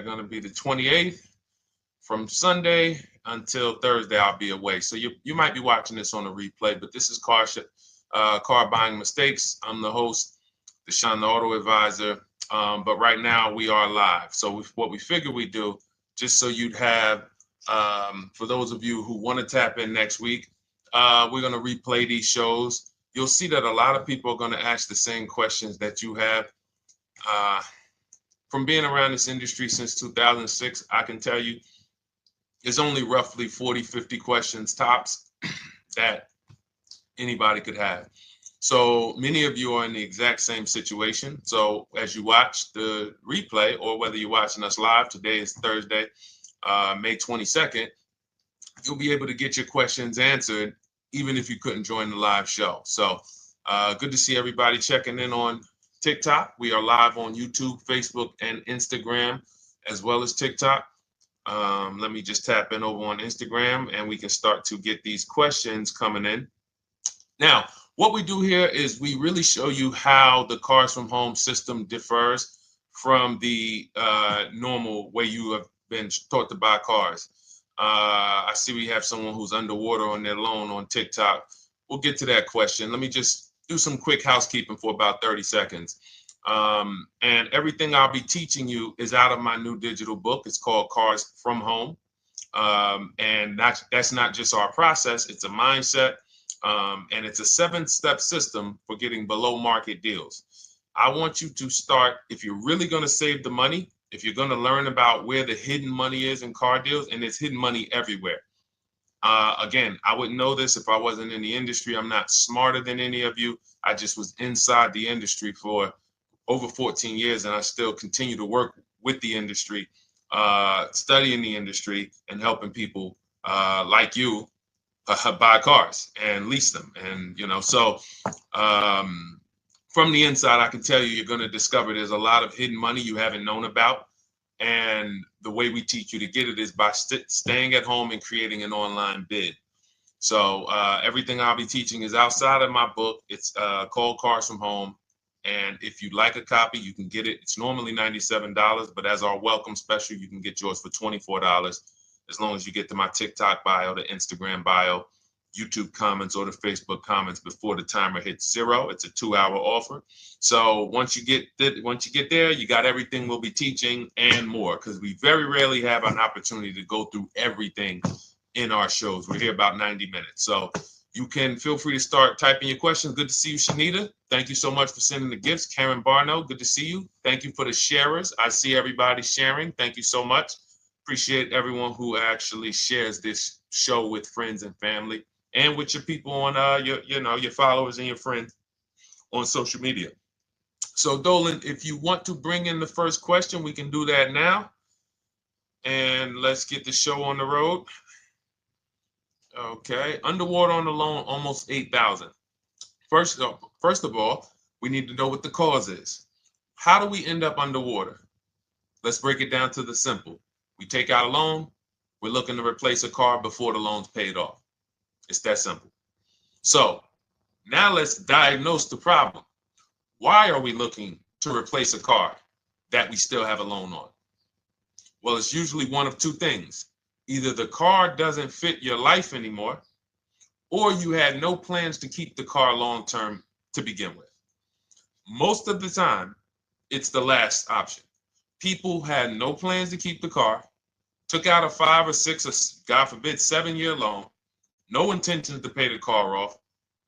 going to be the 28th. From Sunday until Thursday, I'll be away. So you might be watching this on a replay, but this is Car Buying Mistakes. I'm the host, Deshaun, the auto advisor. But right now we are live. So what we figure we do, just so you'd have, for those of you who want to tap in next week, we're going to replay these shows. You'll see that a lot of people are going to ask the same questions that you have. From being around this industry since 2006, I can tell you there's only roughly 40, 50 questions tops that anybody could have. So many of you are in the exact same situation. So as you watch the replay, or whether you're watching us live, today is Thursday, May 22nd, you'll be able to get your questions answered, even if you couldn't join the live show. So good to see everybody checking in on TikTok. We are live on YouTube, Facebook, and Instagram, as well as TikTok. Let me just tap in over on Instagram and we can start to get these questions coming in. Now, what we do here is we really show you how the Cars from Home system differs from the normal way you have been taught to buy cars. I see we have someone who's underwater on their loan on TikTok. We'll get to that question. Let me just do some quick housekeeping for about 30 seconds. And everything I'll be teaching you is out of my new digital book. It's called Cars from Home. And that's not just our process, it's a mindset. And it's a 7-step system for getting below market deals. I want you to start, if you're really going to save the money, if you're going to learn about where the hidden money is in car deals, and there's hidden money everywhere. Again, I wouldn't know this if I wasn't in the industry. I'm not smarter than any of you. I just was inside the industry for over 14 years, and I still continue to work with the industry, studying the industry and helping people like you buy cars and lease them. And, so from the inside, I can tell you, you're going to discover there's a lot of hidden money you haven't known about. And the way we teach you to get it is by staying at home and creating an online bid. So everything I'll be teaching is outside of my book. It's called Cars from Home. And if you'd like a copy, you can get it. It's normally $97, but as our welcome special, you can get yours for $24, as long as you get to my TikTok bio, the Instagram bio, YouTube comments, or the Facebook comments before the timer hits 0. It's a 2-hour offer. So once you get there, you got everything we'll be teaching and more, because we very rarely have an opportunity to go through everything in our shows. We're here about 90 minutes. So you can feel free to start typing your questions. Good to see you, Shanita. Thank you so much for sending the gifts. Karen Barno, good to see you. Thank you for the sharers. I see everybody sharing. Thank you so much. Appreciate everyone who actually shares this show with friends and family, and with your people on your followers and your friends on social media. So Dolan, if you want to bring in the first question, we can do that now. And let's get the show on the road. Okay, underwater on the loan, almost 8,000. First of all, we need to know what the cause is. How do we end up underwater? Let's break it down to the simple. We take out a loan, we're looking to replace a car before the loan's paid off. It's that simple. So now let's diagnose the problem. Why are we looking to replace a car that we still have a loan on? Well, it's usually one of two things. Either the car doesn't fit your life anymore, or you had no plans to keep the car long-term to begin with. Most of the time, it's the last option. People had no plans to keep the car, took out a 5 or 6 or, God forbid, 7-year loan, no intention to pay the car off.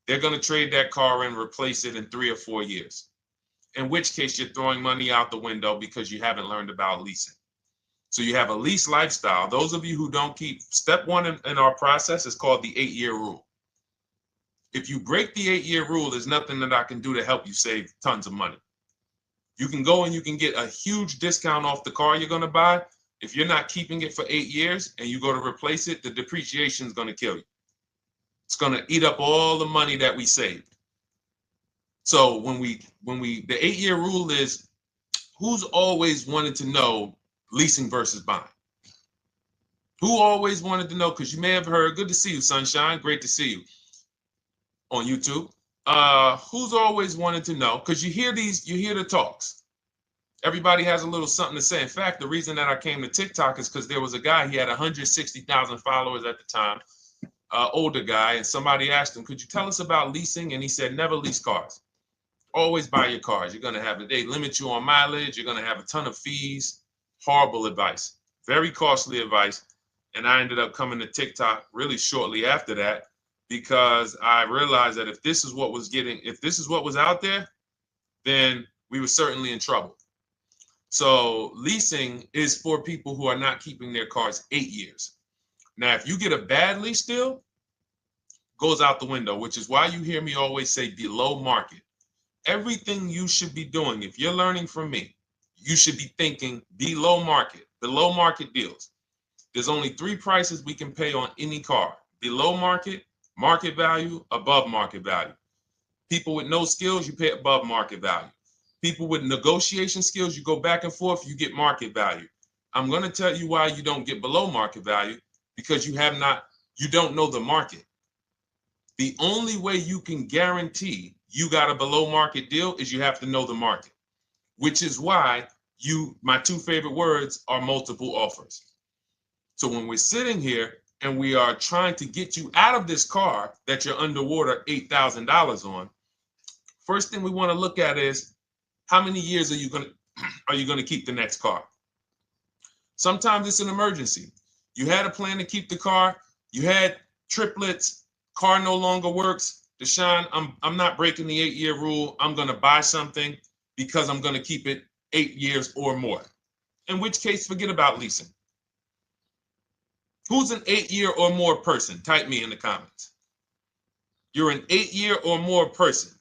They're going to trade that car and replace it in 3 or 4 years, in which case you're throwing money out the window because you haven't learned about leasing. So you have a lease lifestyle. Those of you who don't keep, step 1 in our process is called the 8-year rule. If you break the 8-year rule, there's nothing that I can do to help you save tons of money. You can go and you can get a huge discount off the car you're going to buy. If you're not keeping it for 8 years and you go to replace it, the depreciation is going to kill you. It's going to eat up all the money that we saved. So the 8-year rule is, who's always wanted to know leasing versus buying? Who always wanted to know? Because you may have heard, good to see you, Sunshine. Great to see you on YouTube. Who's always wanted to know? Because you hear the talks. Everybody has a little something to say. In fact, the reason that I came to TikTok is because there was a guy, he had 160,000 followers at the time, older guy, and somebody asked him, could you tell us about leasing? And he said, never lease cars. Always buy your cars. You're going to have, they limit you on mileage. You're going to have a ton of fees. Horrible advice. Very costly advice. And I ended up coming to TikTok really shortly after that because I realized that if this is what was out there, then we were certainly in trouble. So leasing is for people who are not keeping their cars 8 years. Now, if you get a bad lease deal, goes out the window, which is why you hear me always say below market. Everything you should be doing, if you're learning from me, you should be thinking below market deals. There's only 3 prices we can pay on any car: below market, market value, above market value. People with no skills, you pay above market value. People with negotiation skills, you go back and forth, you get market value. I'm going to tell you why you don't get below market value, because you don't know the market. The only way you can guarantee you got a below market deal is you have to know the market, which is why my 2 favorite words are multiple offers. So when we're sitting here and we are trying to get you out of this car that you're underwater $8,000 on, first thing we want to look at is how many years are you going to keep the next car? Sometimes it's an emergency. You had a plan to keep the car. You had triplets. Car no longer works. Deshaun, I'm not breaking the 8-year rule. I'm going to buy something because I'm going to keep it 8 years or more. In which case, forget about leasing. Who's an 8-year or more person? Type me in the comments. You're an 8-year or more person.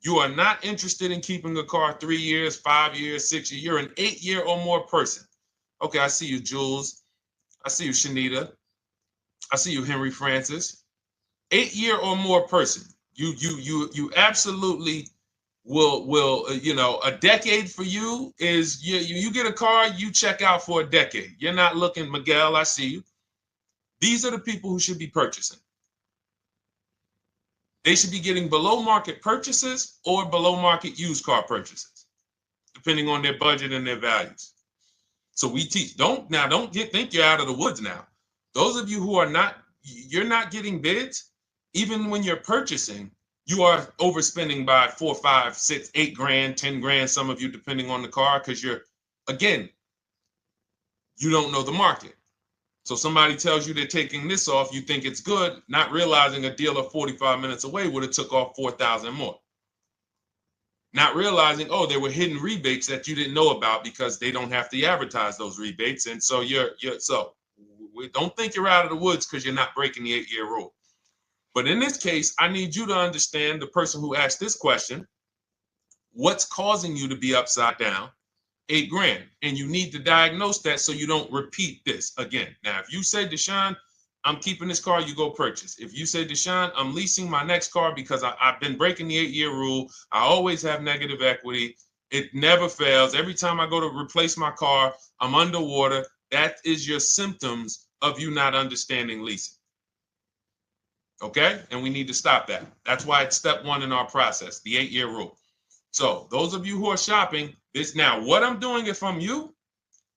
You are not interested in keeping a car 3 years, 5 years, 6 years. You're an 8-year or more person. Okay, I see you, Jules. I see you, Shanita. I see you, Henry Francis. 8-year or more person. You absolutely will a decade for you is you get a car, you check out for a decade. You're not looking, Miguel, I see you. These are the people who should be purchasing. They should be getting below market purchases or below market used car purchases, depending on their budget and their values. So we teach. Think you're out of the woods now. Those of you who you're not getting bids, even when you're purchasing, you are overspending by 4, 5, 6, 8 grand, 10 grand, some of you, depending on the car, because you don't know the market. So somebody tells you they're taking this off, you think it's good, not realizing a dealer 45 minutes away would have took off 4,000 more. Not realizing, there were hidden rebates that you didn't know about because they don't have to advertise those rebates. And so don't think you're out of the woods because you're not breaking the 8-year rule. But in this case, I need you to understand, the person who asked this question, what's causing you to be upside down 8 grand? And you need to diagnose that so you don't repeat this again. Now, if you say, Deshaun, I'm keeping this car, you go purchase. If you say, Deshaun, I'm leasing my next car because I've been breaking the 8-year rule. I always have negative equity. It never fails. Every time I go to replace my car, I'm underwater. That is your symptoms of you not understanding leasing. Okay? And we need to stop that. That's why it's step 1 in our process, the 8-year rule. So those of you who are shopping this now, what I'm doing if I'm you,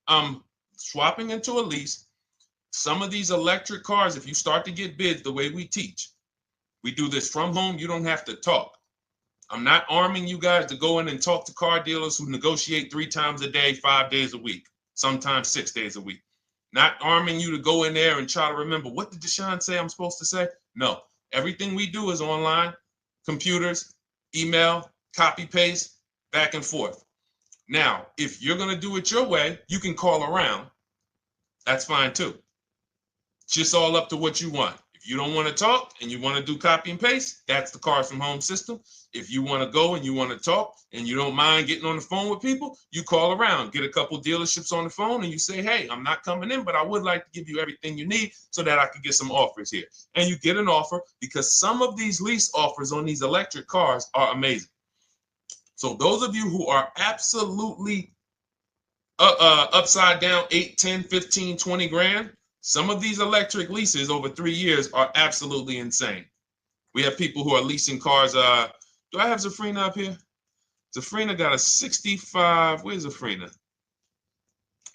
I'm swapping into a lease. Some of these electric cars, if you start to get bids the way we teach, we do this from home. You don't have to talk. I'm not arming you guys to go in and talk to car dealers who negotiate 3 times a day, 5 days a week, sometimes 6 days a week. Not arming you to go in there and try to remember, what did Deshaun say I'm supposed to say? No, everything we do is online, computers, email, copy, paste, back and forth. Now, if you're going to do it your way, you can call around. That's fine too. It's just all up to what you want. If you don't want to talk and you want to do copy and paste, that's the Cars from Home system. If you want to go and you want to talk and you don't mind getting on the phone with people, you call around, get a couple dealerships on the phone and you say, hey, I'm not coming in, but I would like to give you everything you need so that I could get some offers here. And you get an offer, because some of these lease offers on these electric cars are amazing. So those of you who are absolutely upside down 8, 10, 15, 20 grand, some of these electric leases over 3 years are absolutely insane. We have people who are leasing cars. Do I have Zafrina up here? Zafrina got a 65. Where's Zafrina?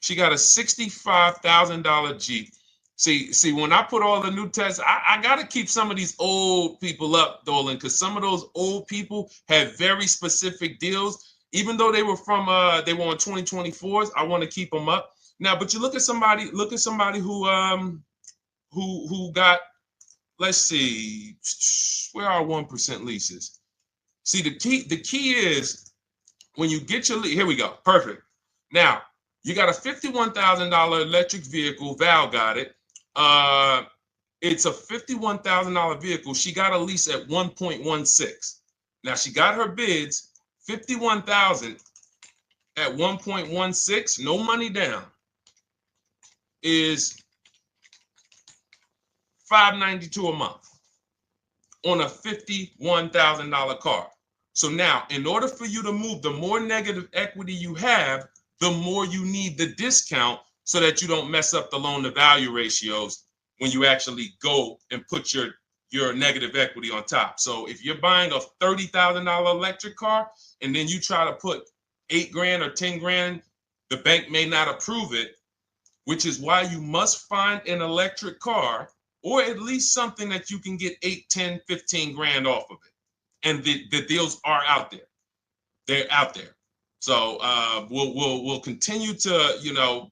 She got a $65,000 Jeep. See, when I put all the new tests, I got to keep some of these old people up, Dolan, because some of those old people have very specific deals. Even though they were on 2024s, I want to keep them up. Now, but you look at somebody who got, let's see, where are 1% leases? See, the key is when you get your lease, here we go, perfect. Now, you got a $51,000 electric vehicle, Val got it. It's a $51,000 vehicle. She got a lease at 1.16. Now she got her bids, 51,000 at 1.16, no money down, is $592 a month on a $51,000 car. So now, in order for you to move, the more negative equity you have, the more you need the discount so that you don't mess up the loan to value ratios when you actually go and put your negative equity on top. So if you're buying a $30,000 electric car and then you try to put $8,000 or $10,000, the bank may not approve it, which is why you must find an electric car or at least something that you can get 8, 10, 15 grand off of it. And the deals are out there. They're out there. So we'll continue to,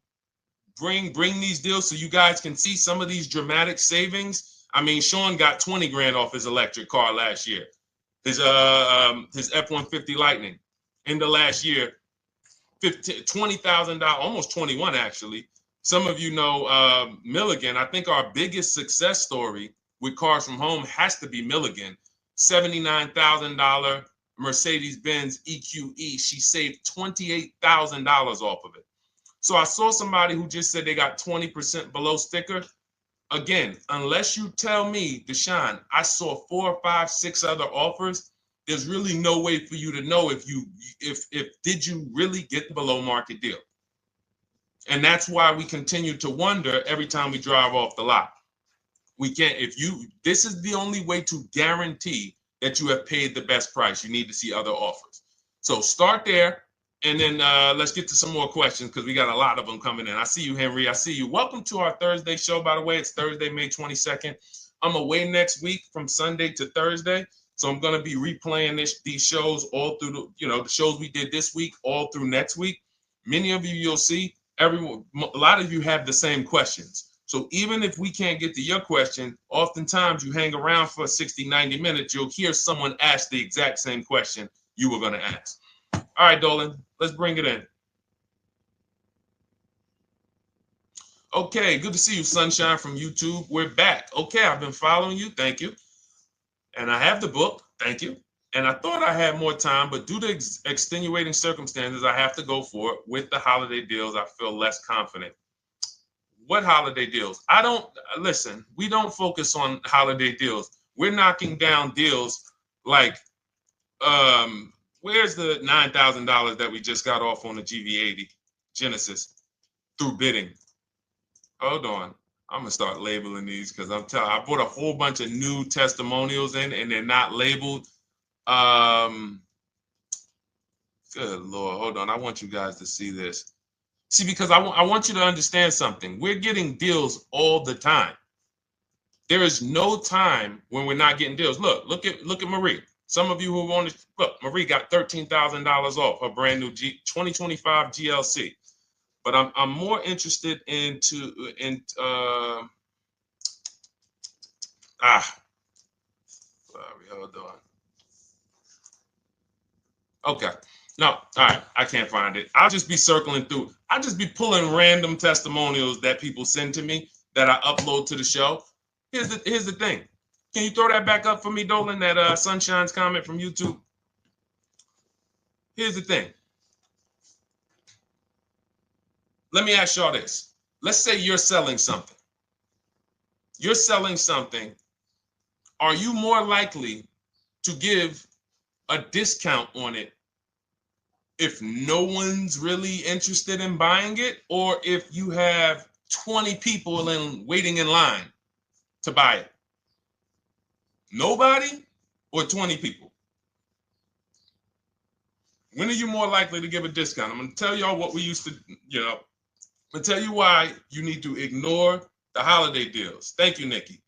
bring these deals so you guys can see some of these dramatic savings. I mean, Sean got 20 grand off his electric car last year. His F-150 Lightning in the last year, $20,000, almost 21 actually. Some of you know Milligan. I think our biggest success story with Cars from Home has to be Milligan. $79,000 Mercedes-Benz EQE. She saved $28,000 off of it. So I saw somebody who just said they got 20% below sticker. Again, unless you tell me, Deshaun, I saw 4, 5, 6 other offers, there's really no way for you to know if did you really get the below market deal. And that's why we continue to wonder every time we drive off the lot. We can't, this is the only way to guarantee that you have paid the best price. You need to see other offers. So start there. And then let's get to some more questions because we got a lot of them coming in. I see you, Henry. I see you. Welcome to our Thursday show, by the way. It's Thursday, May 22nd. I'm away next week from Sunday to Thursday. So I'm going to be replaying these shows all through, the shows we did this week, all through next week. Many of you, you'll see, a lot of you have the same questions. So even if we can't get to your question, oftentimes you hang around for 60, 90 minutes, you'll hear someone ask the exact same question you were going to ask. All right, Dolan, let's bring it in. Okay, good to see you, Sunshine from YouTube. We're back. Okay, I've been following you. Thank you. And I have the book. Thank you. And I thought I had more time, but due to extenuating circumstances, I have to go for it. With the holiday deals, I feel less confident. What holiday deals? Listen, we don't focus on holiday deals. We're knocking down deals like, where's the $9,000 that we just got off on the GV80 Genesis through bidding? Hold on. I'm gonna start labeling these because I bought a whole bunch of new testimonials in and they're not labeled. Good Lord, hold on. I want you guys to see this. See, because I want you to understand something. We're getting deals all the time. There is no time when we're not getting deals. Look at Marie. Some of you who want to look, Marie got $13,000 off her brand new 2025 GLC. But I'm more interested sorry, hold on. Okay. No, all right. I can't find it. I'll just be circling through. I'll just be pulling random testimonials that people send to me that I upload to the show. Here's the thing. Can you throw that back up for me, Dolan, that Sunshine's comment from YouTube? Here's the thing. Let me ask y'all this. Let's say you're selling something. You're selling something. Are you more likely to give a discount on it if no one's really interested in buying it, or if you have 20 people waiting in line to buy it? Nobody or 20 people? When are you more likely to give a discount? I'm going to tell y'all what we used to, I'm going to tell you why you need to ignore the holiday deals. Thank you, Nikki.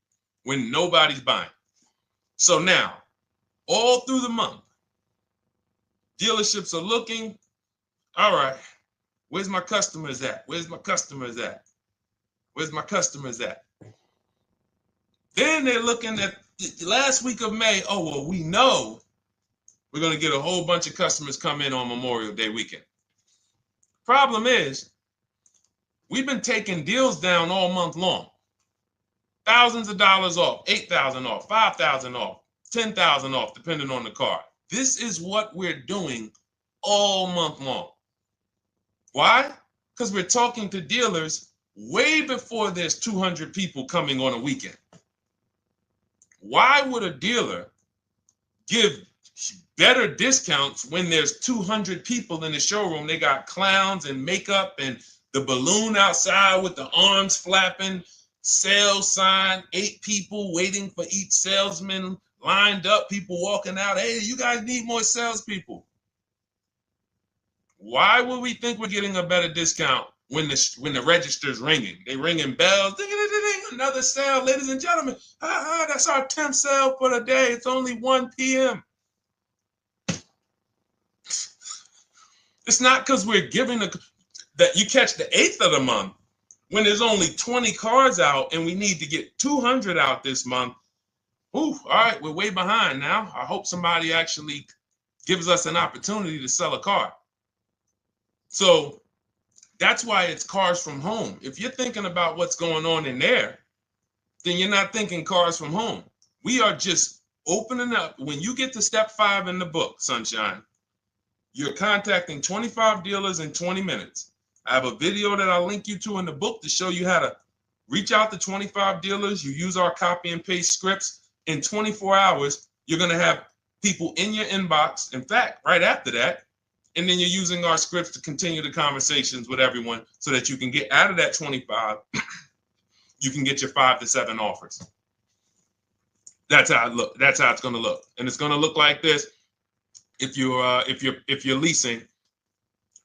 When nobody's buying. So now, all through the month, dealerships are looking, all right, where's my customers at? Where's my customers at? Where's my customers at? Then they're looking at the last week of May. Oh, well, we know we're going to get a whole bunch of customers come in on Memorial Day weekend. Problem is, we've been taking deals down all month long. Thousands of dollars off, 8,000 off, 5,000 off, 10,000 off, depending on the car. This is what we're doing all month long. Why? Because we're talking to dealers way before there's 200 people coming on a weekend. Why would a dealer give better discounts when there's 200 people in the showroom? They got clowns and makeup and the balloon outside with the arms flapping, sales sign, 8 people waiting for each salesman lined up, people walking out. Hey, you guys need more salespeople. Why would we think we're getting a better discount when the register's ringing? They ringing bells, ding, ding, ding, ding, another sale, ladies and gentlemen. That's our 10th sale for the day. It's only 1 p.m. It's not because we're giving that you catch the 8th of the month when there's only 20 cars out and we need to get 200 out this month. Ooh, all right, we're way behind now. I hope somebody actually gives us an opportunity to sell a car. So that's why it's cars from home. If you're thinking about what's going on in there, then you're not thinking cars from home. We are just opening up. When you get to step 5 in the book, Sunshine, you're contacting 25 dealers in 20 minutes. I have a video that I'll link you to in the book to show you how to reach out to 25 dealers. You use our copy and paste scripts. In 24 hours, you're going to have people in your inbox. In fact, right after that, and then you're using our scripts to continue the conversations with everyone so that you can get out of that 25, you can get your 5 to 7 offers. That's how it look. That's how it's going to look. And it's going to look like this. If you're leasing,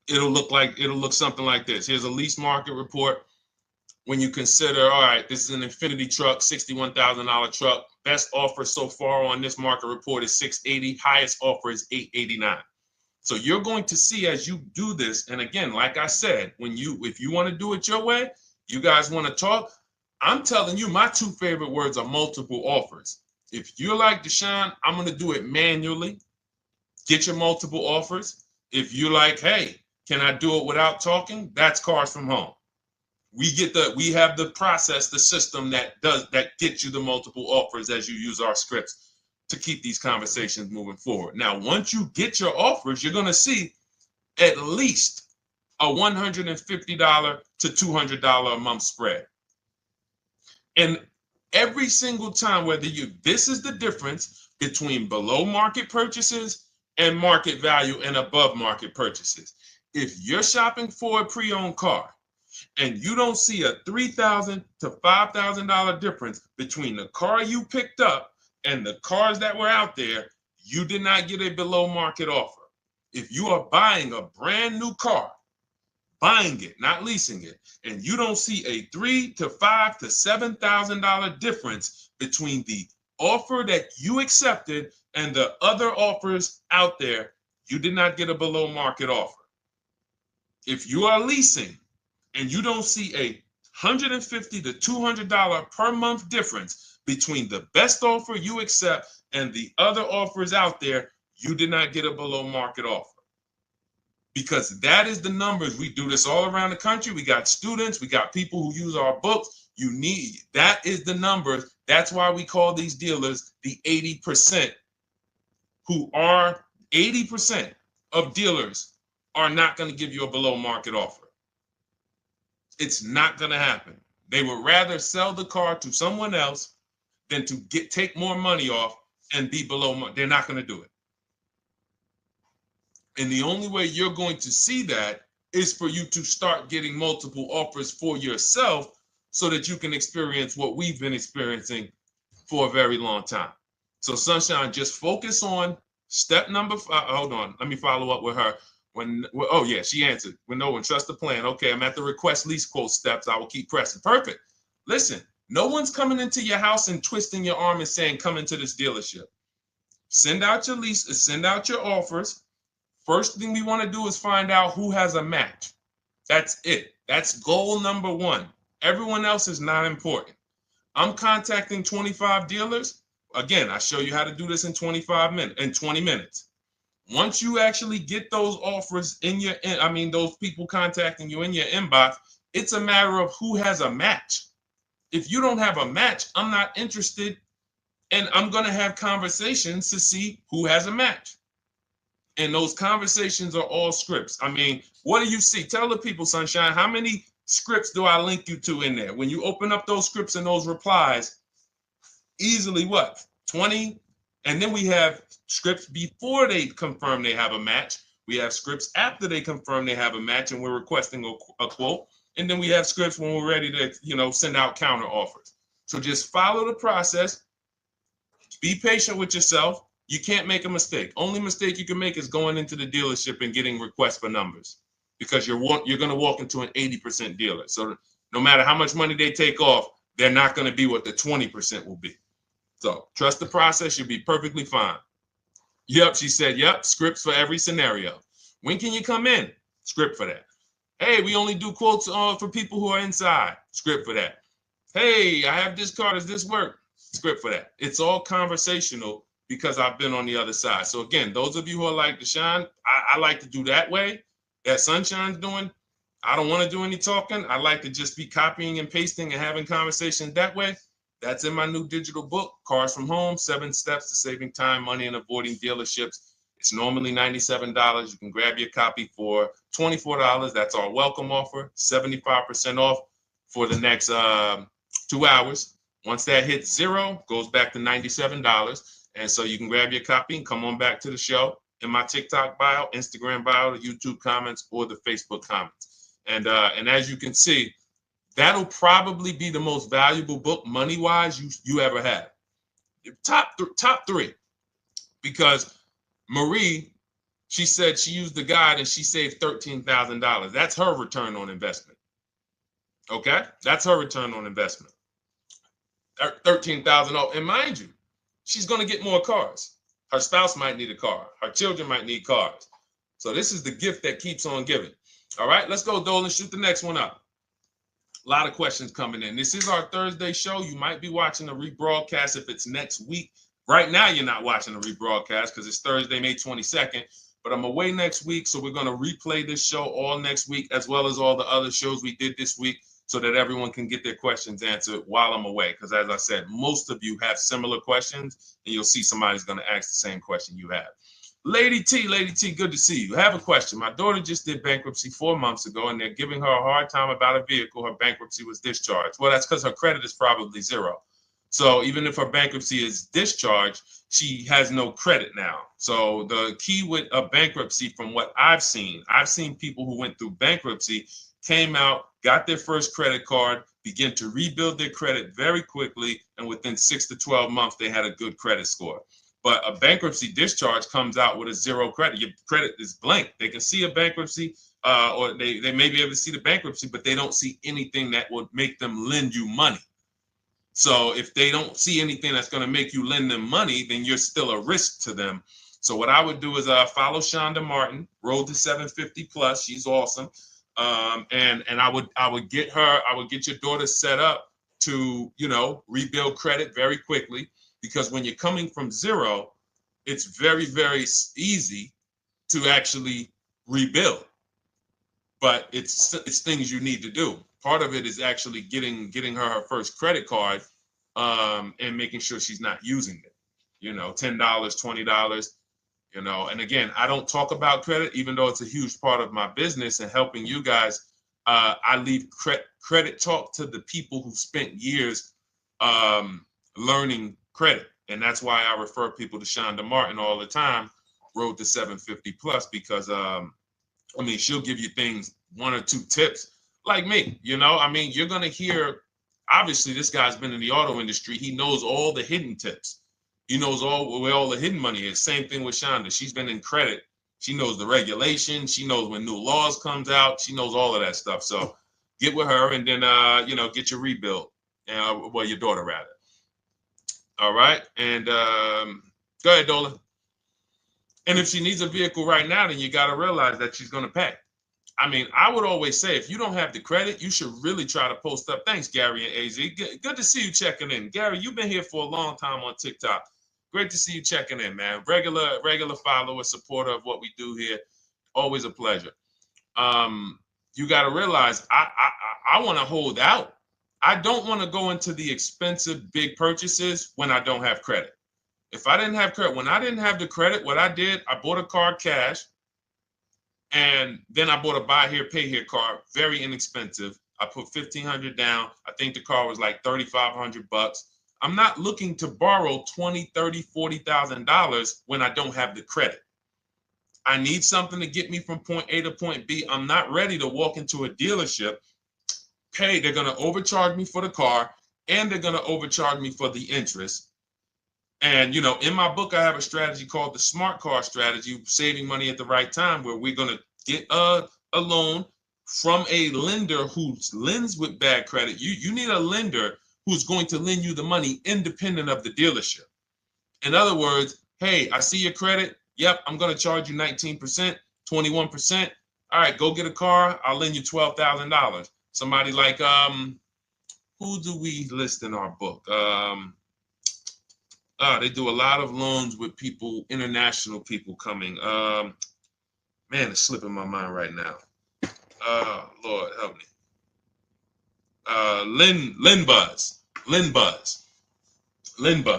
it'll look something like this. Here's a lease market report. When you consider, all right, this is an Infiniti truck, $61,000 truck. Best offer so far on this market report is $680. Highest offer is $889. So you're going to see as you do this, and again, like I said, if you want to do it your way, you guys want to talk, I'm telling you, my 2 favorite words are multiple offers. If you're like Deshaun, I'm going to do it manually. Get your multiple offers. If you're like, hey, can I do it without talking? That's cars from home. We have the process, the system that gets you the multiple offers as you use our scripts to keep these conversations moving forward. Now, once you get your offers, you're going to see at least a $150 to $200 a month spread. And every single time, this is the difference between below market purchases and market value and above market purchases. If you're shopping for a pre-owned car and you don't see a $3,000 to $5,000 difference between the car you picked up and the cars that were out there, you did not get a below market offer. If you are buying a brand new car, buying it, not leasing it, and you don't see a $3,000 to $5,000 to $7,000 difference between the offer that you accepted and the other offers out there, you did not get a below market offer. If you are leasing and you don't see a $150 to $200 per month difference between the best offer you accept and the other offers out there, you did not get a below market offer. Because that is the numbers. We do this all around the country. We got students, we got people who use our books. That is the numbers. That's why we call these dealers the 80%, who are 80% of dealers are not going to give you a below market offer. It's not going to happen. They would rather sell the car to someone else than to take more money off and be below market. They're not going to do it. And the only way you're going to see that is for you to start getting multiple offers for yourself so that you can experience what we've been experiencing for a very long time. So Sunshine, just focus on Step number 5. Hold on. Let me follow up with her. Oh yeah, she answered. When no one trusts the plan. Okay, I'm at the request lease quote steps. I will keep pressing. Perfect. Listen, no one's coming into your house and twisting your arm and saying, come into this dealership. Send out your lease, send out your offers. First thing we want to do is find out who has a match. That's it. That's goal number 1. Everyone else is not important. I'm contacting 25 dealers. Again, I show you how to do this in 20 minutes. Once you actually get those offers in those people contacting you in your inbox, it's a matter of who has a match. If you don't have a match, I'm not interested, and I'm going to have conversations to see who has a match. And those conversations are all scripts. I mean, what do you see? Tell the people, Sunshine, how many scripts do I link you to in there? When you open up those scripts and those replies, easily what? 20? And then we have scripts before they confirm they have a match. We have scripts after they confirm they have a match and we're requesting a quote. And then we have scripts when we're ready to, send out counter offers. So just follow the process. Be patient with yourself. You can't make a mistake. Only mistake you can make is going into the dealership and getting requests for numbers, because you're going to walk into an 80% dealer. So no matter how much money they take off, they're not going to be what the 20% will be. So trust the process. You'll be perfectly fine. Yep, she said, yep, scripts for every scenario. When can you come in? Script for that. Hey, we only do quotes for people who are inside. Script for that. Hey, I have this car. Does this work? Script for that. It's all conversational because I've been on the other side. So again, those of you who are like Deshaun, I like to do that way, that Sunshine's doing. I don't want to do any talking. I like to just be copying and pasting and having conversations that way. That's in my new digital book, Cars from Home, 7 Steps to Saving Time, Money, and Avoiding Dealerships. It's normally $97. You can grab your copy for $24. That's our welcome offer, 75% off for the next 2 hours. Once that hits 0, goes back to $97. And so you can grab your copy and come on back to the show in my TikTok bio, Instagram bio, the YouTube comments, or the Facebook comments. And as you can see, that'll probably be the most valuable book money-wise you ever have. Top 3. Because Marie, she said she used the guide and she saved $13,000. That's her return on investment. Okay? That's her return on investment. $13,000. And mind you, she's going to get more cars. Her spouse might need a car. Her children might need cars. So this is the gift that keeps on giving. All right, let's go, Dolan. Shoot the next one up. A lot of questions coming in. This is our Thursday show. You might be watching a rebroadcast if it's next week. Right now, you're not watching a rebroadcast because it's Thursday, May 22nd. But I'm away next week, so we're going to replay this show all next week, as well as all the other shows we did this week, so that everyone can get their questions answered while I'm away. Because as I said, most of you have similar questions, and you'll see somebody's going to ask the same question you have. Lady T, good to see you. I have a question. My daughter just did bankruptcy 4 months ago, and they're giving her a hard time about a vehicle. Her bankruptcy was discharged. Well, that's because her credit is probably 0. So even if her bankruptcy is discharged, she has no credit now. So the key with a bankruptcy, from what I've seen people who went through bankruptcy, came out, got their first credit card, began to rebuild their credit very quickly, and within 6 to 12 months, they had a good credit score. But a bankruptcy discharge comes out with a 0 credit. Your credit is blank. They can see a bankruptcy, or they may be able to see the bankruptcy, but they don't see anything that would make them lend you money. So if they don't see anything that's going to make you lend them money, then you're still a risk to them. So what I would do is follow Shonda Martin, Road to 750 Plus. She's awesome. And I would get your daughter set up to, rebuild credit very quickly, because when you're coming from 0, it's very, very easy to actually rebuild. But it's things you need to do. Part of it is actually getting her first credit card, and making sure she's not using it. $10, $20. And again, I don't talk about credit, even though it's a huge part of my business and helping you guys. I leave credit talk to the people who spent years learning credit. And that's why I refer people to Shonda Martin all the time, Road to 750 Plus, because she'll give you things, 1 or 2 tips, like me. You're going to hear, obviously this guy's been in the auto industry. He knows all the hidden tips. He knows where all the hidden money is. Same thing with Shonda. She's been in credit. She knows the regulation. She knows when new laws comes out. She knows all of that stuff. So get with her and then, get your rebuild. Well, your daughter rather. All right. And go ahead, Dola. And if she needs a vehicle right now, then you got to realize that she's going to pay. I mean, I would always say if you don't have the credit, you should really try to post up. Thanks, Gary and AZ. Good to see you checking in. Gary, you've been here for a long time on TikTok. Great to see you checking in, man. Regular follower, supporter of what we do here. Always a pleasure. You got to realize I want to hold out. I don't want to go into the expensive big purchases when I don't have credit. If I didn't have credit, when I didn't have the credit, what I did, I bought a car cash. And then I bought a buy here, pay here car, very inexpensive. I put $1,500 down. I think the car was like $3,500. I'm not looking to borrow $20,000, $30,000, $40,000 when I don't have the credit. I need something to get me from point A to point B. I'm not ready to walk into a dealership, pay. They're going to overcharge me for the car, and they're going to overcharge me for the interest. And, in my book, I have a strategy called the smart car strategy, saving money at the right time, where we're going to get a loan from a lender who lends with bad credit. You need a lender who's going to lend you the money independent of the dealership. In other words, hey, I see your credit. Yep, I'm going to charge you 19%, 21%. All right, go get a car. I'll lend you $12,000. Somebody like, who do we list in our book? They do a lot of loans with people, international people coming. Man, it's slipping my mind right now. Lord help me. LendBuzz.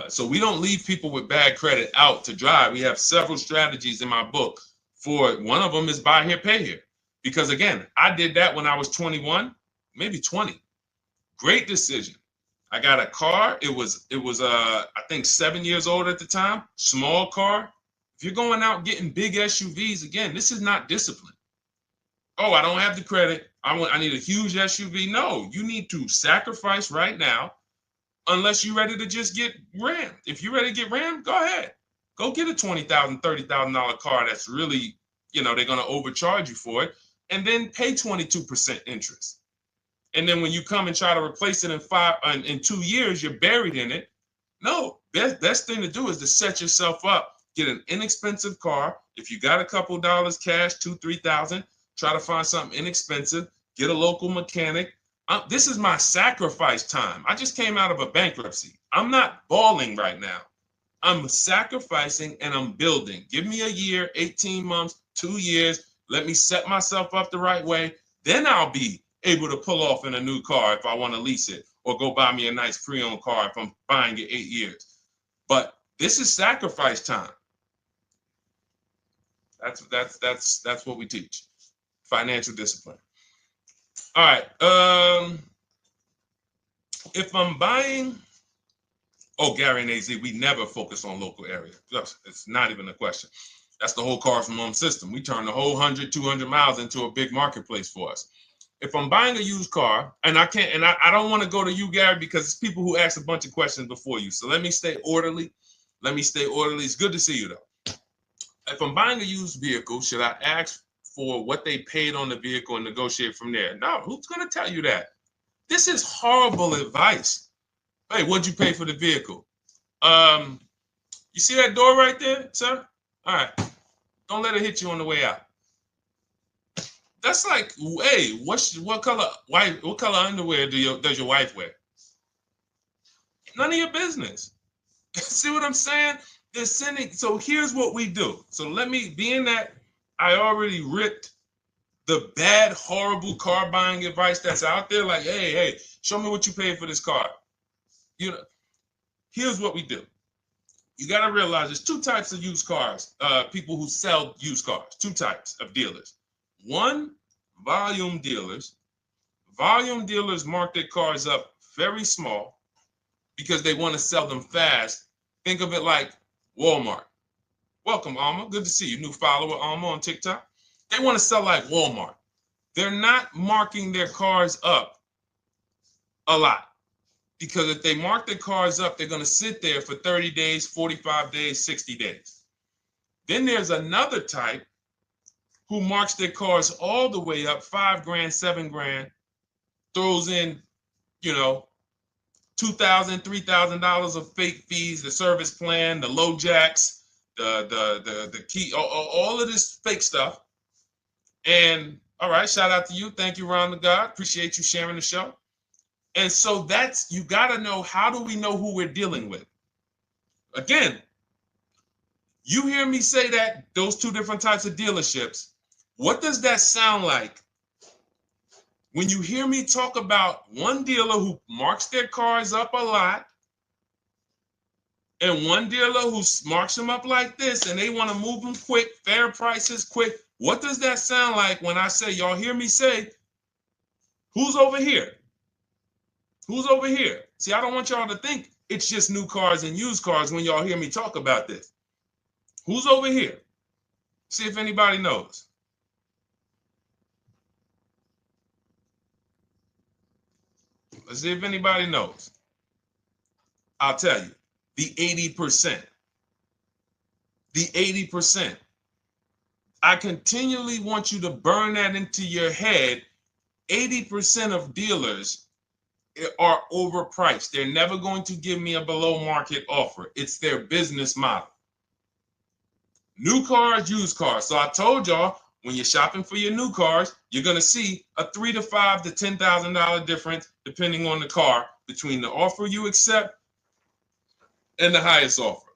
So we don't leave people with bad credit out to dry. We have several strategies in my book. For one of them is buy here, pay here. Because again, I did that when I was 21, maybe 20. Great decision. I got a car. It was I think 7 years old at the time. Small car. If you're going out getting big SUVs, again, this is not discipline. Oh, I don't have the credit. I need a huge SUV. No, you need to sacrifice right now, unless you're ready to just get rammed. If you're ready to get rammed, go ahead. Go get a $20,000, $30,000 car that's really, they're going to overcharge you for it, and then pay 22% interest. And then when you come and try to replace it in 2 years, you're buried in it. No, best thing to do is to set yourself up. Get an inexpensive car. If you got a couple dollars cash, $2,000, $3,000, try to find something inexpensive. Get a local mechanic. This is my sacrifice time. I just came out of a bankruptcy. I'm not balling right now. I'm sacrificing and I'm building. Give me a year, 18 months, 2 years. Let me set myself up the right way. Then I'll be able to pull off in a new car if I want to lease it, or go buy me a nice pre-owned car if I'm buying it 8 years. But this is sacrifice time. That's what we teach. Financial discipline. All right. If I'm buying, Gary and AZ, we never focus on local area. It's not even a question. That's the whole Cars from Home system. We turn the whole 100, 200 miles into a big marketplace for us. If I'm buying a used car, and I don't want to go to you, Gary, because it's people who ask a bunch of questions before you. So let me stay orderly. It's good to see you, though. If I'm buying a used vehicle, should I ask for what they paid on the vehicle and negotiate from there? No, who's going to tell you that? This is horrible advice. Hey, what'd you pay for the vehicle? You see that door right there, sir? All right. Don't let it hit you on the way out. That's like, hey, what color underwear does your wife wear? None of your business. See what I'm saying? They're sending. So here's what we do. So being that I already ripped the bad, horrible car buying advice that's out there, like, hey, show me what you paid for this car. Here's what we do. You got to realize there's two types of used cars, people who sell used cars, two types of dealers. One, volume dealers. Volume dealers mark their cars up very small because they want to sell them fast. Think of it like Walmart. Welcome, Alma. Good to see you. New follower, Alma, on TikTok. They want to sell like Walmart. They're not marking their cars up a lot. Because if they mark their cars up, they're going to sit there for 30 days, 45 days, 60 days. Then there's another type who marks their cars all the way up, 5 grand, 7 grand, throws in, you know, $2,000, $3,000 of fake fees, the service plan, the low jacks, the key, all of this fake stuff. And all right, shout out to you. Thank you, Ron the God. Appreciate you sharing the show. And so that's, you got to know, how do we know who we're dealing with? Again, you hear me say that, those two different types of dealerships. What does that sound like when you hear me talk about one dealer who marks their cars up a lot and one dealer who marks them up like this and they want to move them quick, fair prices, quick? What does that sound like when I say, y'all hear me say, who's over here? Who's over here? See, I don't want y'all to think it's just new cars and used cars when y'all hear me talk about this. Who's over here? See if anybody knows. Let's see if anybody knows. I'll tell you, the 80%. The 80%. I continually want you to burn that into your head. 80% of dealers are overpriced. They're never going to give me a below market offer. It's their business model. New cars, used cars. So I told y'all, when you're shopping for your new cars, you're going to see a $3,000 to $5,000 to $10,000 difference, depending on the car, between the offer you accept and the highest offer.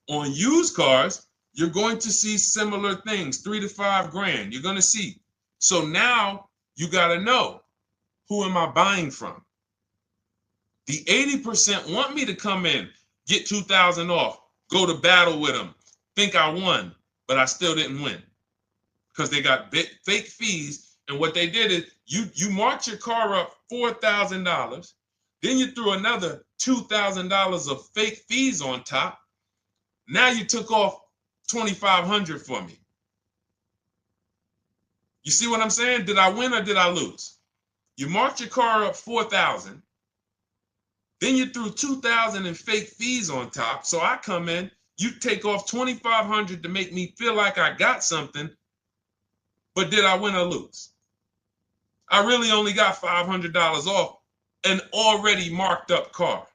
On used cars, you're going to see similar things, 3 to 5 grand. You're going to see. So now you got to know, who am I buying from? The 80% want me to come in, get 2,000 off, go to battle with them, think I won, but I still didn't win because they got fake fees. And what they did is you marked your car up $4,000, then you threw another $2,000 of fake fees on top. Now you took off $2,500 for me. You see what I'm saying? Did I win or did I lose? You marked your car up $4,000. Then you threw $2,000 in fake fees on top. So I come in, you take off $2,500 to make me feel like I got something. But did I win or lose? I really only got $500 off an already marked up car.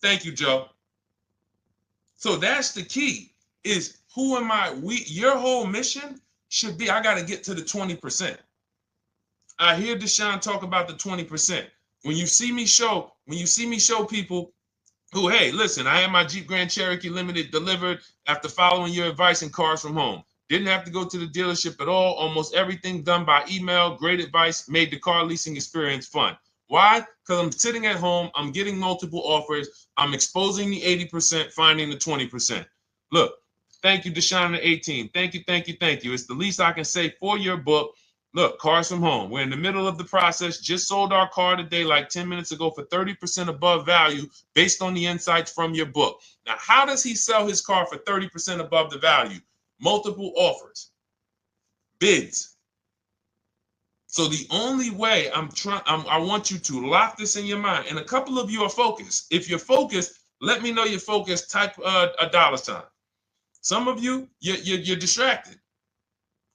Thank you, Joe. So that's the key, is who am I? Your whole mission should be, I got to get to the 20%. I hear Deshaun talk about the 20%. When you see me show people who, hey, listen, I had my Jeep Grand Cherokee Limited delivered after following your advice and Cars from Home. Didn't have to go to the dealership at all. Almost everything done by email. Great advice. Made the car leasing experience fun. Why? Because I'm sitting at home. I'm getting multiple offers. I'm exposing the 80%, finding the 20%. Look, thank you, Deshaun the 18. Thank you, thank you, thank you. It's the least I can say for your book. Look, Cars from Home. We're in the middle of the process. Just sold our car today, like 10 minutes ago, for 30% above value based on the insights from your book. Now, how does he sell his car for 30% above the value? Multiple offers, bids. So the only way I want you to lock this in your mind. And a couple of you are focused. If you're focused, let me know you're focused. Type a $. Some of you, you're distracted.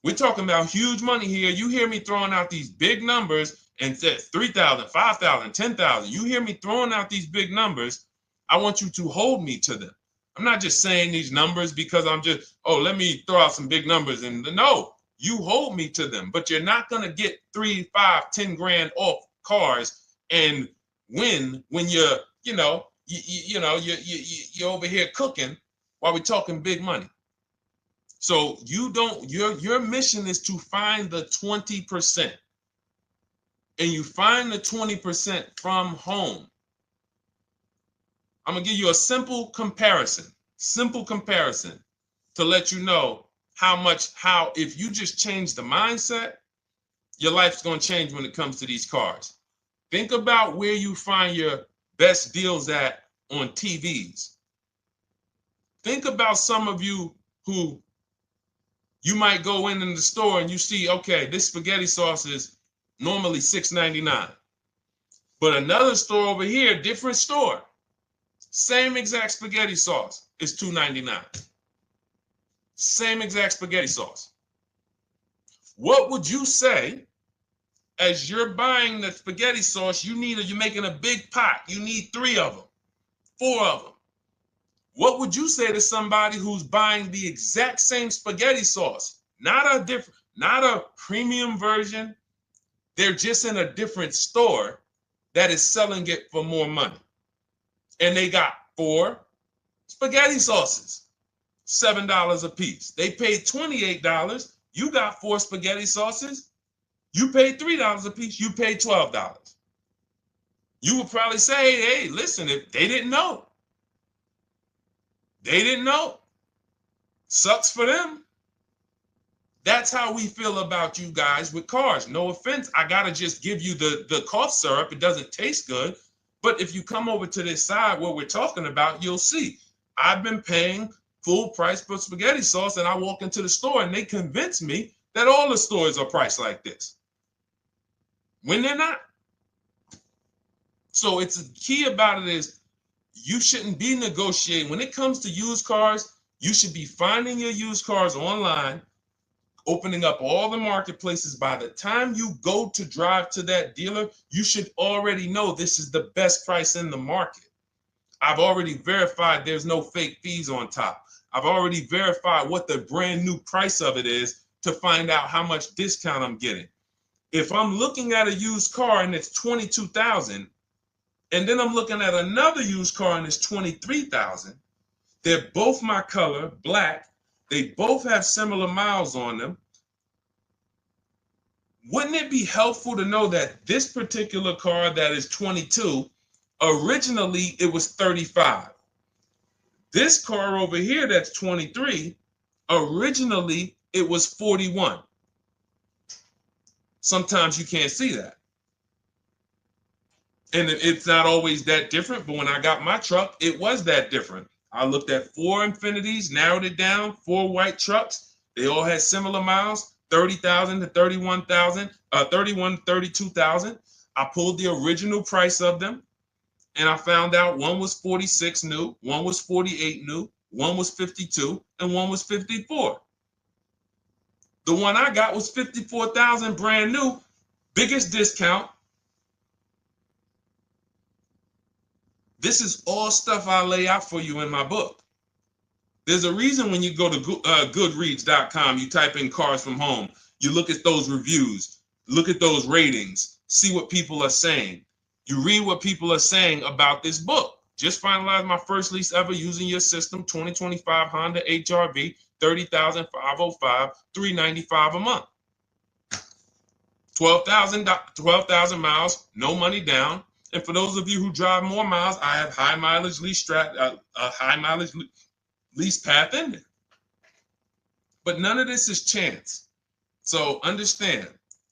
We're talking about huge money here. You hear me throwing out these big numbers and said 3,000, 5,000, 10,000. You hear me throwing out these big numbers. I want you to hold me to them. I'm not just saying these numbers because I'm just, let me throw out some big numbers. And no, you hold me to them, but you're not going to get 3, 5, 10 grand off cars and win when you're over here cooking while we're talking big money. So your mission is to find the 20%. And you find the 20% from home. I'm going to give you a simple comparison to let you know how if you just change the mindset, your life's going to change when it comes to these cars. Think about where you find your best deals at on TVs. Think about some of you who you might go in the store and you see, okay, this spaghetti sauce is normally $6.99. But another store over here, different store, same exact spaghetti sauce is $2.99. Same exact spaghetti sauce. What would you say as you're buying the spaghetti sauce? You're making a big pot. You need 3 of them, 4 of them. What would you say to somebody who's buying the exact same spaghetti sauce? Not a premium version. They're just in a different store that is selling it for more money. And they got 4 spaghetti sauces, $7 a piece. They paid $28. You got 4 spaghetti sauces. You paid $3 a piece. You paid $12. You would probably say, hey, listen, if they didn't know. They didn't know. Sucks for them. That's how we feel about you guys with cars. No offense. I got to just give you the cough syrup. It doesn't taste good. But if you come over to this side where we're talking about, you'll see. I've been paying full price for spaghetti sauce, and I walk into the store and they convince me that all the stores are priced like this, when they're not. So it's the key about it is you shouldn't be negotiating. When it comes to used cars, you should be finding your used cars online, opening up all the marketplaces. By the time you go to drive to that dealer, you should already know this is the best price in the market. I've already verified there's no fake fees on top. I've already verified what the brand new price of it is to find out how much discount I'm getting. If I'm looking at a used car and it's $22,000, and then I'm looking at another used car and it's $23,000, they're both my color, black. They both have similar miles on them. Wouldn't it be helpful to know that this particular car that is 22, originally it was 35? This car over here that's 23, originally it was 41. Sometimes you can't see that. And it's not always that different, but when I got my truck, it was that different. I looked at 4 Infinities, narrowed it down, 4 white trucks. They all had similar miles, 30,000 to 31,000, 31, 32,000. I pulled the original price of them, and I found out one was 46 new, one was 48 new, one was 52, and one was 54. The one I got was 54,000 brand new, biggest discount. This is all stuff I lay out for you in my book. There's a reason when you go to Goodreads.com, you type in cars from home, you look at those reviews, look at those ratings, see what people are saying. You read what people are saying about this book. Just finalized my first lease ever using your system, 2025 Honda HR-V, 30,505, $395 a month. 12,000 miles, no money down. And for those of you who drive more miles, I have high mileage lease lease path in there. But none of this is chance. So understand,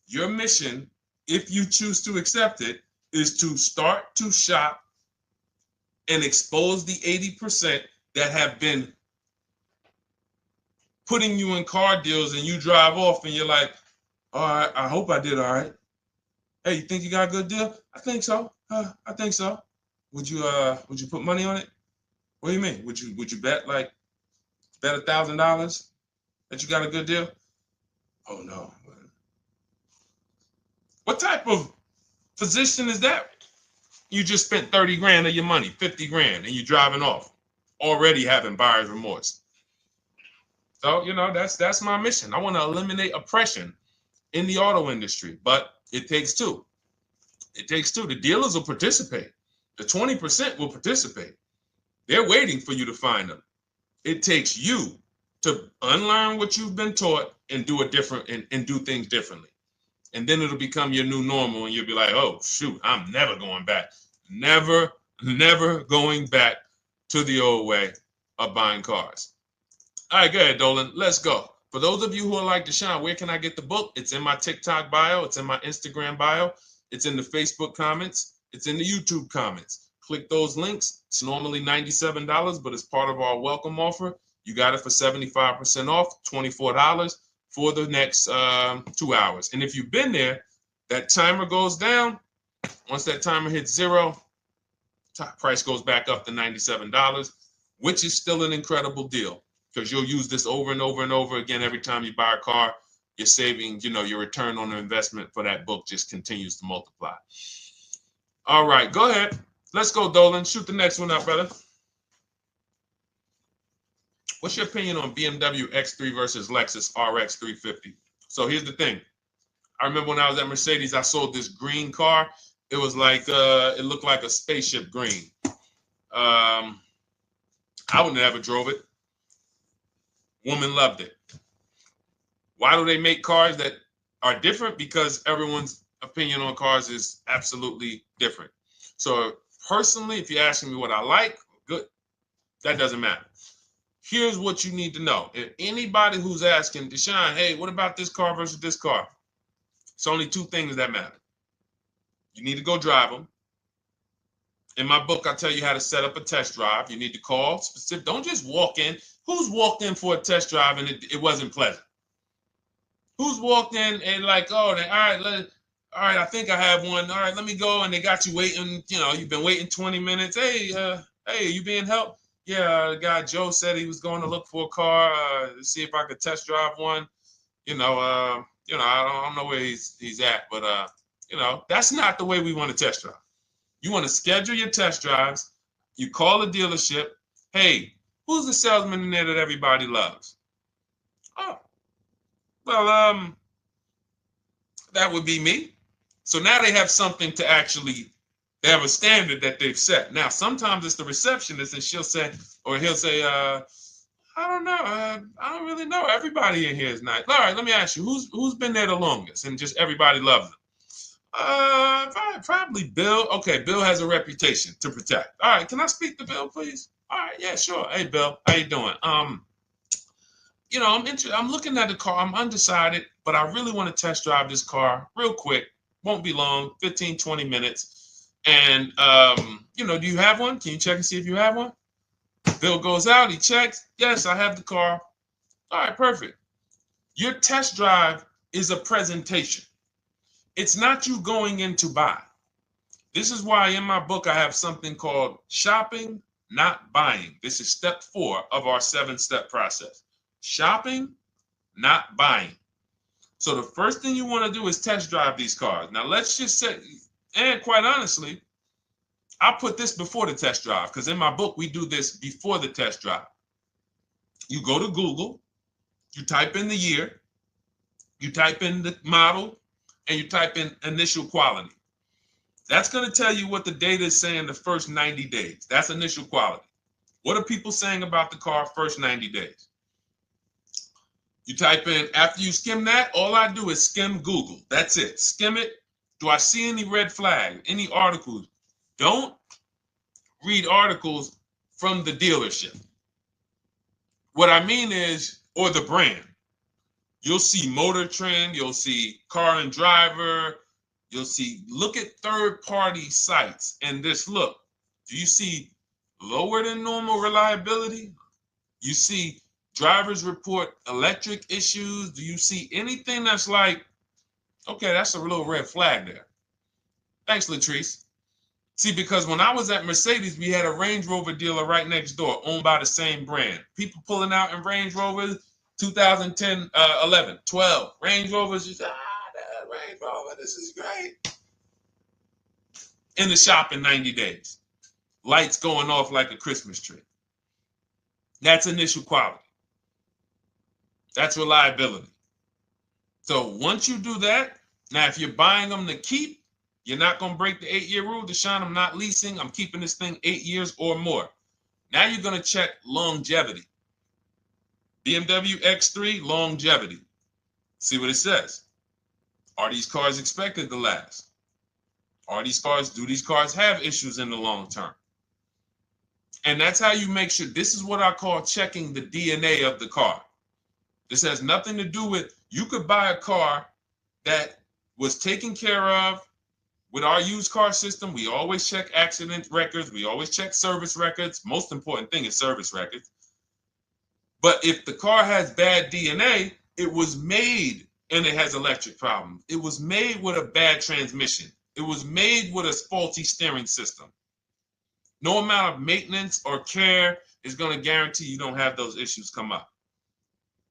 your mission, if you choose to accept it, is to start to shop and expose the 80% that have been putting you in car deals, and you drive off and you're like, all right, I hope I did all right. Hey, you think you got a good deal? I think so. I think so. Would you put money on it? What do you mean? Would you bet $1,000 that you got a good deal? Oh no. What type of position is that? You just spent 30 grand of your money, 50 grand, and you're driving off, already having buyer's remorse. So, that's my mission. I want to eliminate oppression in the auto industry, but it takes two. It takes two. The dealers will participate. The 20% will participate. They're waiting for you to find them. It takes you to unlearn what you've been taught and do it different and do things differently. And then it'll become your new normal, and you'll be like, oh, shoot, I'm never going back. Never going back to the old way of buying cars. All right, go ahead, Dolan. Let's go. For those of you who would like to shine, where can I get the book? It's in my TikTok bio. It's in my Instagram bio. It's in the Facebook comments. It's in the YouTube comments. Click those links. It's normally $97, but it's part of our welcome offer. You got it for 75% off, $24 for the next 2 hours. And if you've been there, that timer goes down. Once that timer hits 0, top price goes back up to $97, which is still an incredible deal because you'll use this over and over and over again every time you buy a car. You're saving, your return on the investment for that book just continues to multiply. All right, go ahead. Let's go, Dolan. Shoot the next one up, brother. What's your opinion on BMW X3 versus Lexus RX 350? So here's the thing. I remember when I was at Mercedes, I sold this green car. It was like, it looked like a spaceship green. I would never drove it. Woman loved it. Why do they make cars that are different? Because everyone's opinion on cars is absolutely different. So personally, if you're asking me what I like, good. That doesn't matter. Here's what you need to know. If anybody who's asking, Deshaun, hey, what about this car versus this car? It's only two things that matter. You need to go drive them. In my book, I tell you how to set up a test drive. You need to call specific. Don't just walk in. Who's walked in for a test drive and it wasn't pleasant? Who's walked in and like, oh, all right, I think I have one. All right, let me go. And they got you waiting. You've been waiting 20 minutes. Hey, you being helped? Yeah, the guy Joe said he was going to look for a car to see if I could test drive one. I don't know where he's at, but that's not the way we want to test drive. You want to schedule your test drives. You call the dealership. Hey, who's the salesman in there that everybody loves? Oh, well, that would be me. So now they have something to actually, they have a standard that they've set. Now, sometimes it's the receptionist and he'll say, I don't know. I don't really know. Everybody in here is nice. All right, let me ask you, who's been there the longest? And just everybody loves them. Probably Bill. Okay, Bill has a reputation to protect. All right, can I speak to Bill, please? All right, yeah, sure. Hey, Bill, how you doing? I'm looking at the car. I'm undecided, but I really want to test drive this car real quick. Won't be long, 15, 20 minutes. And, do you have one? Can you check and see if you have one? Bill goes out, he checks. Yes, I have the car. All right, perfect. Your test drive is a presentation. It's not you going in to buy. This is why in my book I have something called shopping, not buying. This is step 4 of our 7-step process. Shopping, not buying. So the first thing you want to do is test drive these cars. Now let's just say, and quite honestly, I put this before the test drive because in my book we do this before the test drive. You go to Google, you type in the year, you type in the model, and you type in initial quality. That's going to tell you what the data is saying the first 90 days. That's initial quality. What are people saying about the car first 90 days? You type in, after you skim that, all I do is skim Google. That's it. Skim it. Do I see any red flag, any articles? Don't read articles from the dealership. What I mean is, or the brand. You'll see Motor Trend, you'll see Car and Driver, look at third-party sites and just look. Do you see lower than normal reliability? You see drivers report electric issues? Do you see anything that's like, okay, that's a little red flag there? Thanks, Latrice. See, because when I was at Mercedes, we had a Range Rover dealer right next door owned by the same brand. People pulling out in Range Rovers, 2010, 11, 12. Range Rovers, that Range Rover, this is great. In the shop in 90 days. Lights going off like a Christmas tree. That's initial quality. That's reliability. So once you do that, now if you're buying them to keep, you're not going to break the 8-year rule. Deshaun, I'm not leasing. I'm keeping this thing 8 years or more. Now you're going to check longevity. BMW X3, longevity. See what it says. Are these cars expected to last? Do these cars have issues in the long term? And that's how you make sure. This is what I call checking the DNA of the car. This has nothing to do with, you could buy a car that was taken care of. With our used car system, we always check accident records. We always check service records. Most important thing is service records. But if the car has bad DNA, it was made and it has electric problems. It was made with a bad transmission. It was made with a faulty steering system. No amount of maintenance or care is going to guarantee you don't have those issues come up.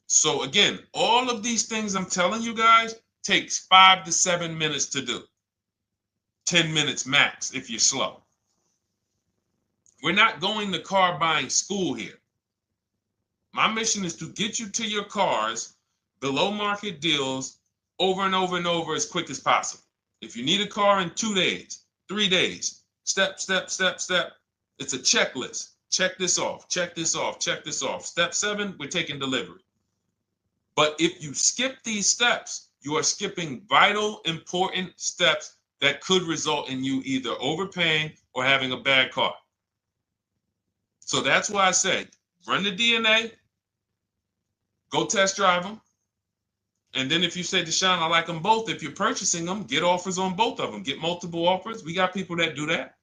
So again, all of these things I'm telling you guys takes 5 to 7 minutes to do. 10 minutes max if you're slow. We're not going to car buying school here. My mission is to get you to your cars below market deals over and over and over as quick as possible. If you need a car in 2 days, 3 days, step, step, step, step. It's a checklist. Check this off, check this off, check this off. Step 7, we're taking delivery. But if you skip these steps, you are skipping vital, important steps that could result in you either overpaying or having a bad car. So that's why I say, run the DNA, go test drive them. And then if you say, Deshaun, I like them both, if you're purchasing them, get offers on both of them. Get multiple offers. We got people that do that.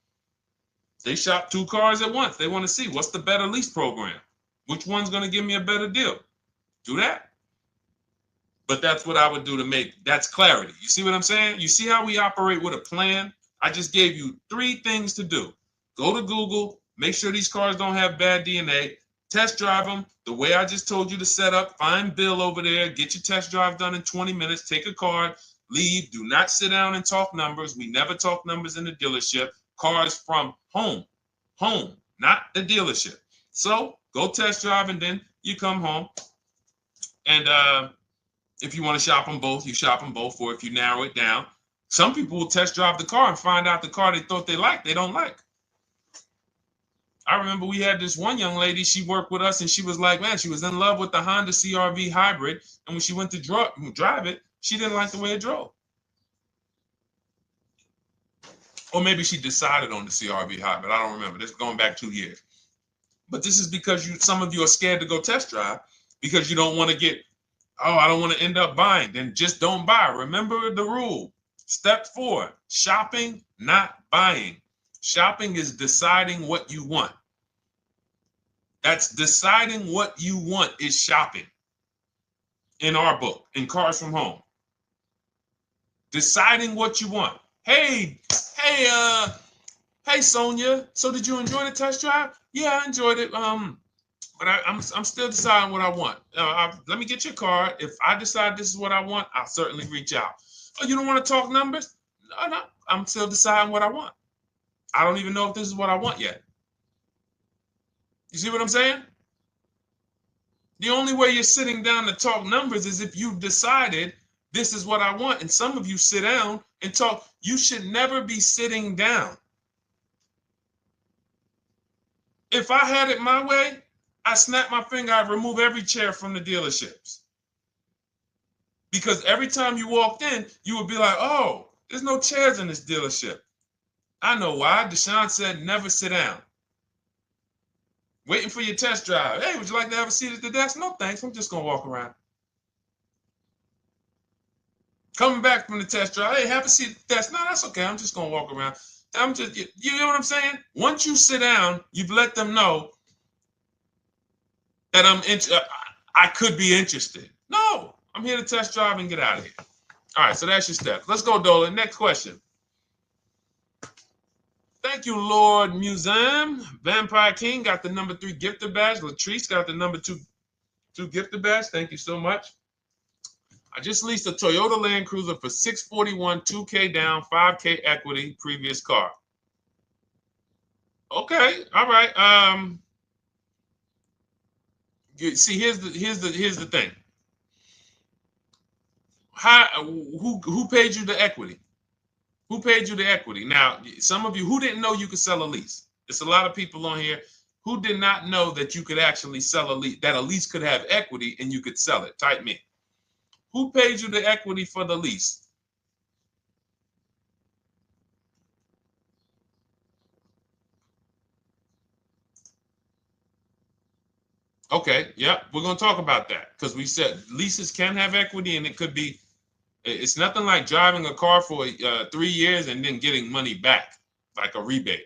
They shop 2 cars at once. They want to see what's the better lease program. Which one's going to give me a better deal? Do that. But that's what I would do to make, that's clarity. You see what I'm saying? You see how we operate with a plan? I just gave you 3 things to do. Go to Google, make sure these cars don't have bad DNA, test drive them the way I just told you to set up, find Bill over there, get your test drive done in 20 minutes, take a card, leave, do not sit down and talk numbers. We never talk numbers in the dealership. Cars from home, not the dealership. So go test drive and then you come home. And if you want to shop them both, you shop them both. Or if you narrow it down, some people will test drive the car and find out the car they thought they liked, they don't like. I remember we had this one young lady, she worked with us and she was like, man, she was in love with the Honda CR-V hybrid. And when she went to drive it, she didn't like the way it drove. Or maybe she decided on the CR-V hybrid. I don't remember. This is going back 2 years. But this is because some of you are scared to go test drive because you don't want to get, oh, I don't want to end up buying. Then just don't buy. Remember the rule. Step 4, shopping, not buying. Shopping is deciding what you want. That's deciding what you want is shopping. In our book, in Cars from Home. Deciding what you want. Hey, Sonia. So did you enjoy the test drive? Yeah, I enjoyed it. But I'm still deciding what I want. Let me get your card. If I decide this is what I want, I'll certainly reach out. Oh, you don't want to talk numbers? No. I'm still deciding what I want. I don't even know if this is what I want yet. You see what I'm saying? The only way you're sitting down to talk numbers is if you've decided this is what I want. And some of you sit down and talk. You should never be sitting down. If I had it my way, I snap my finger, I'd remove every chair from the dealerships. Because every time you walked in, you would be like, oh, there's no chairs in this dealership. I know why. Deshaun said never sit down. Waiting for your test drive. Hey, would you like to have a seat at the desk? No, thanks. I'm just going to walk around. Coming back from the test drive. Hey, have a seat at the desk. No, that's okay. I'm just going to walk around. You know what I'm saying? Once you sit down, you've let them know that I could be interested. No, I'm here to test drive and get out of here. All right, so that's your steps. Let's go, Dolan. Next question. Thank you, Lord Museum. Vampire King got the number 3 gifter badge. Latrice got the number 2 gifter badge. Thank you so much. I just leased a Toyota Land Cruiser for $641, $2K down, $5K equity, previous car. Okay, all right. See, here's the thing. Who paid you the equity? Who paid you the equity? Now, some of you who didn't know you could sell a lease. There's a lot of people on here who did not know that you could actually sell a lease, that a lease could have equity and you could sell it. Type me. Who paid you the equity for the lease? Okay, yep, we're going to talk about that because we said leases can have equity and it could be, it's nothing like driving a car for 3 years and then getting money back, like a rebate.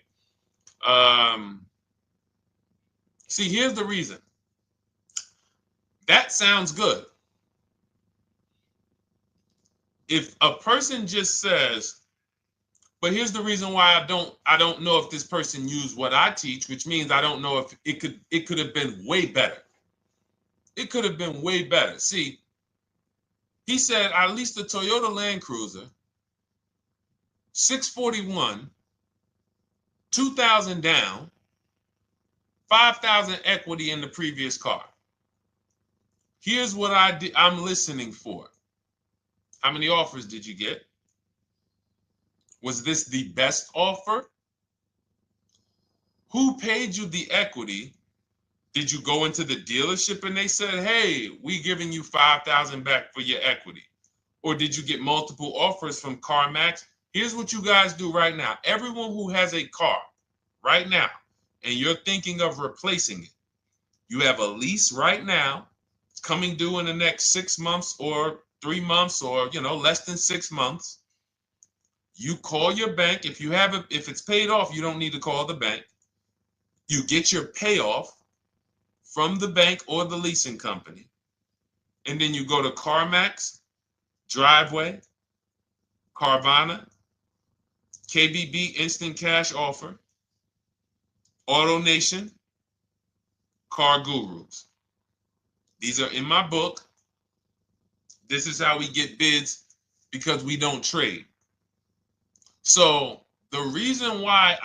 See, here's the reason. That sounds good. If a person just says, But here's the reason why I don't know if this person used what I teach, which means I don't know if it could have been way better. It could have been way better. See, he said I leased a Toyota Land Cruiser, 641, 2,000 down, 5,000 equity in the previous car. Here's what I'm listening for. How many offers did you get? Was this the best offer? Who paid you the equity? Did you go into the dealership and they said, hey, we giving you 5,000 back for your equity? Or did you get multiple offers from CarMax? Here's what you guys do right now. Everyone who has a car right now, and you're thinking of replacing it, you have a lease right now. It's coming due in the next 6 months or 3 months or, less than 6 months. You call your bank. If it's paid off, you don't need to call the bank. You get your payoff from the bank or the leasing company. And then you go to CarMax, Driveway, Carvana, KBB Instant Cash Offer, AutoNation, Car Gurus. These are in my book. This is how we get bids because we don't trade. So the reason why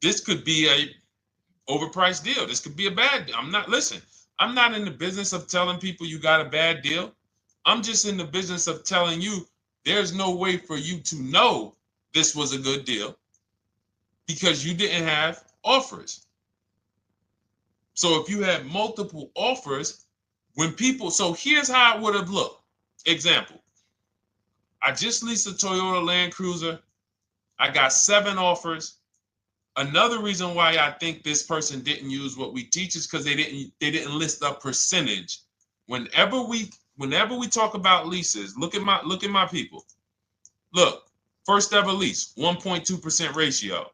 this could be a overpriced deal. This could be a bad deal. I'm not in the business of telling people you got a bad deal. I'm just in the business of telling you there's no way for you to know this was a good deal because you didn't have offers. So if you had multiple offers, so here's how it would have looked. Example, I just leased a Toyota Land Cruiser. I got 7 offers. Another reason why I think this person didn't use what we teach is because they didn't list a percentage. Whenever we talk about leases, look at my people. Look, first ever lease, 1.2% ratio.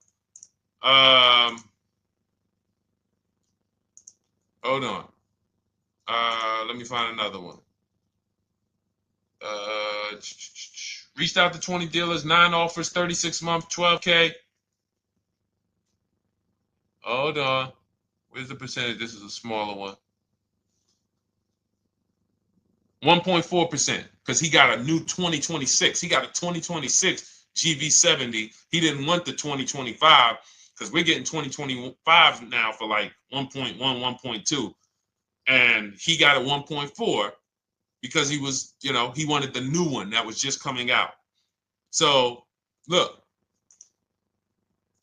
Hold on. Let me find another one. Reached out to 20 dealers, 9 offers, 36 months, 12K. Hold on. Where's the percentage? This is a smaller one. 1.4%, because he got a new 2026. He got a 2026 GV70. He didn't want the 2025 because we're getting 2025 now for like 1.1, 1.2. And he got a 1.4 because he was, he wanted the new one that was just coming out. So look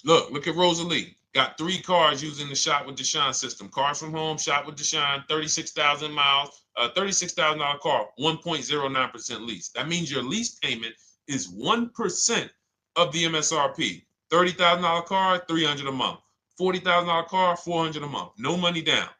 at Rosalie. Got 3 cars using the Shop with Deshaun system. Cars from home, Shop with Deshaun, 36,000 miles, $36,000 car, 1.09% lease. That means your lease payment is 1% of the MSRP. $30,000 car, $300 a month. $40,000 car, $400 a month. No money down.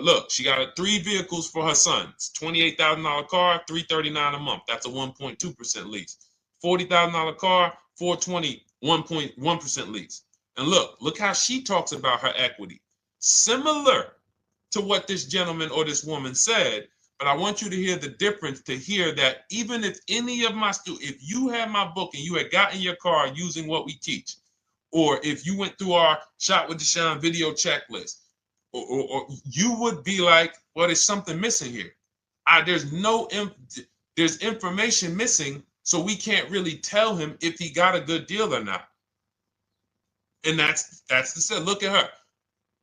Look, she got 3 vehicles for her sons. $28,000 car, $339 a month. That's a 1.2% lease. $40,000 car, $420, 1.1% lease. And look how she talks about her equity. Similar to what this gentleman or this woman said, but I want you to hear the difference, to hear that even if any of my students, if you had my book and you had gotten your car using what we teach, or if you went through our Shop with Deshaun video checklist, or you would be like, well, there's something missing here. There's information missing, so we can't really tell him if he got a good deal or not. And that's the set. Look at her.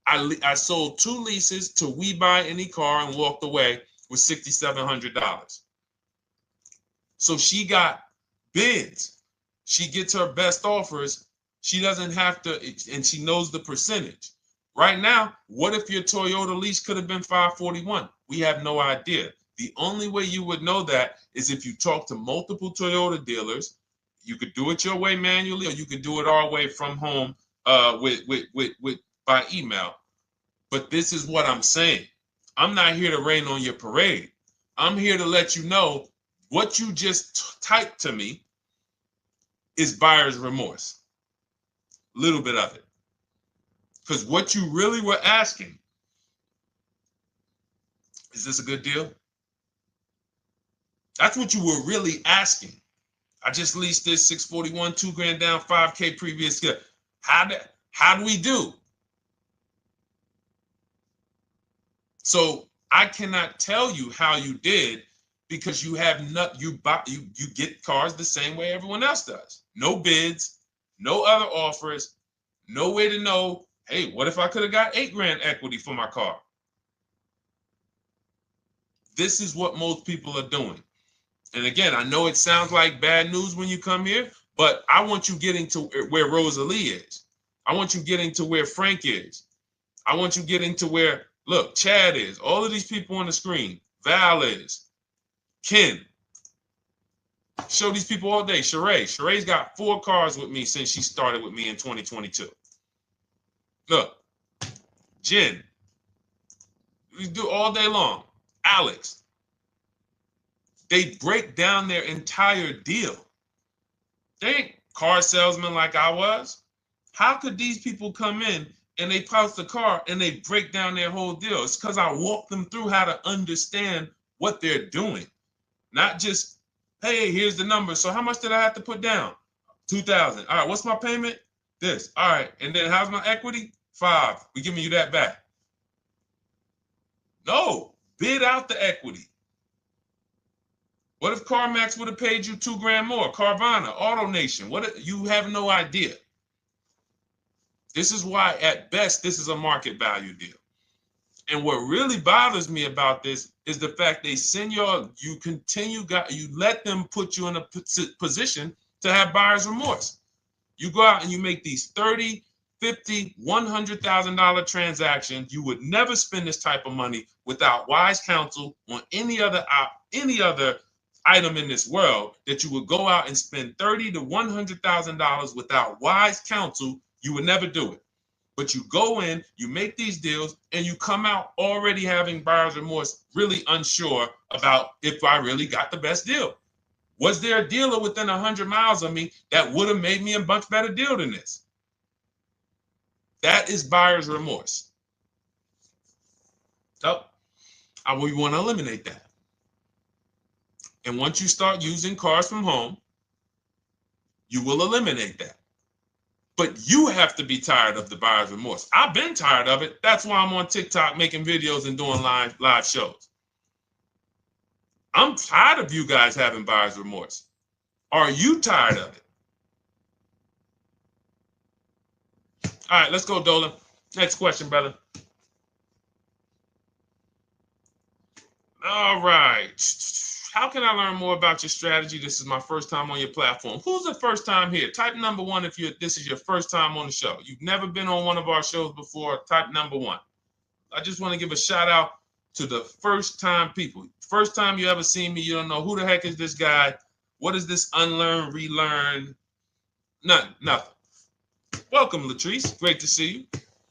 I sold 2 leases to We Buy Any Car and walked away with $6,700. So she got bids. She gets her best offers. She doesn't have to, and she knows the percentage. Right now, what if your Toyota lease could have been 541? We have no idea. The only way you would know that is if you talk to multiple Toyota dealers. You could do it your way manually, or you could do it our way from home by email. But this is what I'm saying. I'm not here to rain on your parade. I'm here to let you know what you just typed to me is buyer's remorse. A little bit of it. Because what you really were asking, is this a good deal? That's what you were really asking. I just leased this 641, 2 grand down, 5K previous skill. How do we do? So I cannot tell you how you did because you have not you get cars the same way everyone else does. No bids, no other offers, no way to know, hey, what if I could have got 8 grand equity for my car? This is what most people are doing. And again, I know it sounds like bad news when you come here, but I want you getting to where Rosalie is. I want you getting to where Frank is. I want you getting to where, look, Chad is. All of these people on the screen. Val is. Ken. Show these people all day. Sheree. Sheree's got 4 cars with me since she started with me in 2022. Look. Jen. We do all day long. Alex. They break down their entire deal. They ain't car salesmen like I was. How could these people come in and they post the car and they break down their whole deal? It's because I walk them through how to understand what they're doing. Not just, hey, here's the number. So how much did I have to put down? 2,000. All right, what's my payment? This. All right, and then how's my equity? 5. We giving you that back. No, bid out the equity. What if CarMax would have paid you 2 grand more? Carvana, AutoNation, what? You have no idea. This is why, at best, this is a market value deal. And what really bothers me about this is the fact they send you let them put you in a position to have buyer's remorse. You go out and you make these $30,000, $50,000, $100,000 transactions. You would never spend this type of money without wise counsel on any other item in this world, that you would go out and spend $30,000 to $100,000 without wise counsel. You would never do it. But you go in, you make these deals, and you come out already having buyer's remorse, really unsure about if I really got the best deal. Was there a dealer within 100 miles of me that would have made me a much better deal than this? That is buyer's remorse. So we want to eliminate that. And once you start using Cars from Home, you will eliminate that. But you have to be tired of the buyer's remorse. I've been tired of it. That's why I'm on TikTok making videos and doing live shows. I'm tired of you guys having buyer's remorse. Are you tired of it? All right, let's go, Dolan. Next question, brother. All right. How can I learn more about your strategy? This is my first time on your platform. Who's the first time here? Type number 1 if this is your first time on the show. You've never been on one of our shows before. Type number 1. I just want to give a shout out to the first time people. First time you ever seen me, you don't know who the heck is this guy. What is this unlearn, relearn? Nothing. Welcome, Latrice. Great to see you.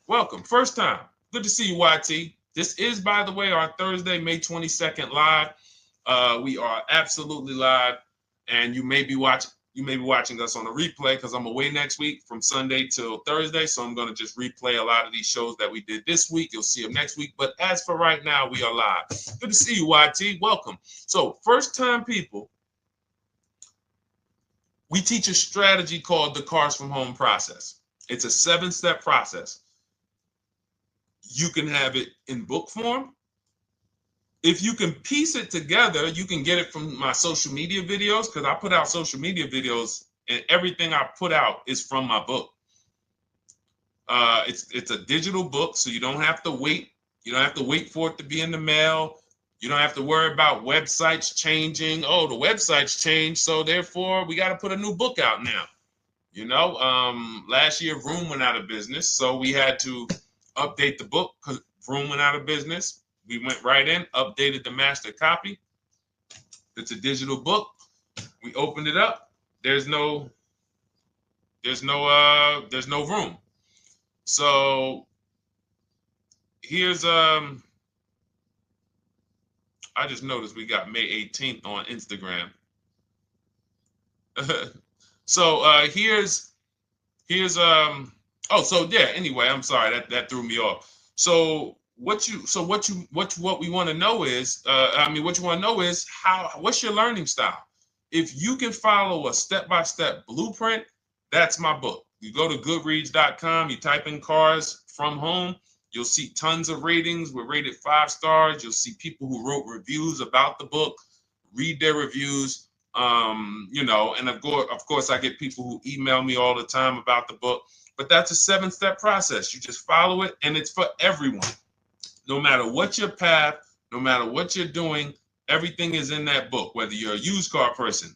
Welcome. First time. Good to see you, YT. This is, by the way, our Thursday, May 22nd live. We are absolutely live, and you may be watching us on a replay because I'm away next week from Sunday till Thursday, so I'm going to just replay a lot of these shows that we did this week. You'll see them next week, but as for right now, we are live. Good to see you, YT. Welcome. So, first-time people, we teach a strategy called the Cars from Home process. It's a 7-step process. You can have it in book form. If you can piece it together, you can get it from my social media videos, because I put out social media videos and everything I put out is from my book. It's a digital book, so you don't have to wait. You don't have to wait for it to be in the mail. You don't have to worry about websites changing. Oh, the website's changed, so therefore we got to put a new book out now. You know, last year Vroom went out of business, so we had to update the book because Vroom went out of business. We went right in, updated the master copy. It's a digital book. We opened it up. There's no room. So here's I just noticed we got May 18th on Instagram. So here's anyway, I'm sorry, that threw me off. So what we want to know is, what's your learning style? If you can follow a step-by-step blueprint, that's my book. You go to goodreads.com, you type in Cars from Home, you'll see tons of ratings. We're rated 5 stars. You'll see people who wrote reviews about the book, read their reviews. And of course, I get people who email me all the time about the book. But that's a 7-step process. You just follow it, and it's for everyone. No matter what your path, no matter what you're doing, everything is in that book. Whether you're a used car person,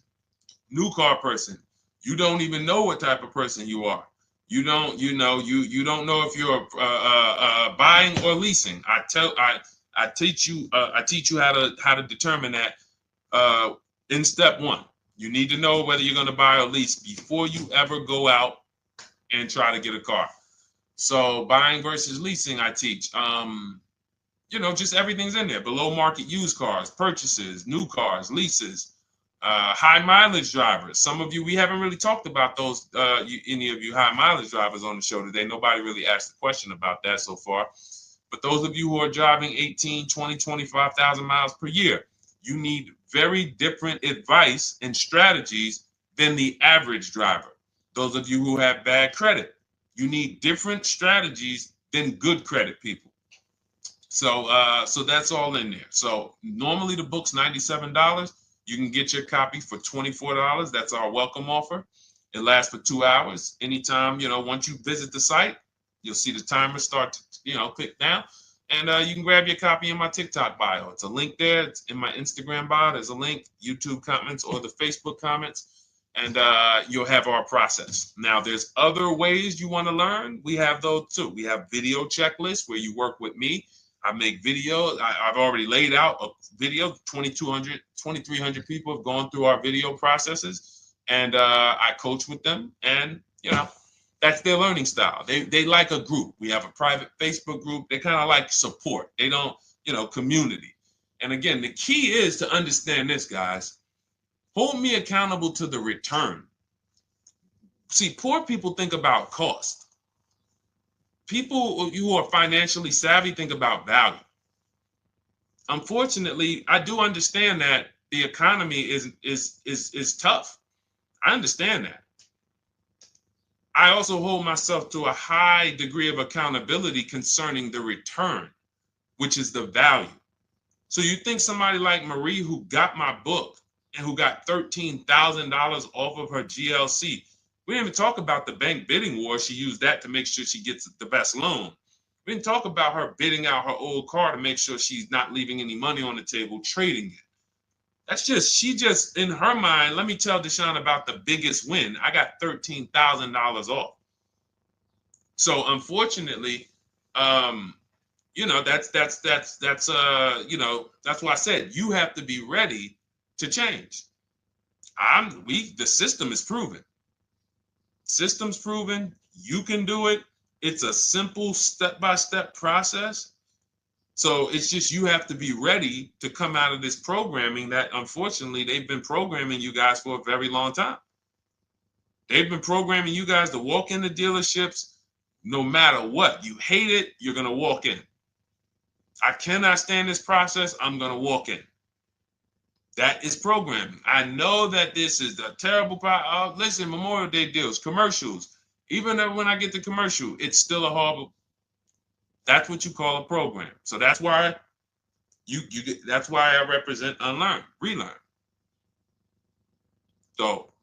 new car person, you don't even know what type of person you are. You don't know if you're buying or leasing. I teach you how to determine that in step 1. You need to know whether you're going to buy or lease before you ever go out and try to get a car. So buying versus leasing, I teach. Just everything's in there. Below market used cars, purchases, new cars, leases, high mileage drivers. Some of you, we haven't really talked about those, any of you high mileage drivers on the show today. Nobody really asked a question about that so far. But those of you who are driving 18, 20, 25,000 miles per year, you need very different advice and strategies than the average driver. Those of you who have bad credit, you need different strategies than good credit people. So that's all in there. So normally the book's $97. You can get your copy for $24. That's our welcome offer. It lasts for 2 hours. Anytime, once you visit the site, you'll see the timer start to, click down. And you can grab your copy in my TikTok bio. It's a link there. It's in my Instagram bio. There's a link, YouTube comments or the Facebook comments. And you'll have our process. Now, there's other ways you want to learn. We have those too. We have video checklists where you work with me. I make videos. I've already laid out a video. 2,300 people have gone through our video processes, and I coach with them. And that's their learning style. They like a group. We have a private Facebook group. They kind of like support. They don't, community. And again, the key is to understand this, guys. Hold me accountable to the return. See, poor people think about cost. People who are financially savvy think about value. Unfortunately, I do understand that the economy is tough. I understand that. I also hold myself to a high degree of accountability concerning the return, which is the value. So you think somebody like Marie, who got my book and who got $13,000 off of her GLC, we didn't even talk about the bank bidding war. She used that to make sure she gets the best loan. We didn't talk about her bidding out her old car to make sure she's not leaving any money on the table, trading it. She just, in her mind, let me tell Deshaun about the biggest win. I got $13,000 off. So unfortunately, that's why I said you have to be ready to change. The system is proven. System's proven. You can do it. It's a simple step-by-step process. So it's just you have to be ready to come out of this programming that, unfortunately, they've been programming you guys for a very long time. They've been programming you guys to walk into dealerships no matter what. You hate it, you're going to walk in. I cannot stand this process, I'm going to walk in. That is programming. I know that this is a terrible problem. Listen, Memorial Day deals, commercials. Even when I get the commercial, it's still a horrible. That's what you call a program. So that's why that's why I represent unlearn, relearn. So,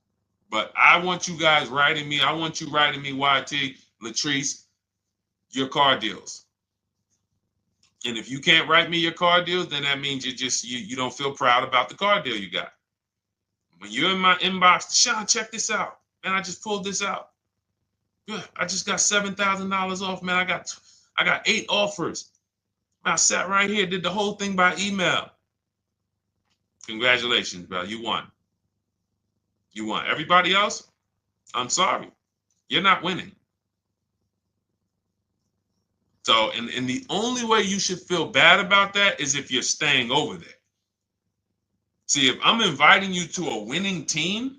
but I want you guys writing me. I want you writing me, YT, Latrice, your car deals. And if you can't write me your car deals, then that means you don't feel proud about the car deal you got. When you're in my inbox, Sean, check this out. Man, I just pulled this out. Yeah, I just got $7,000 off, man. I got 8 offers. I sat right here, did the whole thing by email. Congratulations, bro. You won. You won. Everybody else, I'm sorry. You're not winning. So, and the only way you should feel bad about that is if you're staying over there. See, if I'm inviting you to a winning team,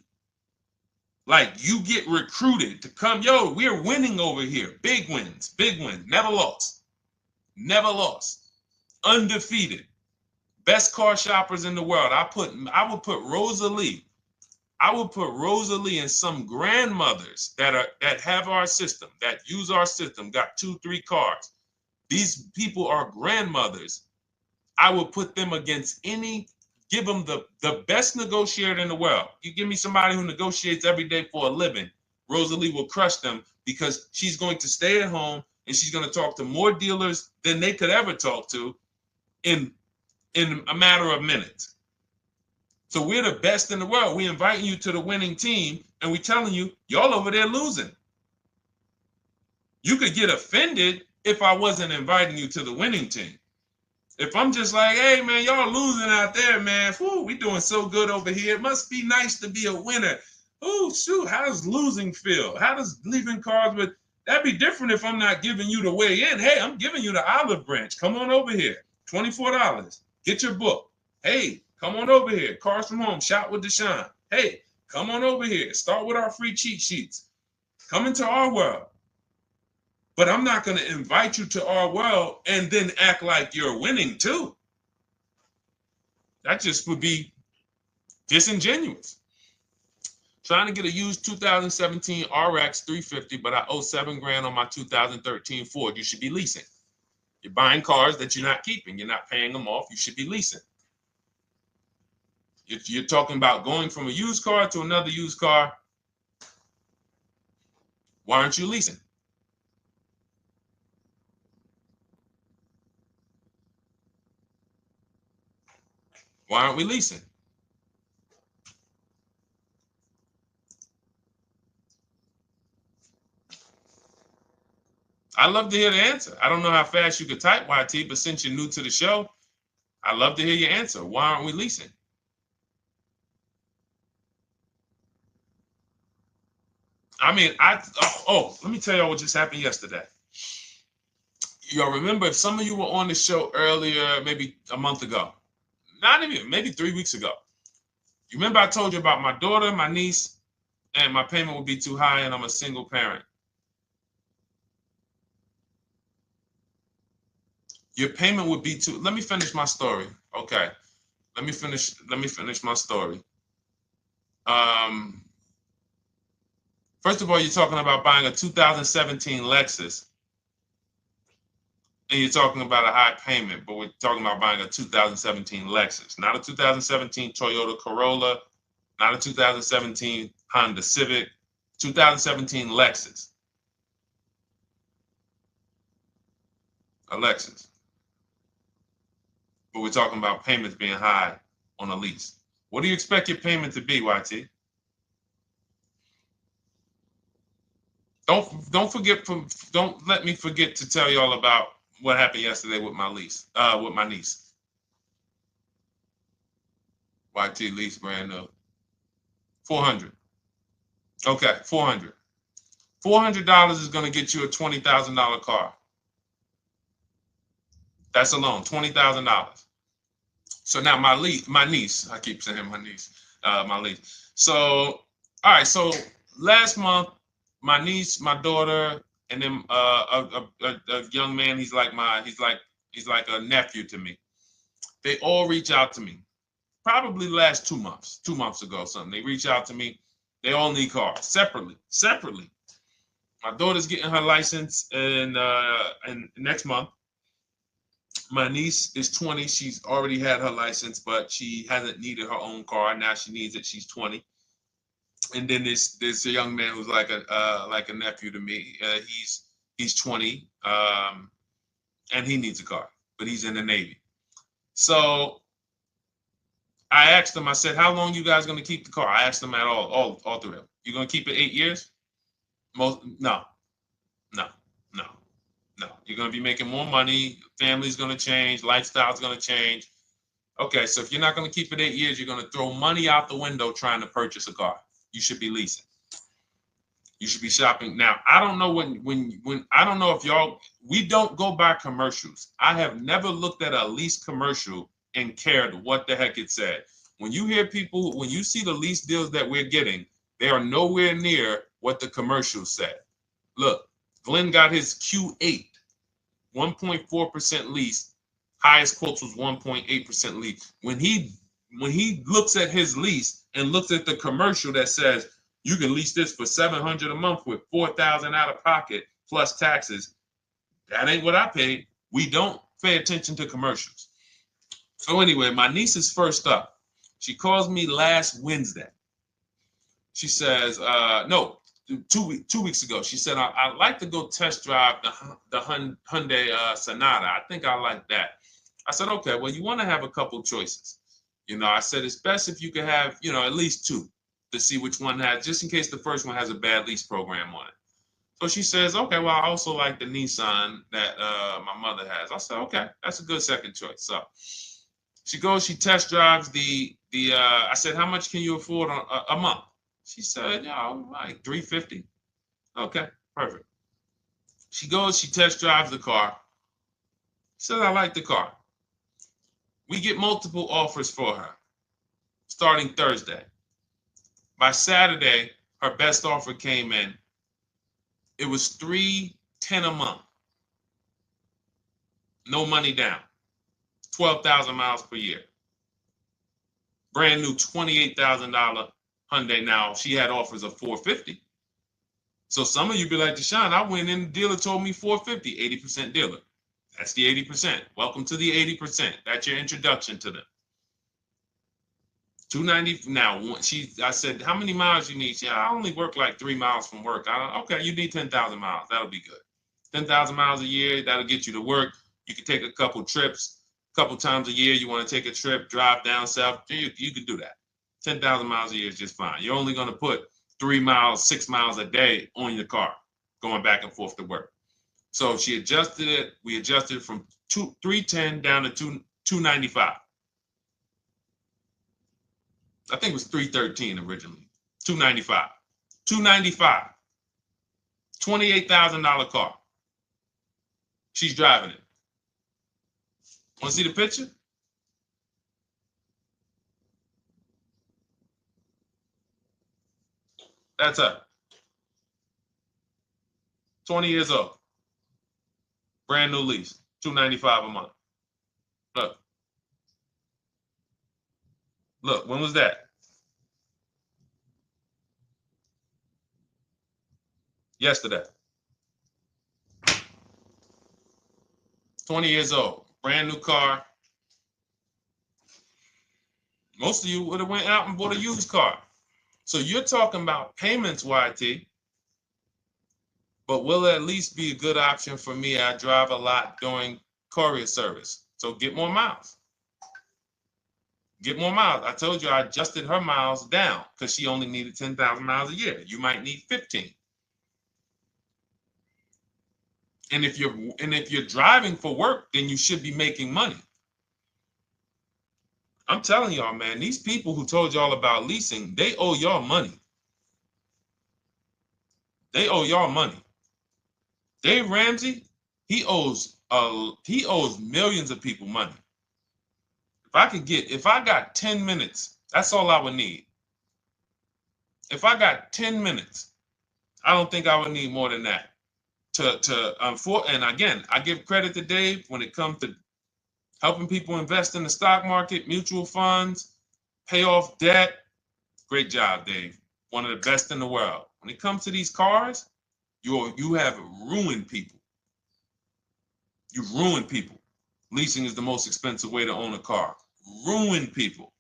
like you get recruited to come, yo, we're winning over here. Big wins, never lost. Never lost. Undefeated. Best car shoppers in the world. I would put Rosalie I will put Rosalie and some grandmothers that have our system, that use our system, got 2-3 cars. These people are grandmothers. I will put them against give them the best negotiator in the world. You give me somebody who negotiates every day for a living, Rosalie will crush them because she's going to stay at home and she's going to talk to more dealers than they could ever talk to in a matter of minutes. So we're the best in the world. We inviting you to the winning team and we telling you, y'all over there losing. You could get offended if I wasn't inviting you to the winning team. If I'm just like, hey, man, y'all losing out there, man. Whew, we doing so good over here. It must be nice to be a winner. Oh, shoot, how does losing feel? How does leaving cards with... That'd be different if I'm not giving you the way in. Hey, I'm giving you the olive branch. Come on over here. $24. Get your book. Hey, come on over here. Cars from Home. Shout with Deshaun. Hey, come on over here. Start with our free cheat sheets. Come into our world. But I'm not going to invite you to our world and then act like you're winning too. That just would be disingenuous. Trying to get a used 2017 RX 350, but I owe $7,000 on my 2013 Ford. You should be leasing. You're buying cars that you're not keeping. You're not paying them off. You should be leasing. If you're talking about going from a used car to another used car, why aren't you leasing? Why aren't we leasing? I'd love to hear the answer. I don't know how fast you could type, YT, but since you're new to the show, I'd love to hear your answer. Why aren't we leasing? I mean, let me tell y'all what just happened yesterday. Y'all remember, if some of you were on the show earlier, maybe a month ago, not even, maybe 3 weeks ago. You remember I told you about my daughter, my niece, and my payment would be too high and I'm a single parent. Your payment would be too, let me finish my story. Okay. Let me finish my story. First of all, you're talking about buying a 2017 Lexus. And you're talking about a high payment, but we're talking about buying a 2017 Lexus, not a 2017 Toyota Corolla, not a 2017 Honda Civic, 2017 Lexus. A Lexus. But we're talking about payments being high on a lease. What do you expect your payment to be, YT? Don't let me forget to tell y'all about what happened yesterday with my niece. YT lease brand new. $400. Okay, $400. $400 is going to get you a $20,000 car. That's alone, $20,000. So now my niece, I keep saying my niece, my niece. So, all right, so last month, my niece, my daughter, and then a young man, he's like a nephew to me. They all reach out to me. Probably the last 2 months ago, something. They reach out to me. They all need cars separately. My daughter's getting her license in next month. My niece is 20. She's already had her license, but she hasn't needed her own car. Now she needs it. She's 20. And then there's a young man who's like a nephew to me. He's 20, and he needs a car, but he's in the Navy. So I asked them. I said, "How long you guys gonna keep the car?" I asked them at all three of them. You gonna keep it 8 years? No. You're gonna be making more money. Family's gonna change. Lifestyle's gonna change. Okay, so if you're not gonna keep it 8 years, you're gonna throw money out the window trying to purchase a car. You should be leasing. You should be shopping. Now, I don't know when I don't know if y'all, we don't go by commercials. I have never looked at a lease commercial and cared what the heck it said. When you hear people, when you see the lease deals that we're getting, they are nowhere near what the commercial said. Look, Glenn got his Q8, 1.4% lease. Highest quotes was 1.8% lease. When he looks at his lease, and looks at the commercial that says you can lease this for $700 a month with $4,000 out of pocket plus taxes, that ain't what I paid. We don't pay attention to commercials. So anyway, my niece is first up. She calls me last Wednesday. She says, no, 2 weeks ago. She said, I'd like to go test drive the Hyundai Sonata. I think I like that. I said, okay, well, you want to have a couple choices. I said, it's best if you could have, at least two to see which one has, just in case the first one has a bad lease program on it. So she says, okay, well, I also like the Nissan that my mother has. I said, okay, that's a good second choice. So she goes, she test drives I said, how much can you afford a month? She said, like $350. Okay, perfect. She goes, she test drives the car. She says, I like the car. We get multiple offers for her starting Thursday. By Saturday, her best offer came in. It was $310 a month. No money down. 12,000 miles per year. Brand new $28,000 Hyundai. Now, she had offers of $450. So some of you be like, Deshaun, I went in, the dealer told me $450, 80% dealer. That's the 80%. Welcome to the 80%. That's your introduction to them. $290. Now, I said, how many miles you need? She said, I only work like 3 miles from work. Okay, you need 10,000 miles. That'll be good. 10,000 miles a year, that'll get you to work. You can take a couple trips, a couple times a year. You want to take a trip, drive down south, you can do that. 10,000 miles a year is just fine. You're only going to put 3 miles, 6 miles a day on your car, going back and forth to work. So she adjusted it. We adjusted it from 310 down to 295. I think it was 313 originally. 295. 295. $28,000 car. She's driving it. Want to see the picture? That's her. 20 years old. Brand new lease. $295 a month. Look. Look, when was that? Yesterday. 20 years old. Brand new car. Most of you would have went out and bought a used car. So you're talking about payments, YT. But will it at least be a good option for me? I drive a lot during courier service. So get more miles. Get more miles. I told you I adjusted her miles down because she only needed 10,000 miles a year. You might need 15. And if you're driving for work, then you should be making money. I'm telling y'all, man, these people who told y'all about leasing, they owe y'all money. They owe y'all money. Dave Ramsey, he owes millions of people money. If I got 10 minutes, that's all I would need. If I got 10 minutes, I don't think I would need more than that. And again, I give credit to Dave when it comes to helping people invest in the stock market, mutual funds, pay off debt. Great job, Dave. One of the best in the world. When it comes to these cars, you have ruined people. You've ruined people. Leasing is the most expensive way to own a car. Ruined people.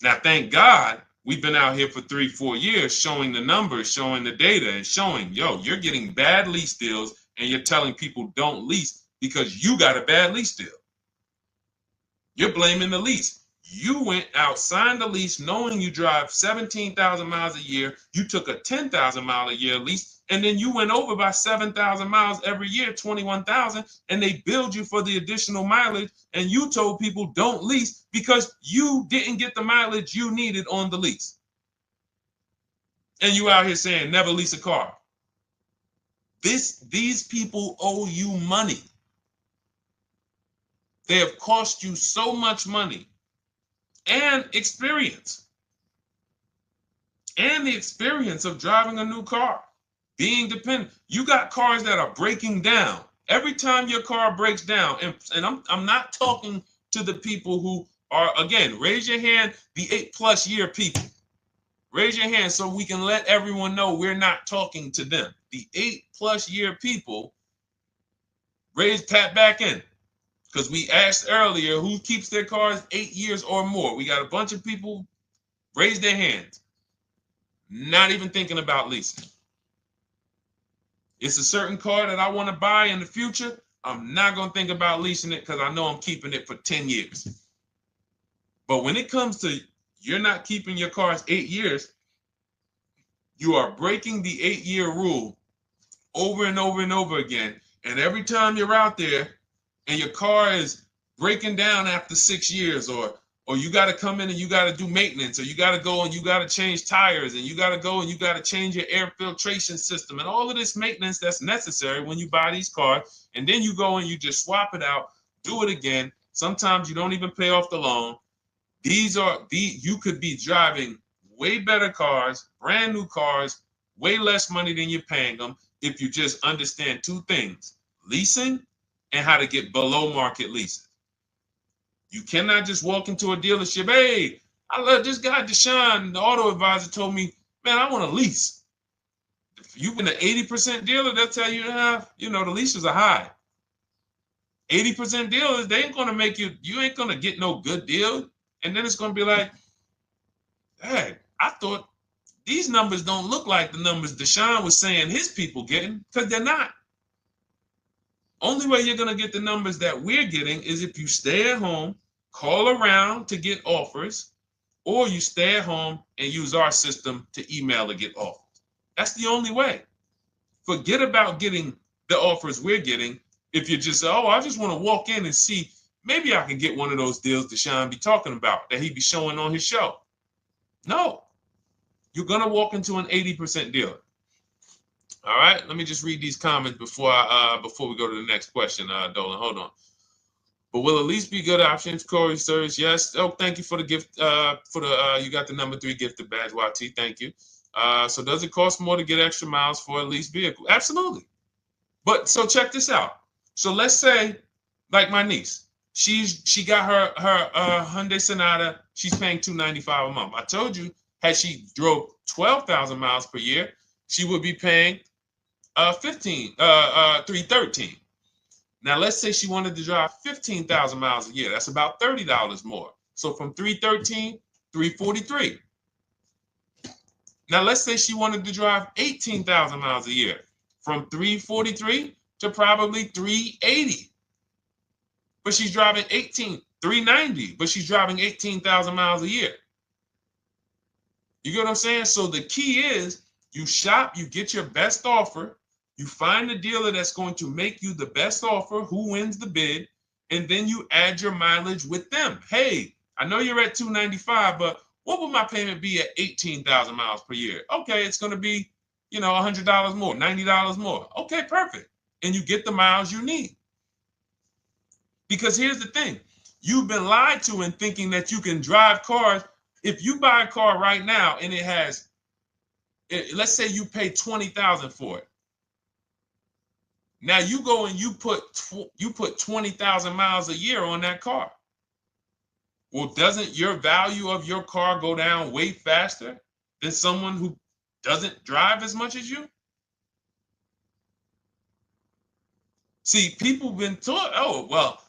Now, thank God, we've been out here for 3-4 years showing the numbers, showing the data, and showing, you're getting bad lease deals, and you're telling people don't lease because you got a bad lease deal. You're blaming the lease. You went out, signed the lease, knowing you drive 17,000 miles a year. You took a 10,000 mile a year lease, and then you went over by 7,000 miles every year, 21,000, and they billed you for the additional mileage, and you told people don't lease because you didn't get the mileage you needed on the lease. And you out here saying never lease a car. These people owe you money. They have cost you so much money and experience. And the experience of driving a new car, being dependent. You got cars that are breaking down. Every time your car breaks down, and I'm not talking to the people who Or again, raise your hand, the 8+ year people. Raise your hand so we can let everyone know we're not talking to them. The 8+ year people, tap back in. Because we asked earlier who keeps their cars 8 years or more. We got a bunch of people raise their hands. Not even thinking about leasing. It's a certain car that I want to buy in the future. I'm not going to think about leasing it because I know I'm keeping it for 10 years. But when it comes to you're not keeping your cars 8 years, you are breaking the 8-year rule over and over and over again. And every time you're out there and your car is breaking down after 6 years, or you got to come in and you got to do maintenance, or you got to go and you got to change tires, and you got to go and you got to change your air filtration system, and all of this maintenance that's necessary when you buy these cars, and then you go and you just swap it out, do it again. Sometimes you don't even pay off the loan. You could be driving way better cars, brand new cars, way less money than you're paying them if you just understand two things: leasing and how to get below market leasing. You cannot just walk into a dealership. Hey, I love this guy, Deshaun, the auto advisor told me, man, I want to lease. If you've been an 80% dealer, they'll tell you, the leases are high. 80% dealers, they ain't going to make you ain't going to get no good deal. And then it's going to be like, hey, I thought these numbers don't look like the numbers Deshaun was saying his people getting, because they're not. Only way you're going to get the numbers that we're getting is if you stay at home, call around to get offers, or you stay at home and use our system to email to get offers. That's the only way. Forget about getting the offers we're getting. If you just say, oh, I just want to walk in and see, maybe I can get one of those deals Deshaun be talking about that he be showing on his show. No, you're going to walk into an 80% dealer. All right, let me just read these comments before we go to the next question, Dolan. Hold on. But will at least be good options, Corey Sirs? Yes. Oh, thank you for the gift. You got the number 3 gifted badge, YT. Thank you. So does it cost more to get extra miles for a leased vehicle? Absolutely. But so check this out. So let's say, like my niece, she got her Hyundai Sonata. She's paying $295 a month. I told you, had she drove 12,000 miles per year, she would be paying $313. Now let's say she wanted to drive 15,000 miles a year. That's about $30 more. So from $313, $343. Now let's say she wanted to drive 18,000 miles a year, from $343 to probably $380. But she's driving $390, but she's driving 18,000 miles a year. You get what I'm saying? So the key is you shop, you get your best offer, you find the dealer that's going to make you the best offer, who wins the bid, and then you add your mileage with them. Hey, I know you're at $295, but what would my payment be at 18,000 miles per year? Okay, it's going to be, $100 more, $90 more. Okay, perfect. And you get the miles you need. Because here's the thing. You've been lied to in thinking that you can drive cars. If you buy a car right now and it has, let's say you pay $20,000 for it. Now you go and you put 20,000 miles a year on that car. Well, doesn't your value of your car go down way faster than someone who doesn't drive as much as you? See, people have been taught, oh, well,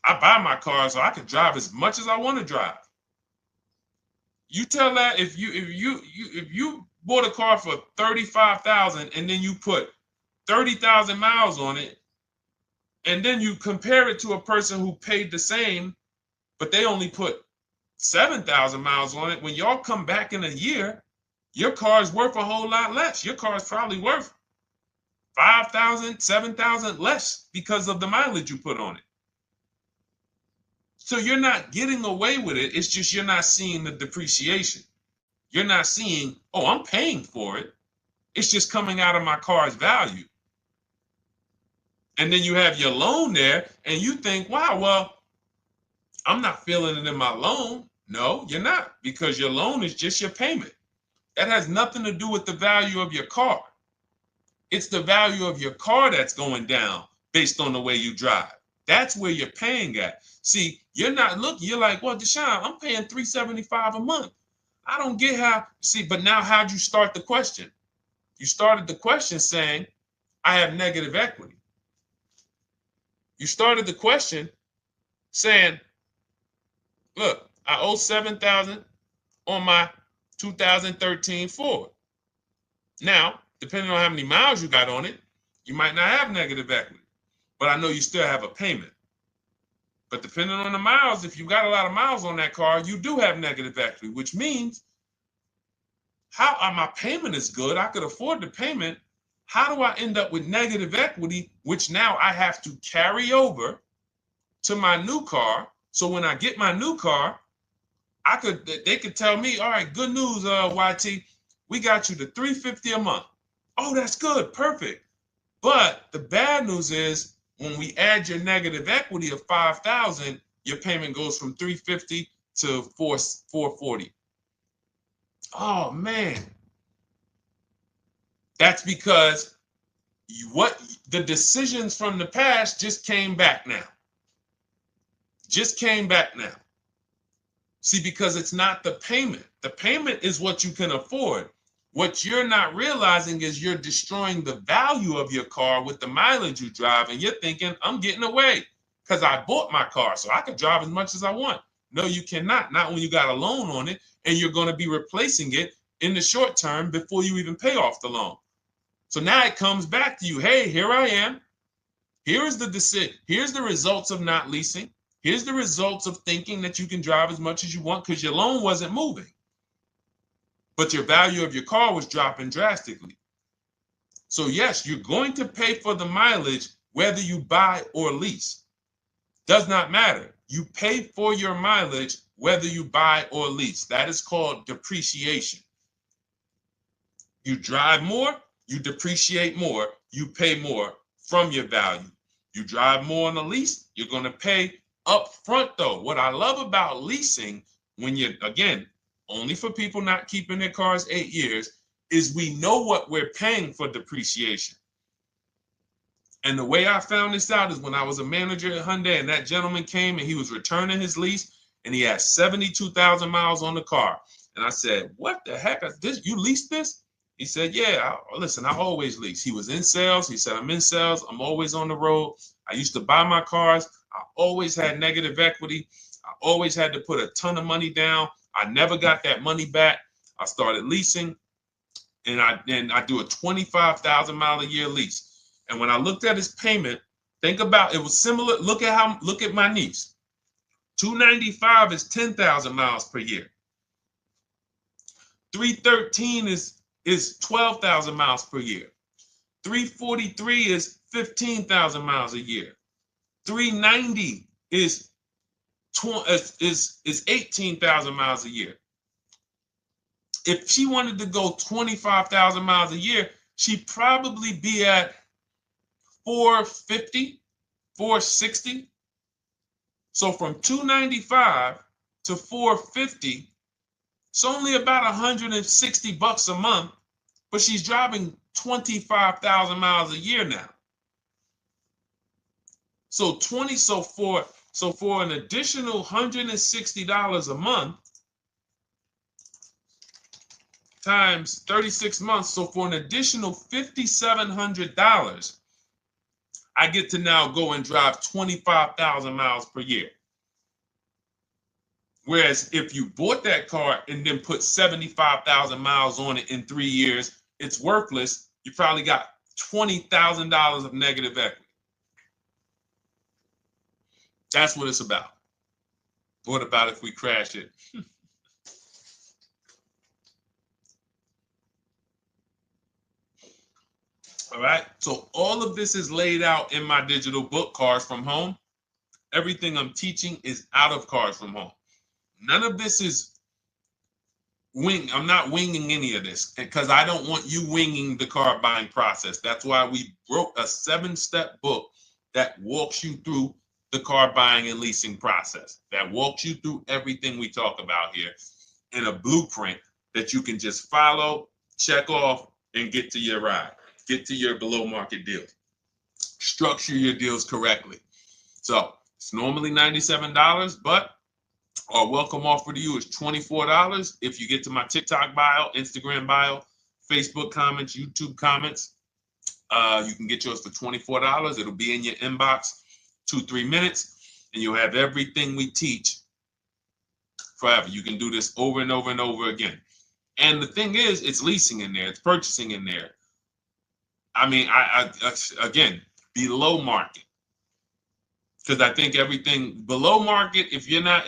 I buy my car so I can drive as much as I want to drive. You tell that if you bought a car for $35,000 and then you put 30,000 miles on it, and then you compare it to a person who paid the same, but they only put 7,000 miles on it. When y'all come back in a year, your car is worth a whole lot less. Your car is probably worth 5,000, 7,000 less because of the mileage you put on it. So you're not getting away with it. It's just you're not seeing the depreciation. You're not seeing, oh, I'm paying for it. It's just coming out of my car's value. And then you have your loan there and you think, wow, well, I'm not feeling it in my loan. No, you're not, because your loan is just your payment. That has nothing to do with the value of your car. It's the value of your car that's going down based on the way you drive. That's where you're paying at. See, You're not looking, you're like, well, Deshaun, I'm paying $375 a month. I don't get how, see, but now how'd you start the question? You started the question saying, I have negative equity. You started the question saying, look, I owe $7,000 on my 2013 Ford. Now, depending on how many miles you got on it, you might not have negative equity, but I know you still have a payment. But depending on the miles, if you got a lot of miles on that car, you do have negative equity, which means my payment is good. I could afford the payment. How do I end up with negative equity, which now I have to carry over to my new car? So when I get my new car, they could tell me, all right, good news, YT, we got you to $350 a month. Oh, that's good, perfect. But the bad news is when we add your negative equity of $5,000, your payment goes from $350 to $440. Oh man, that's because the decisions from the past just came back now. Just came back now. See, because it's not the payment. The payment is what you can afford. What you're not realizing is you're destroying the value of your car with the mileage you drive, and you're thinking, I'm getting away because I bought my car, so I can drive as much as I want. No, you cannot. Not when you got a loan on it, and you're going to be replacing it in the short term before you even pay off the loan. So now it comes back to you. Hey, here I am. Here's the decision. Here's the results of not leasing. Here's the results of thinking that you can drive as much as you want because your loan wasn't moving. But your value of your car was dropping drastically. So yes, you're going to pay for the mileage whether you buy or lease. Does not matter. You pay for your mileage whether you buy or lease. That is called depreciation. You drive more, you depreciate more, you pay more from your value. You drive more on a lease, you're going to pay up front though. What I love about leasing, when you're, again, only for people not keeping their cars 8 years, is we know what we're paying for depreciation. And the way I found this out is when I was a manager at Hyundai and that gentleman came and he was returning his lease and he had 72,000 miles on the car. And I said, what the heck? You leased this? He said, yeah, listen, I always lease. He was in sales. He said, I'm in sales. I'm always on the road. I used to buy my cars. I always had negative equity. I always had to put a ton of money down. I never got that money back. I started leasing, and I do a 25,000 mile a year lease. And when I looked at his payment, think about it was similar. Look at my niece. 295 is 10,000 miles per year. 313 is 12,000 miles per year. 343 is 15,000 miles a year. 390 is 18,000 miles a year. If she wanted to go 25,000 miles a year, she'd probably be at 450, 460. So from 295 to 450, it's only about 160 bucks a month, but she's driving 25,000 miles a year now. So for an additional $160 a month times 36 months, so for an additional $5,700, I get to now go and drive 25,000 miles per year. Whereas if you bought that car and then put 75,000 miles on it in 3 years, it's worthless. You probably got $20,000 of negative equity. That's what it's about. What about if we crash it? All right. So all of this is laid out in my digital book, Cars from Home. Everything I'm teaching is out of Cars from Home. None of this is I'm not winging any of this because I don't want you winging the car buying process. That's why we wrote a 7-step book that walks you through the car buying and leasing process, that walks you through everything we talk about here in a blueprint that you can just follow, check off, and get to your ride, get to your below market deals, structure your deals correctly. So It's normally $97, but our welcome offer to you is $24 if you get to my TikTok bio, Instagram bio, Facebook comments, YouTube comments. You can get yours for $24. It'll be in your inbox 2-3 minutes, and you'll have everything we teach forever. You can do this over and over and over again. And the thing is, it's leasing in there, it's purchasing in there. I mean, I again, below market. Because I think everything below market, if you're not,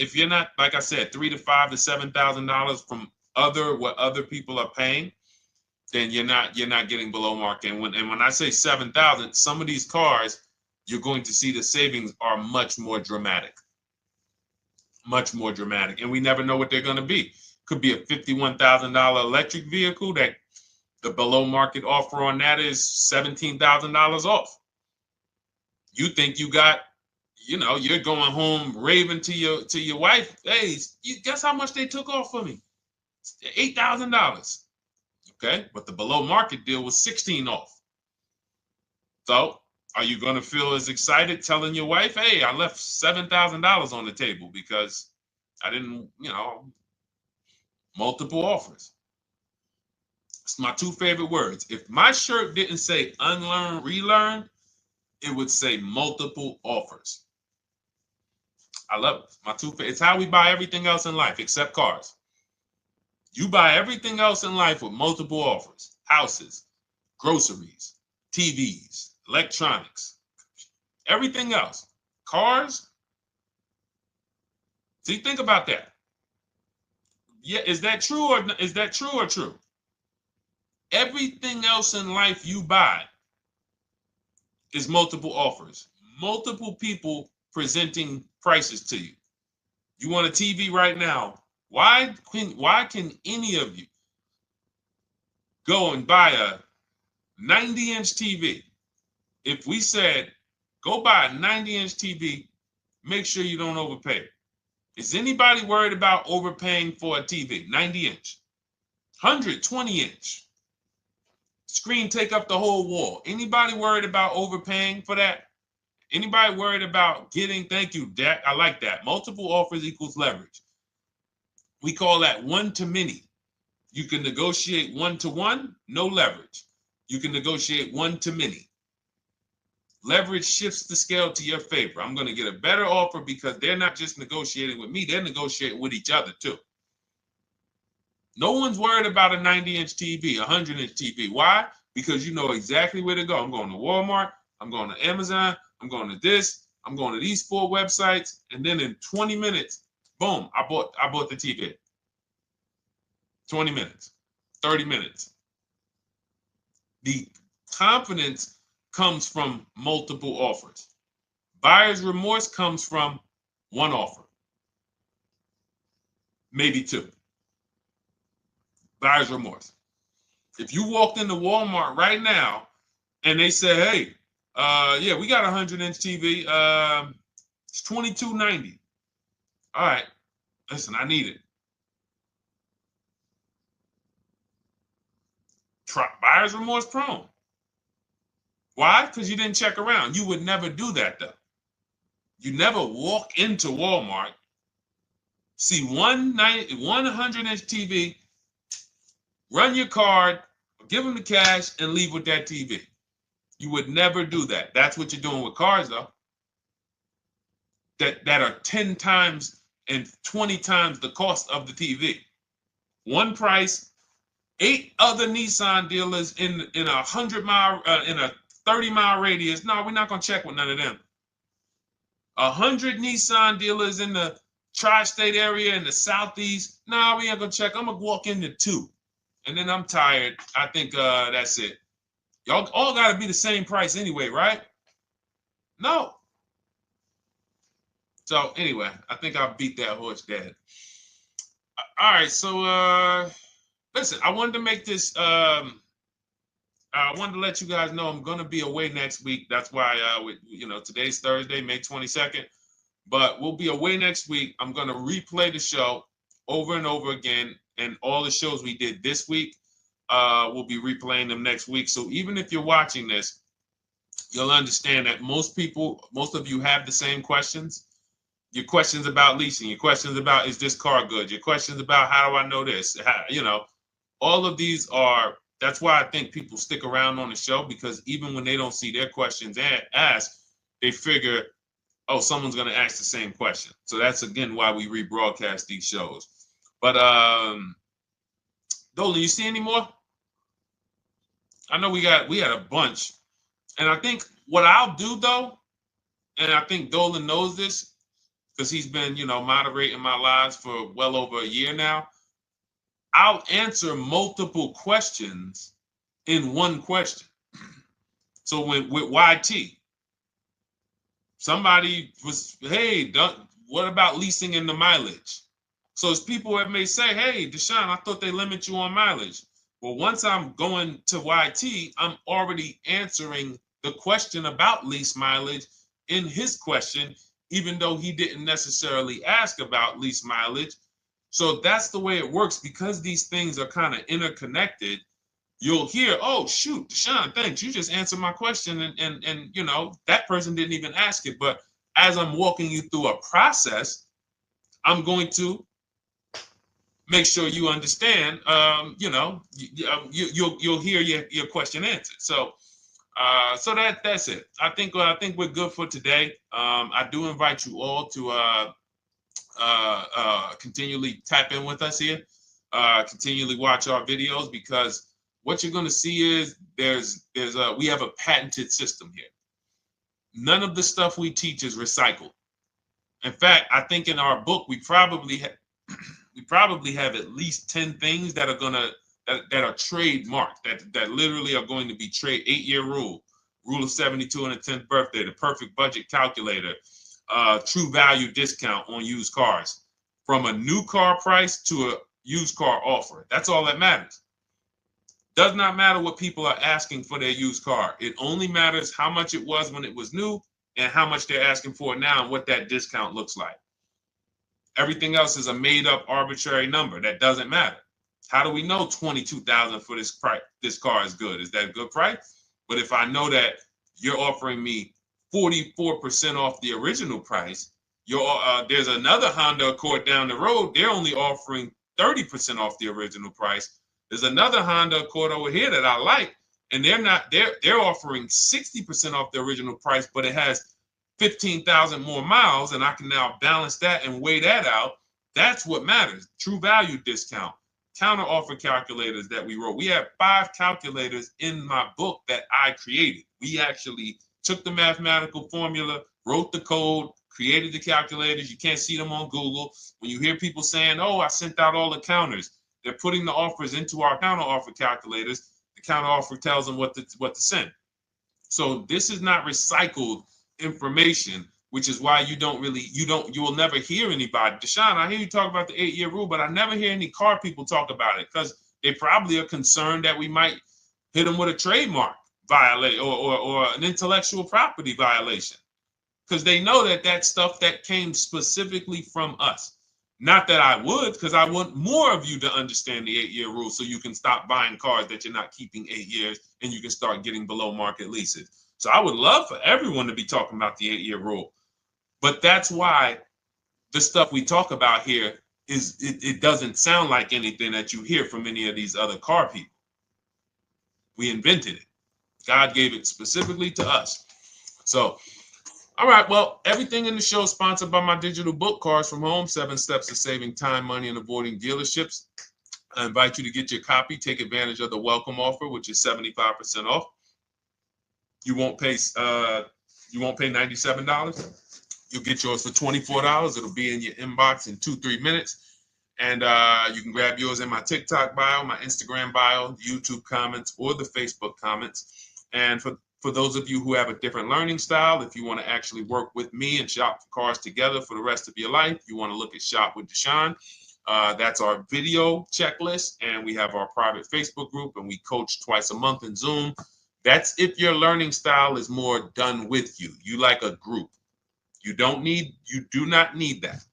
like I said, $3,000 to $5,000 to $7,000 from what other people are paying, then you're not getting below market. And when I say 7,000, some of these cars, you're going to see the savings are much more dramatic. Much more dramatic. And we never know what they're going to be. Could be a $51,000 electric vehicle that the below market offer on that is $17,000 off. You think you got, you're going home raving to your wife. Hey, you guess how much they took off for me? $8,000. Okay, but the below market deal was $16,000 off. So are you going to feel as excited telling your wife, hey, I left $7,000 on the table because I didn't, multiple offers. It's my two favorite words. If my shirt didn't say unlearn, relearn, it would say multiple offers. I love it. My two favorite. It's how we buy everything else in life except cars. You buy everything else in life with multiple offers. Houses, groceries, TVs, electronics, everything else. Cars. See, think about that. Yeah, is that true or true? Everything else in life you buy is multiple offers. Multiple people presenting prices to you. You want a TV right now. Why can any of you go and buy a 90-inch TV? If we said, go buy a 90-inch TV, make sure you don't overpay. Is anybody worried about overpaying for a TV? 90-inch, 120-inch. Screen take up the whole wall. Anybody worried about overpaying for that? Anybody worried about getting, thank you, Dak, I like that. Multiple offers equals leverage. We call that one to many. You can negotiate 1-to-1, no leverage. You can negotiate 1 to many. Leverage shifts the scale to your favor. I'm going to get a better offer because they're not just negotiating with me, they're negotiating with each other too. No one's worried about a 90-inch TV, a 100-inch TV. Why? Because you know exactly where to go. I'm going to Walmart, I'm going to Amazon, I'm going to this, I'm going to these 4 websites, and then in 20 minutes, boom, I bought the TV. 20 minutes, 30 minutes. The confidence comes from multiple offers. Buyer's remorse comes from one offer, maybe 2. Buyer's remorse. If you walked into Walmart right now and they say, hey, yeah, we got a 100-inch TV. It's $22.90. All right, listen, I need it. Buyer's remorse prone. Why? Because you didn't check around. You would never do that, though. You never walk into Walmart, see one 100-inch TV, run your card, give them the cash, and leave with that TV. You would never do that. That's what you're doing with cars, though. That are 10 times and 20 times the cost of the TV. One price, 8 other Nissan dealers in a 100-mile, in a 30-mile radius. No, we're not gonna check with none of them. 100 Nissan dealers in the tri-state area in the southeast. No, we ain't gonna check. I'm gonna walk into 2, and then I'm tired. I think that's it. Y'all all gotta be the same price anyway, right? No. So anyway, I think I beat that horse dead. All right, so listen, I wanted to make this. I wanted to let you guys know I'm gonna be away next week. That's why today's Thursday, May 22nd, but we'll be away next week. I'm gonna replay the show over and over again, and all the shows we did this week, we'll be replaying them next week. So even if you're watching this you'll understand that most of you have the same questions. Your questions about leasing, your questions about, is this car good? Your questions about, how do I know this? All of these are, that's why I think people stick around on the show, because even when they don't see their questions asked, they figure, oh, someone's going to ask the same question. So that's, again, why we rebroadcast these shows. But Dolan, you see any more? I know we had a bunch. And I think what I'll do, though, and I think Dolan knows this because he's been, moderating my lives for well over a year now, I'll answer multiple questions in one question. So with YT, somebody was, hey, what about leasing in the mileage? So as people that may say, hey, Deshaun, I thought they limit you on mileage. Well, once I'm going to YT, I'm already answering the question about lease mileage in his question, even though he didn't necessarily ask about lease mileage. So that's the way it works. Because these things are kind of interconnected, you'll hear, oh, shoot, Deshaun, thanks. You just answered my question. And that person didn't even ask it. But as I'm walking you through a process, I'm going to make sure you understand, you'll hear your question answered. So that's it. I think we're good for today. I do invite you all to continually tap in with us here, continually watch our videos, because what you're going to see is we have a patented system here. None of the stuff we teach is recycled. In fact, I think in our book we probably have at least 10 things that are trademarked, that literally are going to be 8-year rule of 72 on the 10th birthday, the perfect budget calculator, true value discount on used cars, from a new car price to a used car offer. That's all that matters. Does not matter what people are asking for their used car. It only matters how much it was when it was new and how much they're asking for it now and what that discount looks like. Everything else is a made-up arbitrary number that doesn't matter. How do we know $22,000 for this price? This car is good. Is that a good price? But if I know that you're offering me 44% off the original price, there's another Honda Accord down the road. They're only offering 30% off the original price. There's another Honda Accord over here that I like, and they're offering 60% off the original price, but it has 15,000 more miles, and I can now balance that and weigh that out. That's what matters. True value discount, counter offer calculators that we wrote. We have 5 calculators in my book that I created. We actually took the mathematical formula, wrote the code, created the calculators. You can't see them on Google. When you hear people saying, oh, I sent out all the counters, they're putting the offers into our counter offer calculators. The counter offer tells them what to send. So this is not recycled information, which is why you will never hear anybody. Deshaun, I hear you talk about the 8-year rule, but I never hear any car people talk about it, because they probably are concerned that we might hit them with a trademark violation or an intellectual property violation, because they know that stuff that came specifically from us. Not that I would, because I want more of you to understand the 8-year rule, so you can stop buying cars that you're not keeping 8 years and you can start getting below market leases. So I would love for everyone to be talking about the 8-year rule. But that's why the stuff we talk about here it doesn't sound like anything that you hear from any of these other car people. We invented it. God gave it specifically to us. So, all right, well, everything in the show is sponsored by my digital book, Cars from Home, 7 Steps to Saving Time, Money, and Avoiding Dealerships. I invite you to get your copy. Take advantage of the welcome offer, which is 75% off. You won't pay $97. You'll get yours for $24. It'll be in your inbox in 2-3 minutes. And you can grab yours in my TikTok bio, my Instagram bio, YouTube comments, or the Facebook comments. And for those of you who have a different learning style, if you want to actually work with me and shop for cars together for the rest of your life, you want to look at Shop with Deshaun. That's our video checklist. And we have our private Facebook group, and we coach twice a month in Zoom. That's if your learning style is more done with you. You like a group. You do not need that.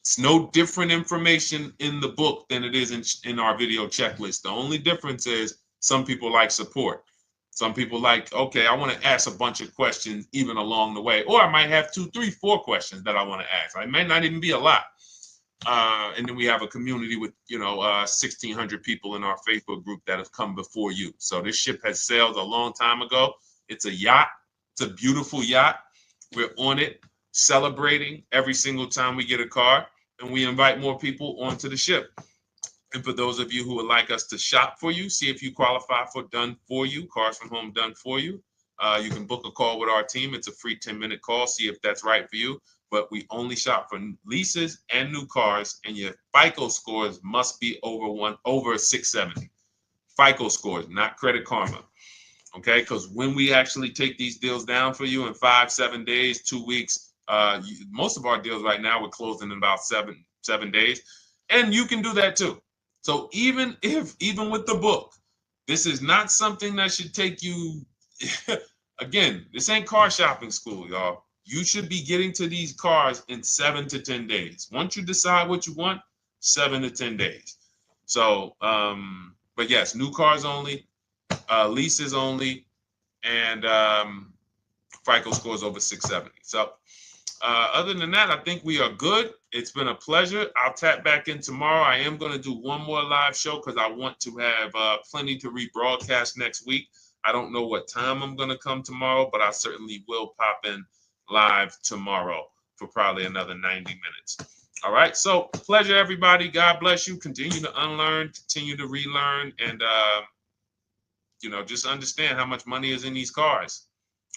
It's no different information in the book than it is in our video checklist. The only difference is some people like support. Some people like, okay, I want to ask a bunch of questions even along the way, or I might have 2, 3, 4 questions that I want to ask. It might not even be a lot. And then we have a community with 1,600 people in our Facebook group that have come before you. So this ship has sailed a long time ago. It's a yacht. It's a beautiful yacht. We're on it, celebrating every single time we get a car, and we invite more people onto the ship. And for those of you who would like us to shop for you, see if you qualify for Done For You, Cars From Home Done For You. You can book a call with our team. It's a free 10-minute call. See if that's right for you. But we only shop for leases and new cars, and your FICO scores must be over 670. FICO scores, not Credit Karma. Okay, because when we actually take these deals down for you in 5, 7 days, 2 weeks, most of our deals right now we're closing in about seven days, and you can do that too. So even with the book, this is not something that should take you. Again, this ain't car shopping school, y'all. You should be getting to these cars in 7 to 10 days. Once you decide what you want, 7 to 10 days. So, but yes, new cars only, leases only, and FICO scores over 670. So other than that, I think we are good. It's been a pleasure. I'll tap back in tomorrow. I am going to do one more live show because I want to have plenty to rebroadcast next week. I don't know what time I'm going to come tomorrow, but I certainly will pop in live tomorrow for probably another 90 minutes. All right. So pleasure, everybody. God bless you. Continue to unlearn, continue to relearn, and, just understand how much money is in these cars.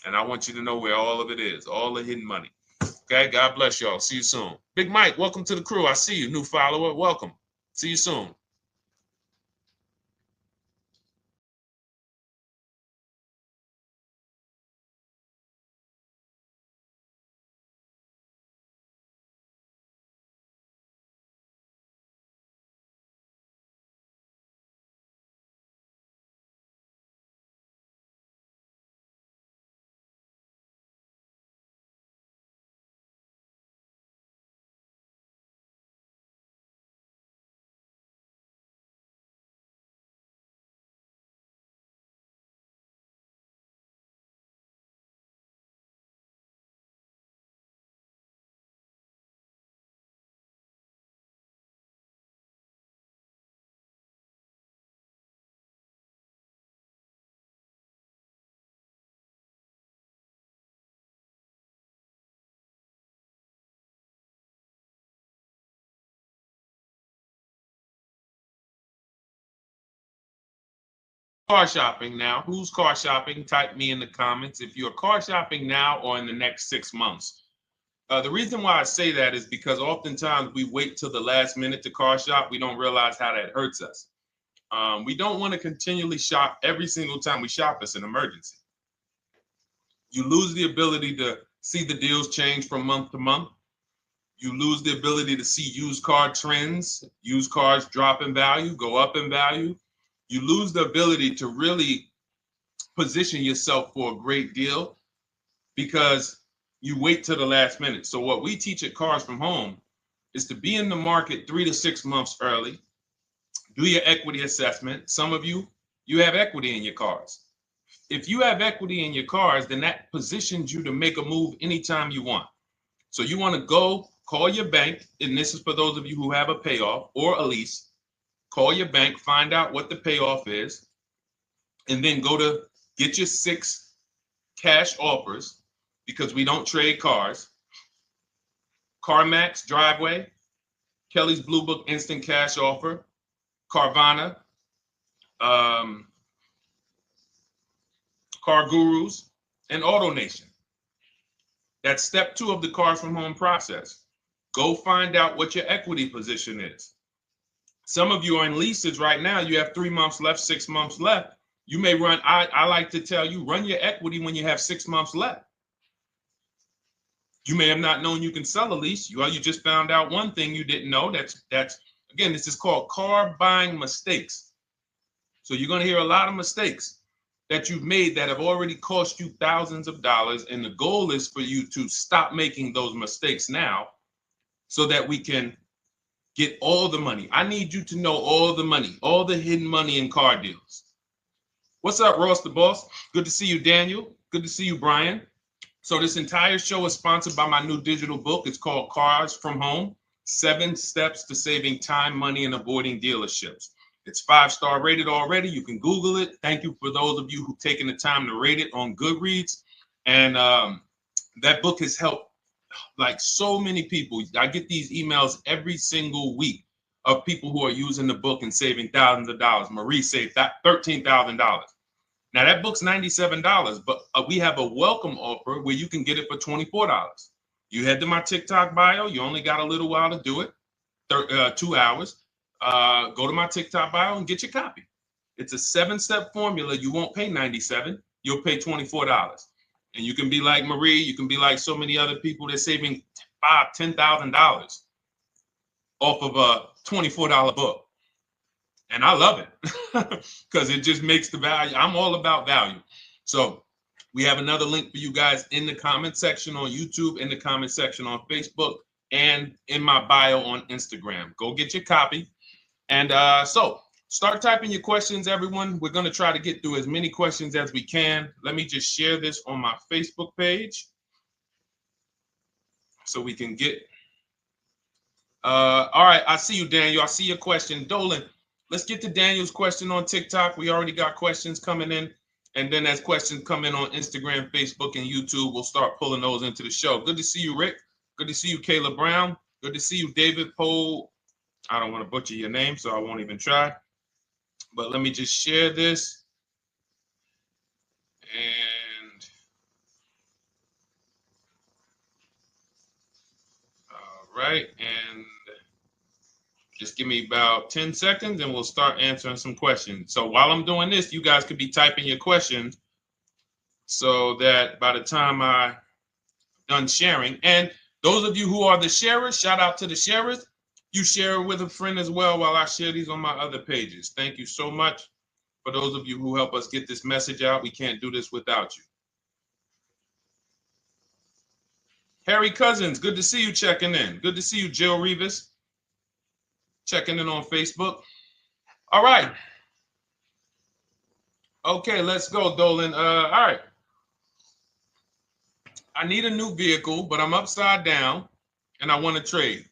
And I want you to know where all of it is, all the hidden money. Okay. God bless y'all. See you soon. Big Mike, welcome to the crew. I see you. New follower. Welcome. See you soon. Car shopping now. Who's car shopping? Type me in the comments if you're car shopping now or in the next 6 months. The reason why I say that is because oftentimes we wait till the last minute to car shop. We don't realize how that hurts us. We don't want to continually shop every single time we shop. It's an emergency. You lose the ability to see the deals change from month to month. You lose the ability to see used car trends, used cars drop in value, go up in value. You lose the ability to really position yourself for a great deal because you wait till the last minute. So what we teach at Cars From Home is to be in the market 3 to 6 months early, do your equity assessment. Some of you have equity in your cars. If you have equity in your cars, then that positions you to make a move anytime you want. So you want to go call your bank, and this is for those of you who have a payoff or a lease. Call your bank, find out what the payoff is, and then go to get your 6 cash offers because we don't trade cars. CarMax, Driveway, Kelly's Blue Book Instant Cash Offer, Carvana, Car Gurus, and AutoNation. That's step 2 of the Cars From Home process. Go find out what your equity position is. Some of you are in leases right now. You have 3 months left, 6 months left. You may run, I like to tell you, run your equity when you have 6 months left. You may have not known you can sell a lease. You just found out one thing you didn't know. That's again, this is called car buying mistakes. So you're going to hear a lot of mistakes that you've made that have already cost you thousands of dollars. And the goal is for you to stop making those mistakes now so that we can get all the money. I need you to know all the money, all the hidden money in car deals. What's up, Ross the Boss? Good to see you, Daniel. Good to see you, Brian. So this entire show is sponsored by my new digital book. It's called Cars from Home, 7 Steps to Saving Time, Money, and Avoiding Dealerships. It's 5-star rated already. You can Google it. Thank you for those of you who've taken the time to rate it on Goodreads. And that book has helped like so many people. I get these emails every single week of people who are using the book and saving thousands of dollars. Marie saved $13,000. Now that book's $97, but we have a welcome offer where you can get it for $24. You head to my TikTok bio. You only got a little while to do it, 2 hours. Go to my TikTok bio and get your copy. It's a 7-step formula. You won't pay $97. You'll pay $24. And you can be like Marie. You can be like so many other people. They're saving $5,000, $10,000 off of a $24 book. And I love it because it just makes the value. I'm all about value. So we have another link for you guys in the comment section on YouTube, in the comment section on Facebook, and in my bio on Instagram. Go get your copy. And so start typing your questions, everyone. We're going to try to get through as many questions as we can. Let me just share this on my Facebook page so we can get. All right. I see you, Daniel. I see your question. Dolan, let's get to Daniel's question on TikTok. We already got questions coming in. And then as questions come in on Instagram, Facebook, and YouTube, we'll start pulling those into the show. Good to see you, Rick. Good to see you, Kayla Brown. Good to see you, David Poe. I don't want to butcher your name, so I won't even try. But let me just share this. And all right. And just give me about 10 seconds and we'll start answering some questions. So while I'm doing this, you guys could be typing your questions so that by the time I'm done sharing, and those of you who are the sharers, shout out to the sharers. You share it with a friend as well while I share these on my other pages. Thank you so much for those of you who help us get this message out. We can't do this without you. Harry Cousins, good to see you checking in. Good to see you, Jill Rivas, checking in on Facebook. All right. Okay, let's go, Dolan. All right. I need a new vehicle, but I'm upside down and I want to trade.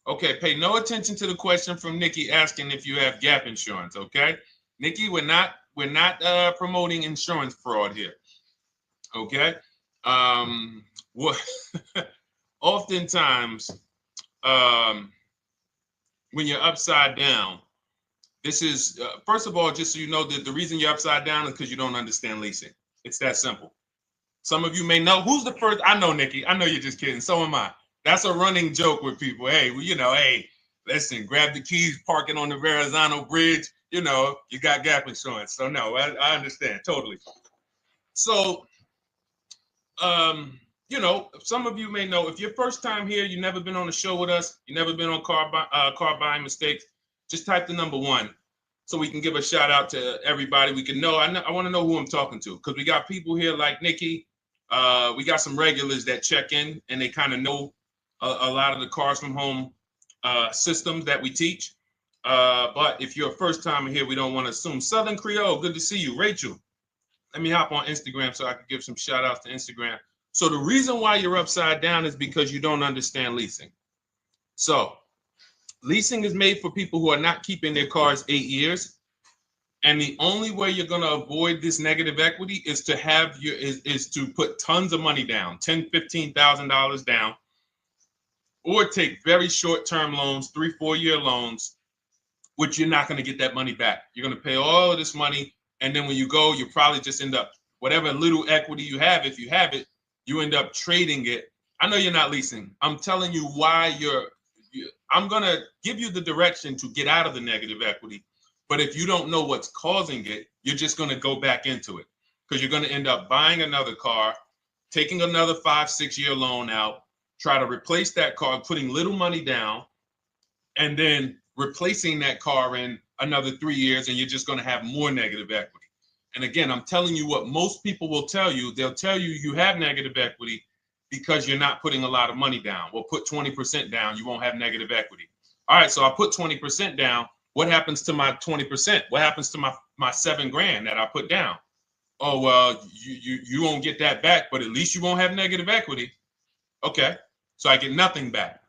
Okay, pay no attention to the question from Nikki asking if you have gap insurance, okay? Nikki, we're not promoting insurance fraud here, okay? Oftentimes, when you're upside down, this is, first of all, just so you know that the reason you're upside down is because you don't understand leasing. It's that simple. Some of you may know, who's the first? I know, Nikki. I know you're just kidding. So am I. That's a running joke with people. Hey, well, you know, hey, listen, grab the keys, park it on the Verrazano Bridge. You know, you got gap insurance. So no, I understand totally. So, you know, some of you may know, if you're first time here, you've never been on a show with us, you've never been on car buying mistakes, just type the number 1 so we can give a shout out to everybody. We can know. I want to know who I'm talking to because we got people here like Nikki. We got some regulars that check in and they kind of know a lot of the Cars from Home systems that we teach. But if you're a first timer here, we don't want to assume. Southern Creole, good to see you. Rachel, let me hop on Instagram so I can give some shout outs to Instagram. So the reason why you're upside down is because you don't understand leasing. So leasing is made for people who are not keeping their cars 8 years. And the only way you're going to avoid this negative equity is to have is to put tons of money down, $10,000, $15,000 down, or take very short-term loans, 3-4 year loans, which you're not going to get that money back. You're going to pay all of this money. And then when you go, you probably just end up, whatever little equity you have, if you have it, you end up trading it. I know you're not leasing. I'm telling you why I'm going to give you the direction to get out of the negative equity. But if you don't know what's causing it, you're just going to go back into it because you're going to end up buying another car, taking another 5-6 year loan out, try to replace that car, putting little money down, and then replacing that car in another 3 years, and you're just going to have more negative equity. And again, I'm telling you what most people will tell you. They'll tell you you have negative equity because you're not putting a lot of money down. Well, put 20% down, you won't have negative equity. All right, so I put 20% down. What happens to my 20%? What happens to my my $7,000 that I put down. Oh, well, you won't get that back, but at least you won't have negative equity. Okay, so I get nothing back.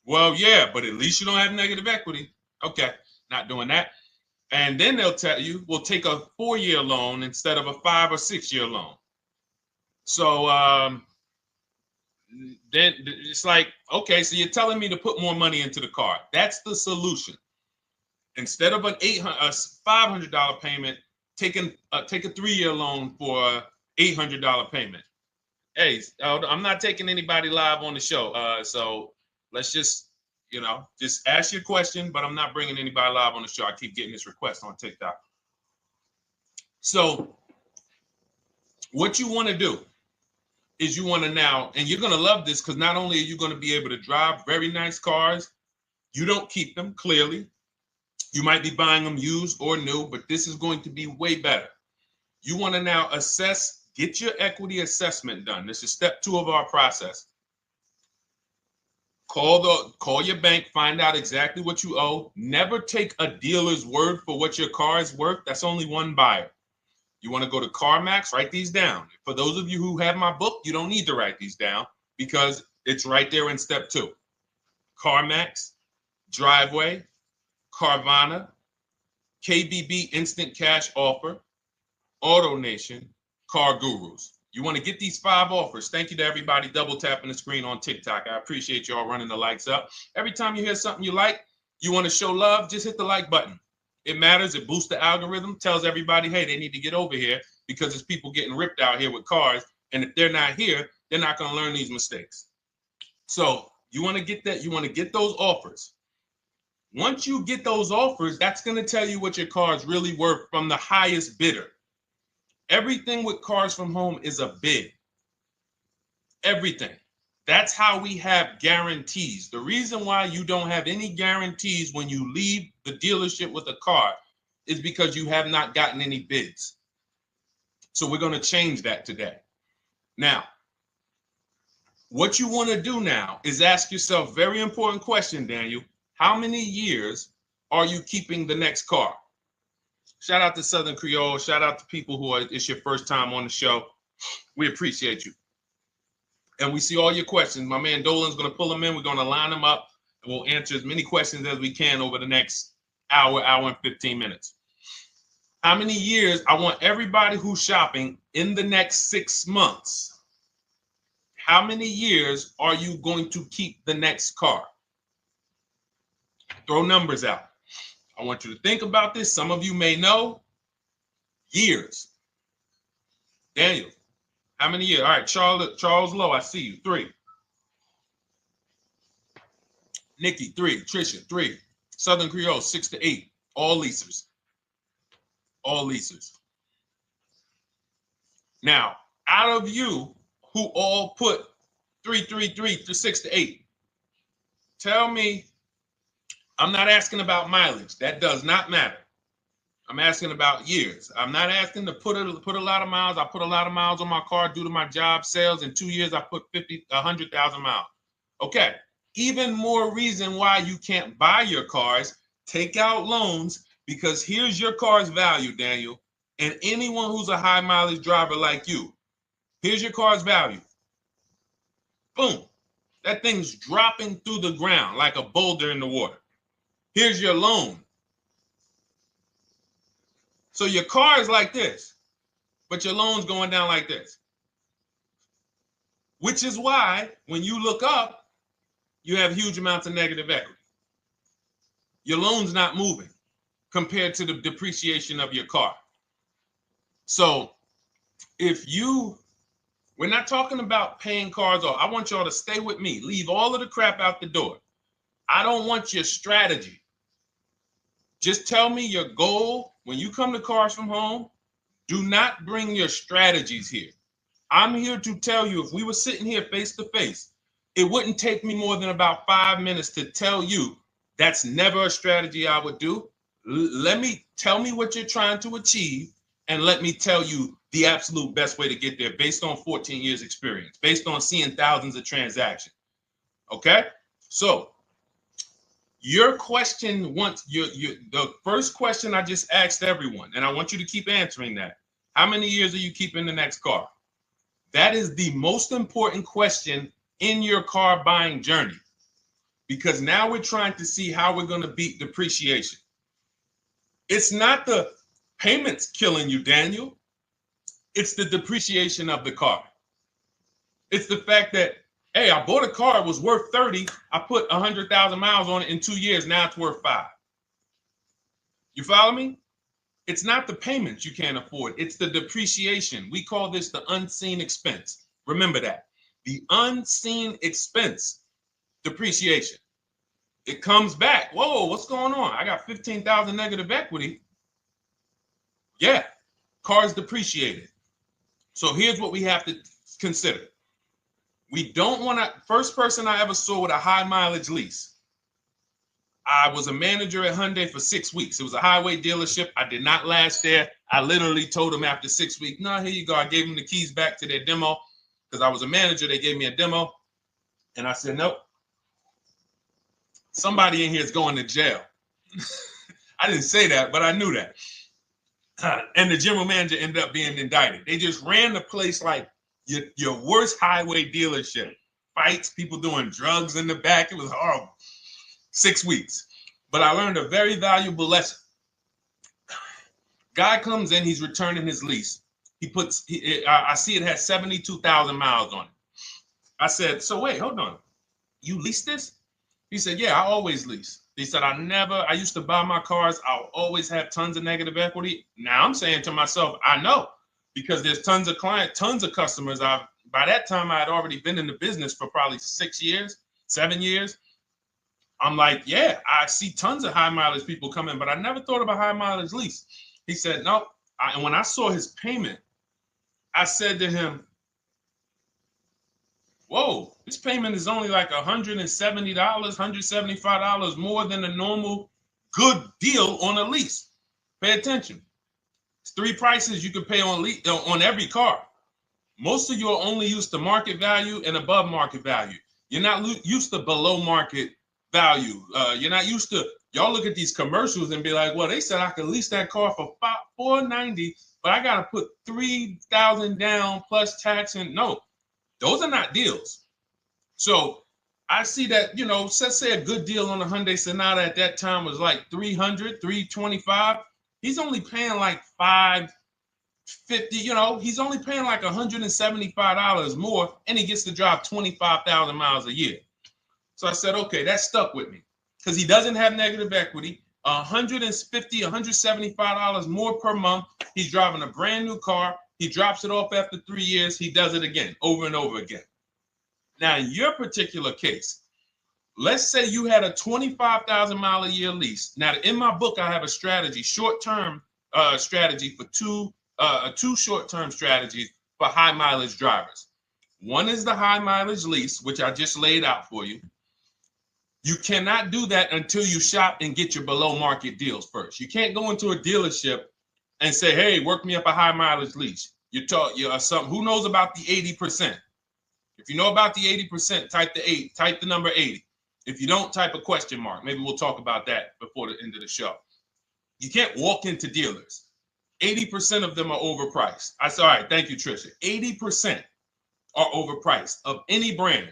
Well, yeah, but at least you don't have negative equity. Okay, not doing that. And then they'll tell you, we'll take a 4-year loan instead of a 5 or 6-year loan. So then it's like, okay, so you're telling me to put more money into the car. That's the solution. Instead of a $500 payment, take a 3-year loan for an $800 payment. Hey, I'm not taking anybody live on the show. So let's just, just ask your question, but I'm not bringing anybody live on the show. I keep getting this request on TikTok. So what you want to do is you want to now, and you're going to love this because not only are you going to be able to drive very nice cars, you don't keep them, clearly. You might be buying them used or new, but this is going to be way better. You want to now assess, get your equity assessment done. This is step 2 of our process. Call your bank, find out exactly what you owe. Never take a dealer's word for what your car is worth. That's only one buyer. You want to go to CarMax, write these down. For those of you who have my book, you don't need to write these down because it's right there in step 2. CarMax, Driveway, Carvana, KBB Instant Cash Offer, AutoNation, Car Gurus. You want to get these 5 offers. Thank you to everybody double tapping the screen on TikTok. I appreciate y'all running the likes up. Every time you hear something you like, you want to show love, just hit the like button. It matters. It boosts the algorithm, tells everybody, hey, they need to get over here because there's people getting ripped out here with cars. And if they're not here, they're not going to learn these mistakes. So you want to get that. You want to get those offers. Once you get those offers, that's going to tell you what your car is really worth from the highest bidder. Everything with Cars From Home is a bid. Everything. That's how we have guarantees. The reason why you don't have any guarantees when you leave the dealership with a car is because you have not gotten any bids. So we're going to change that today. Now, what you want to do now is ask yourself, very important question, Daniel. How many years are you keeping the next car? Shout out to Southern Creole. Shout out to people who it's your first time on the show. We appreciate you. And we see all your questions. My man Dolan's going to pull them in. We're going to line them up. And we'll answer as many questions as we can over the next hour and 15 minutes. How many years? I want everybody who's shopping in the next 6 months. How many years are you going to keep the next car? Throw numbers out. I want you to think about this. Some of you may know. Years. Daniel, how many years? All right, Charles Lowe, I see you. 3. Nikki, 3. Trisha, 3. Southern Creole, 6 to 8. All leasers. All leasers. Now, out of you who all put 3 to 6 to 8, tell me. I'm not asking about mileage. That does not matter. I'm asking about years. I'm not asking to put a lot of miles. I put a lot of miles on my car due to my job sales. In 2 years, I put 100,000 miles. Okay. Even more reason why you can't buy your cars. Take out loans because here's your car's value, Daniel. And anyone who's a high mileage driver like you, here's your car's value. Boom. That thing's dropping through the ground like a boulder in the water. Here's your loan. So your car is like this, but your loan's going down like this. Which is why when you look up, you have huge amounts of negative equity. Your loan's not moving compared to the depreciation of your car. So we're not talking about paying cars off. I want y'all to stay with me. Leave all of the crap out the door. I don't want your strategy. Just tell me your goal. When you come to Cars From Home, do not bring your strategies here. I'm here to tell you, if we were sitting here face to face, it wouldn't take me more than about 5 minutes to tell you that's never a strategy I would do. Tell me what you're trying to achieve, and let me tell you the absolute best way to get there based on 14 years experience, based on seeing thousands of transactions. Okay? So Your question the first question I just asked everyone, and I want you to keep answering that. How many years are you keeping the next car? That is the most important question in your car buying journey, because now we're trying to see how we're going to beat depreciation. It's not the payments killing you, Daniel. It's the depreciation of the car. It's the fact that, hey, I bought a car, it was worth 30. I put 100,000 miles on it in 2 years. Now it's worth 5. You follow me? It's not the payments you can't afford. It's the depreciation. We call this the unseen expense. Remember that. The unseen expense, depreciation. It comes back. Whoa, what's going on? I got 15,000 negative equity. Yeah, car's depreciated. So here's what we have to consider. We don't want to, first person I ever saw with a high mileage lease. I was a manager at Hyundai for 6 weeks. It was a highway dealership. I did not last there. I literally told them after 6 weeks, no, here you go. I gave them the keys back to their demo because I was a manager. They gave me a demo. And I said, nope. Somebody in here is going to jail. I didn't say that, but I knew that. And the general manager ended up being indicted. They just ran the place like your worst highway dealership. Fights, people doing drugs in the back. It was horrible. 6 weeks. But I learned a very valuable lesson. Guy comes in, he's returning his lease. I see it has 72,000 miles on it. I said, so wait, hold on. You leased this? He said, yeah, I always lease. He said, I used to buy my cars. I'll always have tons of negative equity. Now I'm saying to myself, I know, because there's tons of clients, tons of customers. By that time, I had already been in the business for probably 6 years, 7 years. I'm like, yeah, I see tons of high mileage people coming, but I never thought of a high mileage lease. He said, no. And when I saw his payment, I said to him, whoa, this payment is only like $170, $175 more than a normal good deal on a lease. Pay attention. It's 3 prices you can pay on every car. Most of you are only used to market value and above market value. You're not used to below market value. You're not used to, y'all look at these commercials and be like, well, they said I could lease that car for $490, but I got to put $3,000 down plus tax. And no, those are not deals. So I see that, let's say a good deal on a Hyundai Sonata at that time was like $300, $325. He's only paying like $550, he's only paying like $175 more, and he gets to drive 25,000 miles a year. So I said, okay, that stuck with me because he doesn't have negative equity. $150, $175 more per month. He's driving a brand new car. He drops it off after 3 years. He does it again, over and over again. Now, in your particular case, let's say you had a 25,000 mile a year lease. Now, in my book, I have a strategy, short-term strategy for two short-term strategies for high mileage drivers. One is the high mileage lease, which I just laid out for you. You cannot do that until you shop and get your below market deals first. You can't go into a dealership and say, hey, work me up a high mileage lease. You're who knows about the 80%? If you know about the 80%, type the number 80. If you don't, type a question mark. Maybe we'll talk about that before the end of the show. You can't walk into dealers. 80% of them are overpriced. I said, all right, thank you, Trisha. 80% are overpriced of any brand.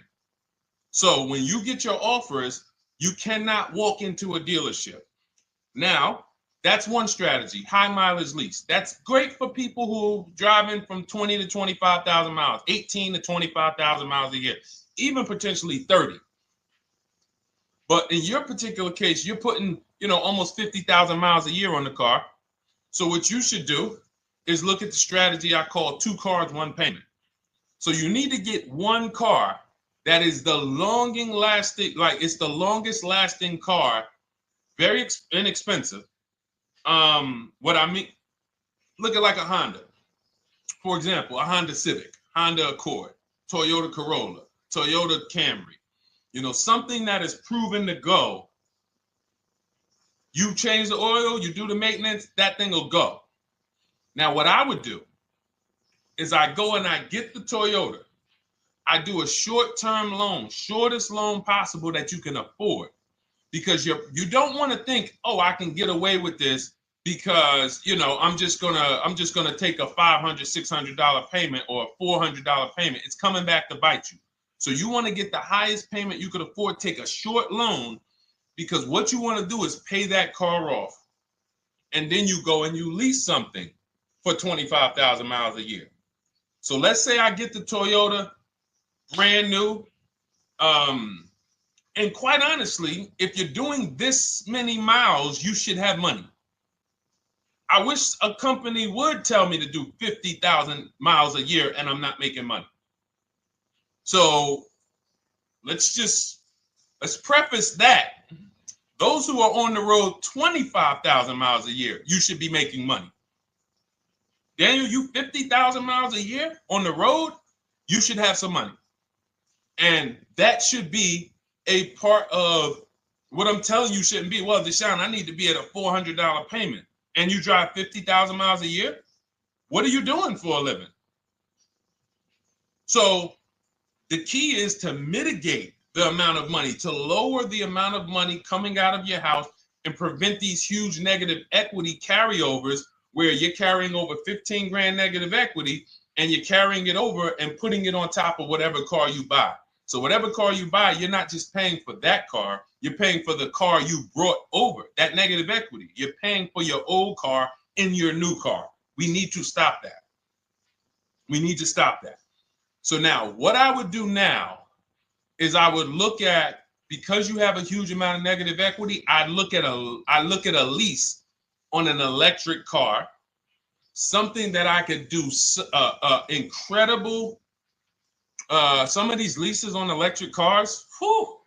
So when you get your offers, you cannot walk into a dealership. Now, that's one strategy, high mileage lease. That's great for people who are driving from 20 to 25,000 miles, 18 to 25,000 miles a year, even potentially 30. But in your particular case, you're putting, almost 50,000 miles a year on the car. So what you should do is look at the strategy I call 2 cars, 1 payment. So you need to get one car that is the longest lasting car, very inexpensive. What I mean, look at like a Honda. For example, a Honda Civic, Honda Accord, Toyota Corolla, Toyota Camry. Something that is proven to go. You change the oil, you do the maintenance, that thing will go. Now, what I would do is I go and I get the Toyota. I do a short-term loan, shortest loan possible that you can afford. because you don't want to think, oh, I can get away with this because, you know, I'm just gonna take a $500, $600 payment or a $400 payment. It's coming back to bite you. So you want to get the highest payment you could afford, take a short loan, because what you want to do is pay that car off. And then you go and you lease something for 25,000 miles a year. So let's say I get the Toyota brand new. And quite honestly, if you're doing this many miles, you should have money. I wish a company would tell me to do 50,000 miles a year and I'm not making money. So let's preface that. Those who are on the road 25,000 miles a year, you should be making money. Daniel, you 50,000 miles a year on the road, you should have some money. And that should be a part of what I'm telling you shouldn't be. Well, Deshaun, I need to be at a $400 payment. And you drive 50,000 miles a year? What are you doing for a living? So the key is to mitigate the amount of money, to lower the amount of money coming out of your house and prevent these huge negative equity carryovers where you're carrying over 15 grand negative equity and you're carrying it over and putting it on top of whatever car you buy. So whatever car you buy, you're not just paying for that car, you're paying for the car you brought over, that negative equity. You're paying for your old car in your new car. We need to stop that. We need to stop that. So now what I would do now is I would look at, because you have a huge amount of negative equity, I look at a lease on an electric car, something that I could do incredible. Some of these leases on electric cars, whew,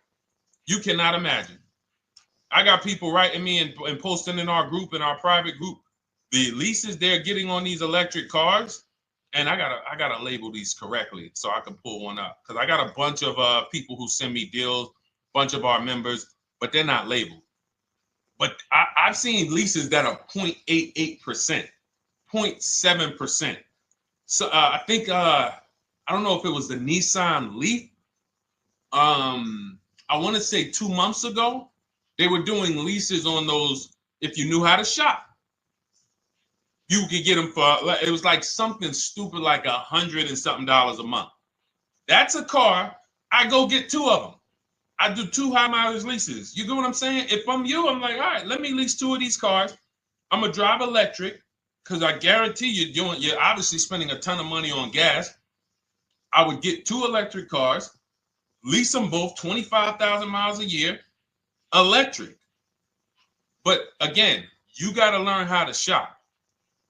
you cannot imagine. I got people writing me and posting in our group, in our private group, the leases they're getting on these electric cars. And I gotta label these correctly so I can pull one up, because I got a bunch of people who send me deals, bunch of our members, but they're not labeled. But I've seen leases that are 0.88%, 0.7%. So I think I don't know if it was the Nissan Leaf. I want to say 2 months ago, they were doing leases on those. If you knew how to shop, you could get them for, it was like something stupid like $100 and something a month. That's a car. I go get 2 of them. I do 2 high mileage leases. You get what I'm saying? If I'm you, I'm like, all right, let me lease 2 of these cars. I'm gonna drive electric, because I guarantee you're obviously spending a ton of money on gas. I would get 2 electric cars, lease them both 25,000 miles a year, electric. But again, you got to learn how to shop.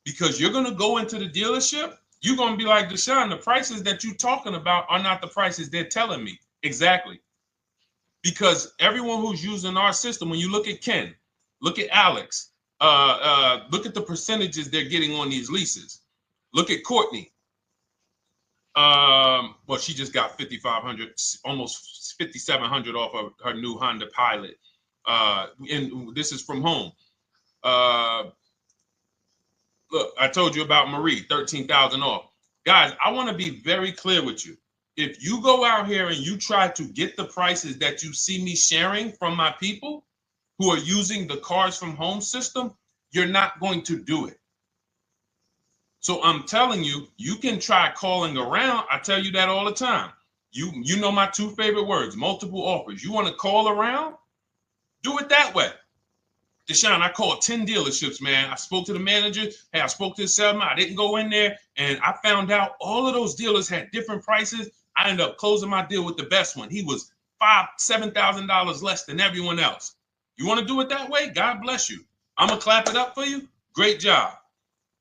Because you're going to go into the dealership, you're going to be like, Deshaun, the prices that you're talking about are not the prices they're telling me. Exactly. Because everyone who's using our system, when you look at Ken, look at Alex, look at the percentages they're getting on these leases. Look at Courtney. Well, she just got 5,500, almost 5,700 off of her new Honda Pilot. And this is from home. Look, I told you about Marie, 13,000 off. Guys, I want to be very clear with you. If you go out here and you try to get the prices that you see me sharing from my people who are using the Cars from Home system, you're not going to do it. So I'm telling you, you can try calling around. I tell you that all the time. You know my 2 favorite words, multiple offers. You want to call around? Do it that way. Deshaun, I called 10 dealerships, man. I spoke to the manager. Hey, I spoke to the salesman. I didn't go in there, and I found out all of those dealers had different prices. I ended up closing my deal with the best one. He was $5,000, $7,000 less than everyone else. You want to do it that way? God bless you. I'm going to clap it up for you. Great job.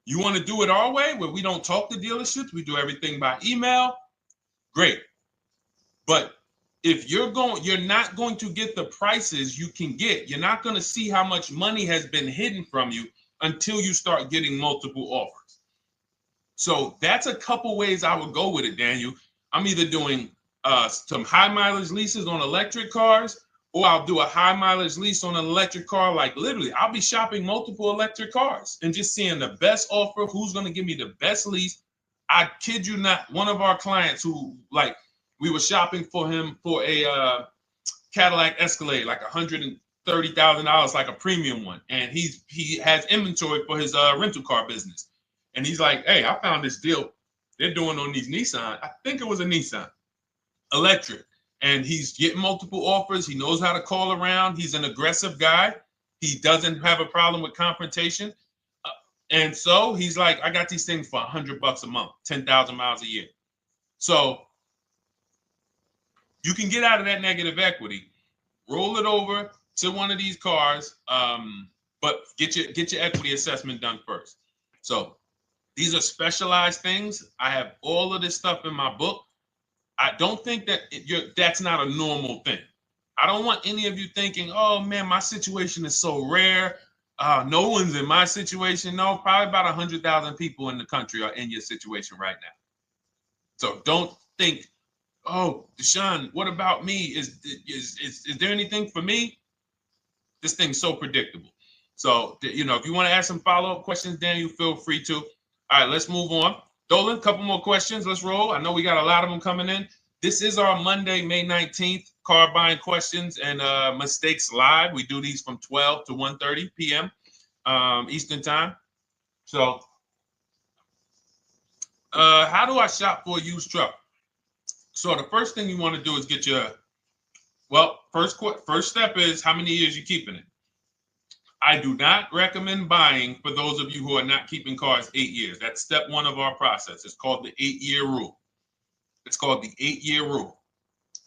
You want to do it our way, where we don't talk to dealerships? We do everything by email? Great. But if you're not going to get the prices you can get. You're not going to see how much money has been hidden from you until you start getting multiple offers. So that's a couple ways I would go with it, Daniel. I'm either doing some high mileage leases on electric cars, or I'll do a high mileage lease on an electric car. Like literally, I'll be shopping multiple electric cars and just seeing the best offer, who's going to give me the best lease. I kid you not, one of our clients who, like, we were shopping for him for a Cadillac Escalade, like $30,000, like a premium one, and he has inventory for his rental car business. And he's like, hey, I found this deal they're doing on these Nissan. I think it was a Nissan electric. And he's getting multiple offers. He knows how to call around. He's an aggressive guy. He doesn't have a problem with confrontation. And so he's like, I got these things for $100 a month, 10,000 miles a year. So you can get out of that negative equity, roll it over to one of these cars, but get your equity assessment done first. So these are specialized things. I have all of this stuff in my book. I don't think that that's not a normal thing. I don't want any of you thinking, oh man, my situation is so rare. No one's in my situation. No, probably about 100,000 people in the country are in your situation right now. So don't think, oh, Deshaun, what about me? Is there anything for me? This thing's so predictable. So, if you want to ask some follow-up questions, Daniel, feel free to. All right, let's move on. Dolan, a couple more questions. Let's roll. I know we got a lot of them coming in. This is our Monday, May 19th, car buying questions and mistakes live. We do these from 12 to 1:30 p.m. Eastern time. So, how do I shop for a used truck? So the first thing you want to do is get your, first step is how many years you keeping it. I do not recommend buying for those of you who are not keeping cars 8 years. That's step one of our process. It's called the 8-year rule. It's called the 8-year rule.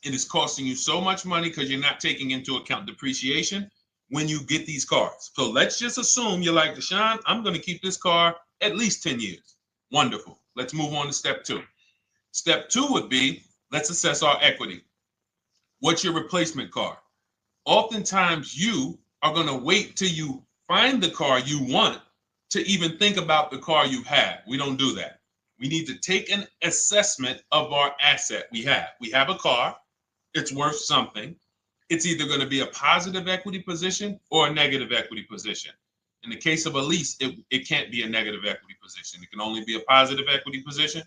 It is costing you so much money because you're not taking into account depreciation when you get these cars. So let's just assume you're like, Deshaun, I'm going to keep this car at least 10 years. Wonderful. Let's move on to step two. Step two would be, let's assess our equity. What's your replacement car? Oftentimes you are going to wait till you find the car you want to even think about the car you have. We don't do that. We need to take an assessment of our asset we have. We have a car. It's worth something. It's either going to be a positive equity position or a negative equity position. In the case of a lease, it can't be a negative equity position. It can only be a positive equity position.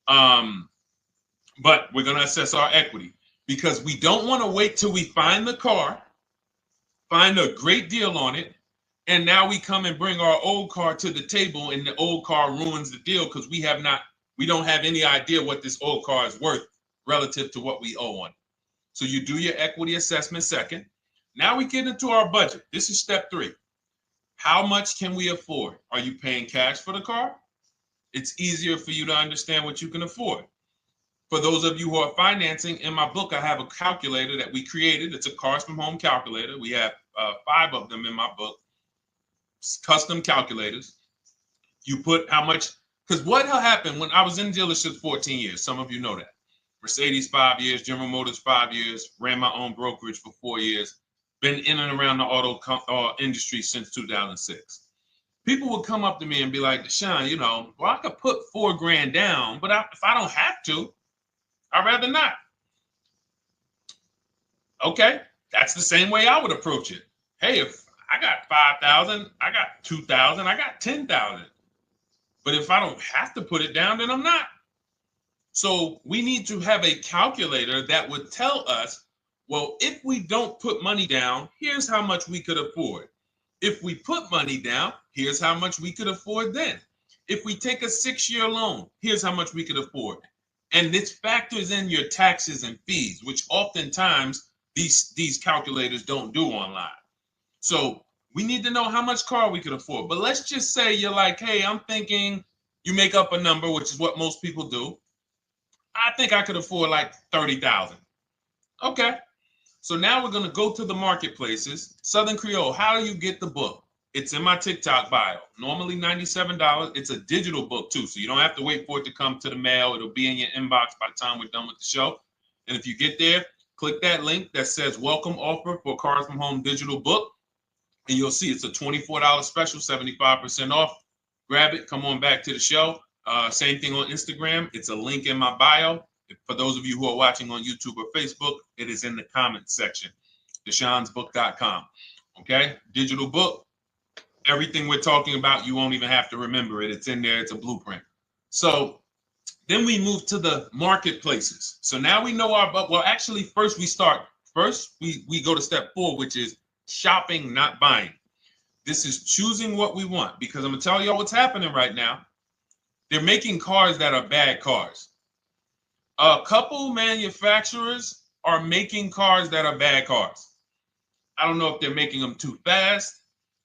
But we're going to assess our equity because we don't want to wait till we find the car, find a great deal on it, and now we come and bring our old car to the table and the old car ruins the deal because we don't have any idea what this old car is worth relative to what we owe on it. So you do your equity assessment second. Now we get into our budget. This is step three. How much can we afford? Are you paying cash for the car? It's easier for you to understand what you can afford. For those of you who are financing, in my book, I have a calculator that we created. It's a Cars from Home calculator. We have 5 of them in my book, custom calculators. You put how much, because what happened when I was in dealerships 14 years, some of you know that. Mercedes 5 years, General Motors 5 years, ran my own brokerage for 4 years, been in and around the auto industry since 2006. People would come up to me and be like, Deshaun, I could put $4,000 down, but if I don't have to, I'd rather not. Okay, that's the same way I would approach it. Hey, if I got 5,000, I got 2,000, I got 10,000. But if I don't have to put it down, then I'm not. So we need to have a calculator that would tell us, well, if we don't put money down, here's how much we could afford. If we put money down, here's how much we could afford then. If we take a 6-year loan, here's how much we could afford. And this factors in your taxes and fees, which oftentimes these calculators don't do online. So we need to know how much car we could afford. But let's just say you're like, hey, I'm thinking, you make up a number, which is what most people do. I think I could afford like 30,000. Okay. So now we're going to go to the marketplaces. Southern Creole, how do you get the book? It's in my TikTok bio. Normally $97. It's a digital book too, so you don't have to wait for it to come to the mail. It'll be in your inbox by the time we're done with the show. And if you get there, click that link that says welcome offer for Cars from Home digital book. And you'll see it's a $24 special, 75% off. Grab it. Come on back to the show. Same thing on Instagram. It's a link in my bio. For those of you who are watching on YouTube or Facebook, it is in the comments section. Deshaun'sBook.com. Okay? Digital book. Everything we're talking about, you won't even have to remember it. It's in there. It's a blueprint. So then we move to the marketplaces. So now we know actually first we go to step 4, which is shopping, not buying. This is choosing what we want, because I'm gonna tell y'all what's happening right now. They're making cars that are bad cars. A couple manufacturers are making cars that are bad cars. I don't know if they're making them too fast.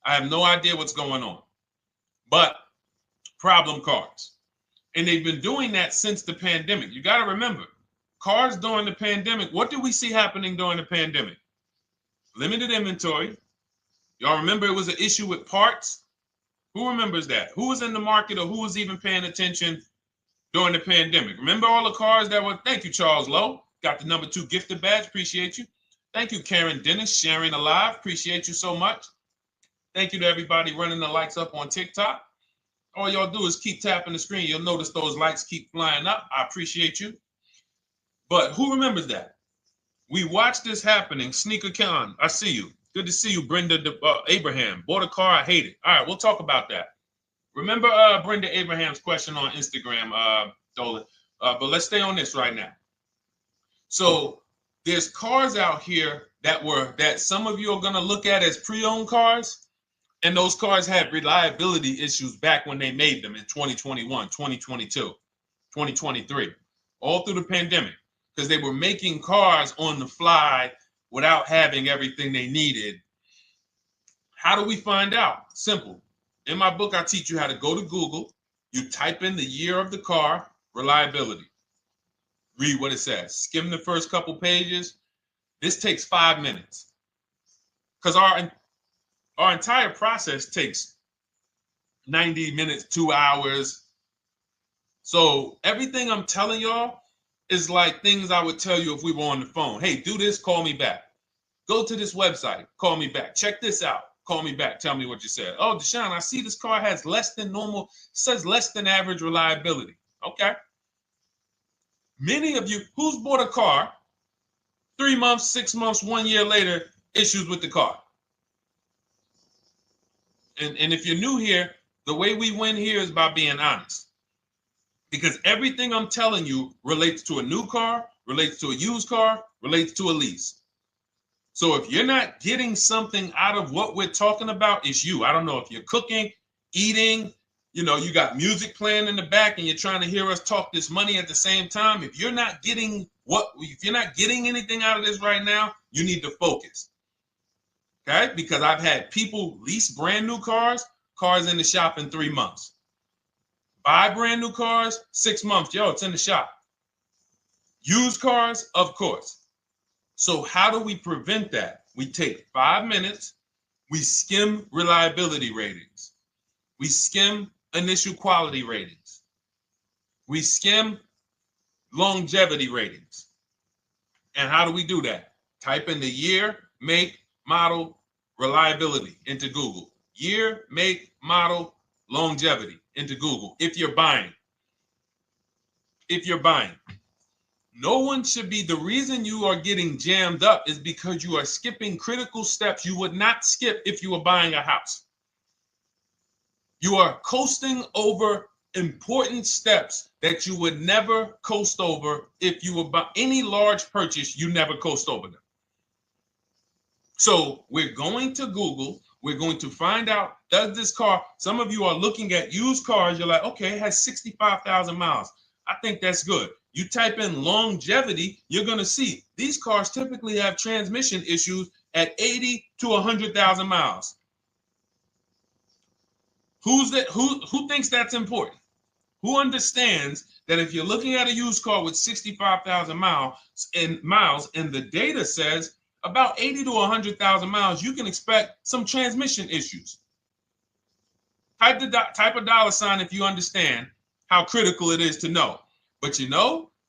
I have no idea what's going on, but problem cars. And they've been doing that since the pandemic. You got to remember, cars during the pandemic, what did we see happening during the pandemic? Limited inventory. Y'all remember it was an issue with parts? Who remembers that? Who was in the market or who was even paying attention during the pandemic? Remember all the cars that were, thank you, Charles Lowe. Got the #2 gifted badge, appreciate you. Thank you, Karen Dennis, sharing alive, appreciate you so much. Thank you to everybody running the likes up on TikTok. All y'all do is keep tapping the screen. You'll notice those likes keep flying up. I appreciate you. But who remembers that? We watched this happening. Sneaker Khan, I see you. Good to see you, Brenda Abraham. Bought a car, I hate it. All right, we'll talk about that. Remember Brenda Abraham's question on Instagram, Dolan. But let's stay on this right now. So there's cars out here that some of you are going to look at as pre-owned cars. And those cars had reliability issues back when they made them in 2021, 2022, 2023, all through the pandemic, because they were making cars on the fly without having everything they needed. How do we find out? Simple. In my book, I teach you how to go to Google. You type in the year of the car, reliability. Read what it says. Skim the first couple pages. This takes 5 minutes. Because our entire process takes 90 minutes, 2 hours. So everything I'm telling y'all is like things I would tell you if we were on the phone. Hey, do this, call me back. Go to this website, call me back. Check this out, call me back. Tell me what you said. Oh, Deshaun, I see this car has less than normal, says less than average reliability. Okay. Many of you, who's bought a car 3 months, 6 months, 1 year later, issues with the car? And if you're new here, the way we win here is by being honest. Because everything I'm telling you relates to a new car, relates to a used car, relates to a lease. So if you're not getting something out of what we're talking about, it's you. I don't know if you're cooking, eating, you got music playing in the back and you're trying to hear us talk this money at the same time. If you're not getting anything out of this right now, you need to focus. Okay? Because I've had people lease brand new cars in the shop in 3 months. Buy brand new cars, 6 months. Yo, it's in the shop. Used cars, of course. So how do we prevent that? We take 5 minutes. We skim reliability ratings. We skim initial quality ratings. We skim longevity ratings. And how do we do that? Type in the year, make, model, reliability into Google. Year, make, model, longevity into Google. If you're buying. No one should be, the reason you are getting jammed up is because you are skipping critical steps you would not skip if you were buying a house. You are coasting over important steps that you would never coast over if you were buying any large purchase, you never coast over them. So we're going to Google, we're going to find out, does this car, some of you are looking at used cars, you're like, okay, it has 65,000 miles. I think that's good. You type in longevity, you're going to see these cars typically have transmission issues at 80 to 100,000 miles. Who thinks that's important? Who understands that if you're looking at a used car with 65,000 miles and the data says about 80 to 100,000 miles, you can expect some transmission issues. Type a dollar sign if you understand how critical it is to know. But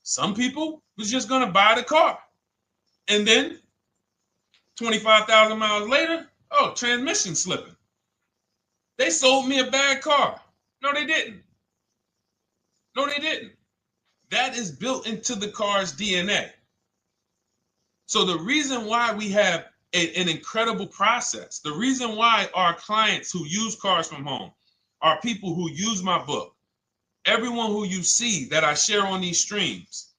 some people was just going to buy the car. And then 25,000 miles later, transmission slipping. They sold me a bad car. No, they didn't. That is built into the car's DNA. So the reason why we have an incredible process, the reason why our clients who use cars from home are people who use my book, everyone who you see that I share on these streams,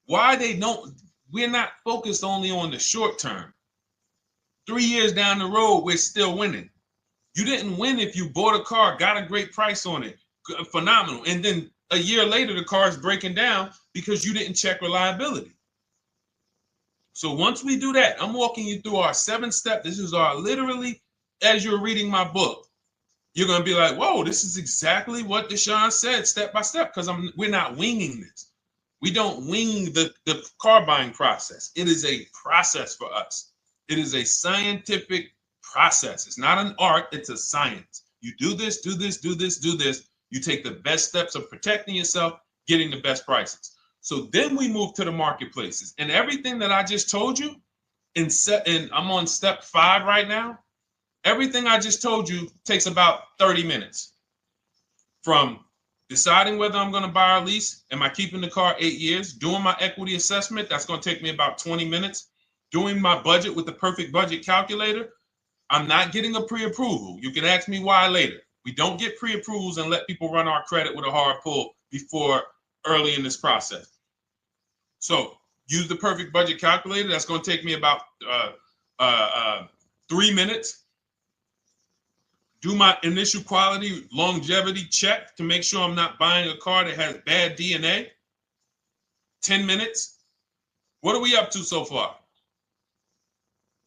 we're not focused only on the short term. 3 years down the road, we're still winning. You didn't win if you bought a car, got a great price on it, phenomenal, and then a year later the car is breaking down because you didn't check reliability. So once we do that, I'm walking you through our 7-step. This is our literally, as you're reading my book, you're going to be like, whoa, this is exactly what Deshaun said step by step, because we're not winging this. We don't wing the car buying process. It is a process for us. It is a scientific process. It's not an art, it's a science. You do this, do this, do this, do this. You take the best steps of protecting yourself, getting the best prices. So then we move to the marketplaces. And everything that I just told you, and I'm on step 5 right now, everything I just told you takes about 30 minutes. From deciding whether I'm going to buy or lease, am I keeping the car 8 years, doing my equity assessment, that's going to take me about 20 minutes, doing my budget with the perfect budget calculator. I'm not getting a pre-approval. You can ask me why later. We don't get pre-approvals and let people run our credit with a hard pull before early in this process. So use the perfect budget calculator. That's going to take me about 3 minutes. Do my initial quality longevity check to make sure I'm not buying a car that has bad DNA. 10 minutes. What are we up to so far?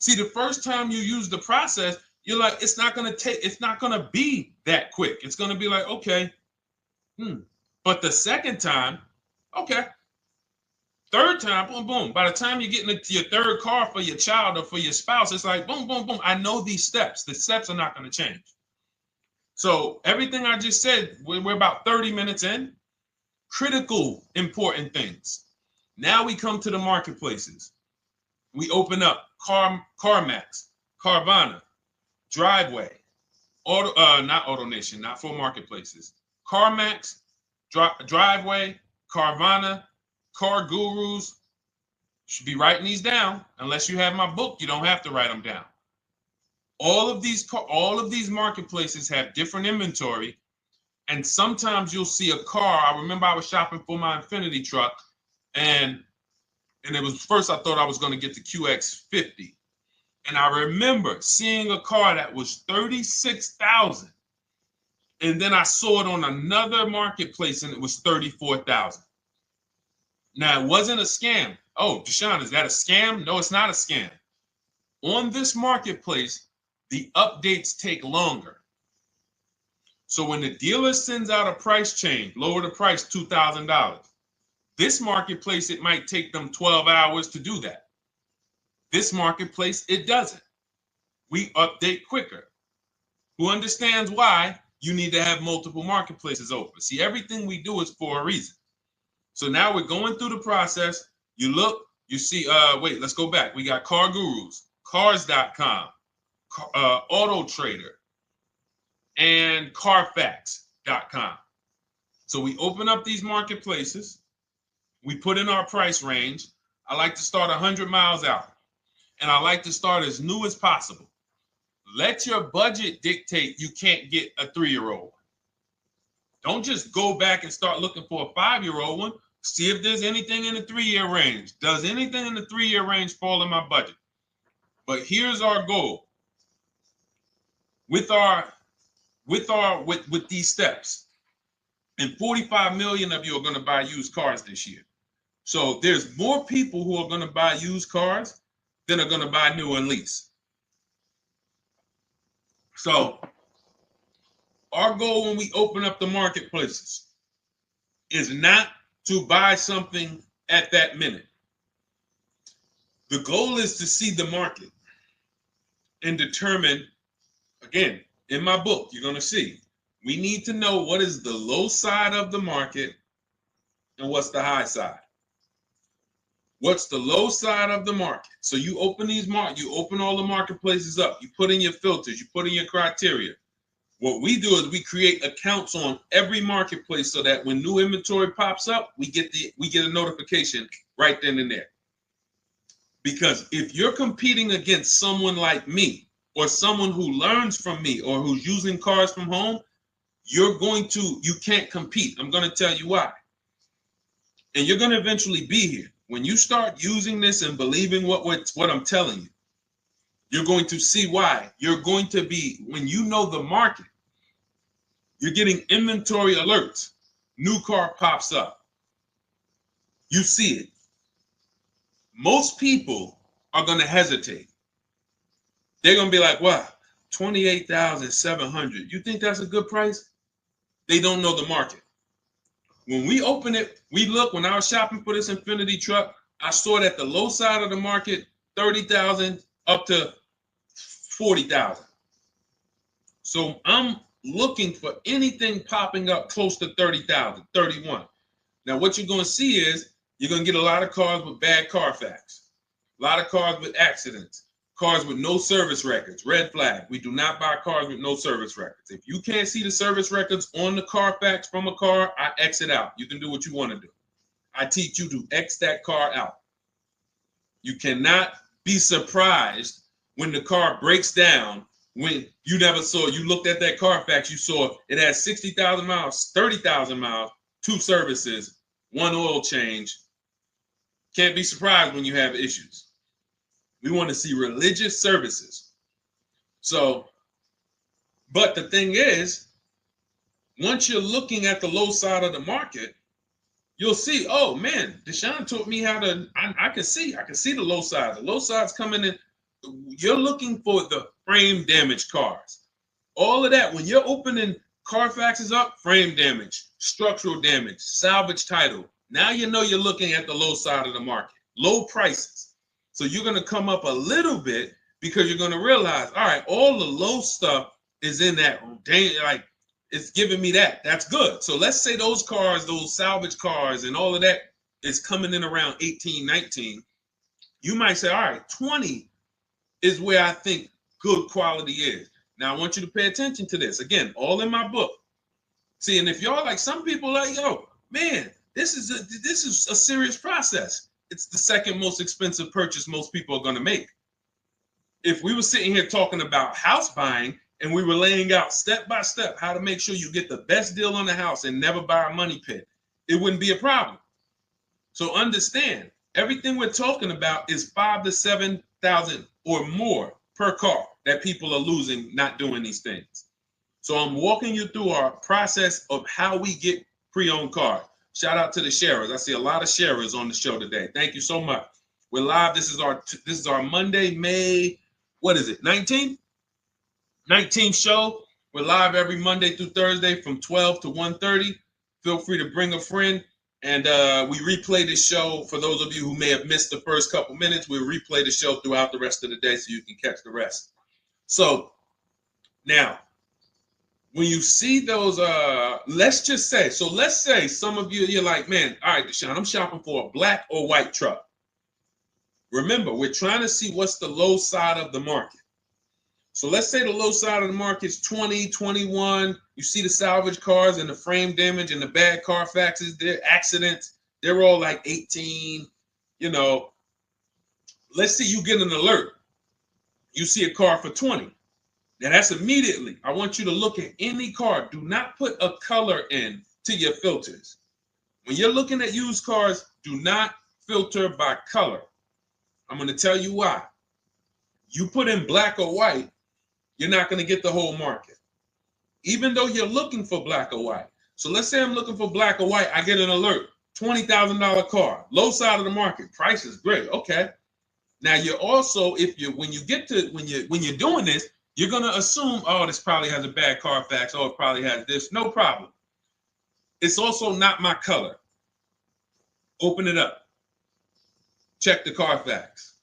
See, the first time you use the process, you're like, it's not going to be that quick. It's going to be like, okay. But the second time, okay. Third time, boom, boom. By the time you're getting into your third car for your child or for your spouse, it's like, boom, boom, boom. I know these steps. The steps are not going to change. So everything I just said, we're about 30 minutes in. Critical, important things. Now we come to the marketplaces. We open up CarMax, Carvana, Driveway, not AutoNation, not for marketplaces. CarMax, Driveway, Carvana, Car Gurus. Should be writing these down. Unless you have my book, you don't have to write them down. All of these marketplaces have different inventory, and sometimes you'll see a car. I remember I was shopping for my Infiniti truck, and it was first I thought I was going to get the QX50, and I remember seeing a car that was $36,000, and then I saw it on another marketplace, and it was $34,000. Now it wasn't a scam. Oh, Deshaun, is that a scam? No, it's not a scam. On this marketplace, the updates take longer. So when the dealer sends out a price change, lower the price $2,000. This marketplace, it might take them 12 hours to do that. This marketplace, it doesn't. We update quicker. Who understands why you need to have multiple marketplaces open? See, everything we do is for a reason. So now we're going through the process. You look, you see, wait, let's go back. We got Car Gurus, Cars.com, Auto Trader, and Carfax.com. So we open up these marketplaces. We put in our price range. I like to start 100 miles out, and I like to start as new as possible. Let your budget dictate you can't get a 3-year-old. Don't just go back and start looking for a 5-year-old one. See if there's anything in the 3-year range. Does anything in the 3-year range fall in my budget? But here's our goal. With these steps, and 45 million of you are going to buy used cars this year. So there's more people who are going to buy used cars than are going to buy new and lease. So our goal when we open up the marketplaces is not to buy something at that minute. The goal is to see the market and determine, again, in my book, you're going to see, we need to know what is the low side of the market and what's the high side. What's the low side of the market? So you open you open all the marketplaces up. You put in your filters. You put in your criteria. What we do is we create accounts on every marketplace so that when new inventory pops up, we get a notification right then and there. Because if you're competing against someone like me or someone who learns from me or who's using cars from home, you can't compete. I'm going to tell you why. And you're going to eventually be here. When you start using this and believing what I'm telling you, You're going to see why. You're going to be, when you know the market, you're getting inventory alerts. New car pops up. You see it. Most people are going to hesitate. They're going to be like, wow, 28,700. You think that's a good price? They don't know the market. When we open it, we look, when I was shopping for this Infiniti truck, I saw it at the low side of the market, 30,000 up to 40,000. So I'm looking for anything popping up close to 30,000, 31. Now, what you're going to see is you're going to get a lot of cars with bad Carfax, a lot of cars with accidents, cars with no service records, red flag. We do not buy cars with no service records. If you can't see the service records on the Carfax from a car, I exit out. You can do what you want to do. I teach you to X that car out. You cannot be surprised when the car breaks down, when you never saw, you looked at that Carfax, you saw it had 60,000 miles, 30,000 miles, 2 services, 1 oil change. Can't be surprised when you have issues. We want to see religious services. So, but the thing is, once you're looking at the low side of the market, you'll see, oh man, Deshaun taught me how to, I can see the low side. The low side's coming in. You're looking for the frame damage cars. All of that, when you're opening Carfaxes up, frame damage, structural damage, salvage title. Now you know you're looking at the low side of the market, low prices. So you're going to come up a little bit because you're going to realize, all right, all the low stuff is in that, like, it's giving me that. That's good. So let's say those cars, those salvage cars and all of that is coming in around 18, 19. You might say, all right, 20 is where I think good quality is. Now, I want you to pay attention to this. Again, all in my book. See, and if y'all like, some people like, yo, man, this is a serious process. It's the second most expensive purchase most people are going to make. If we were sitting here talking about house buying and we were laying out step by step how to make sure you get the best deal on the house and never buy a money pit, it wouldn't be a problem. So understand, everything we're talking about is 5,000 to 7,000 or more per car that people are losing not doing these things. So I'm walking you through our process of how we get pre-owned cars. Shout out to the sharers. I see a lot of sharers on the show today. Thank you so much. We're live. This is our Monday, May, what is it, 19th? 19th show. We're live every Monday through Thursday from 12 to 1:30. Feel free to bring a friend. And we replay the show. For those of you who may have missed the first couple minutes, we'll replay the show throughout the rest of the day so you can catch the rest. So now, when you see those, let's say some of you, you're like, man, all right, Deshaun, I'm shopping for a black or white truck. Remember, we're trying to see what's the low side of the market. So let's say the low side of the market is 20, 21. You see the salvage cars and the frame damage and the bad Carfaxes, their accidents, they're all like 18, you know. Let's say you get an alert. You see a car for 20. Now that's immediately, I want you to look at any car. Do not put a color in to your filters. When you're looking at used cars, do not filter by color. I'm going to tell you why. You put in black or white, you're not going to get the whole market, even though you're looking for black or white. So let's say I'm looking for black or white. I get an alert, $20,000 car, low side of the market. Price is great. Okay. Now you're also, when you're doing this, you're going to assume, oh, this probably has a bad Carfax. Oh, it probably has this. No problem. It's also not my color. Open it up. Check the Carfax.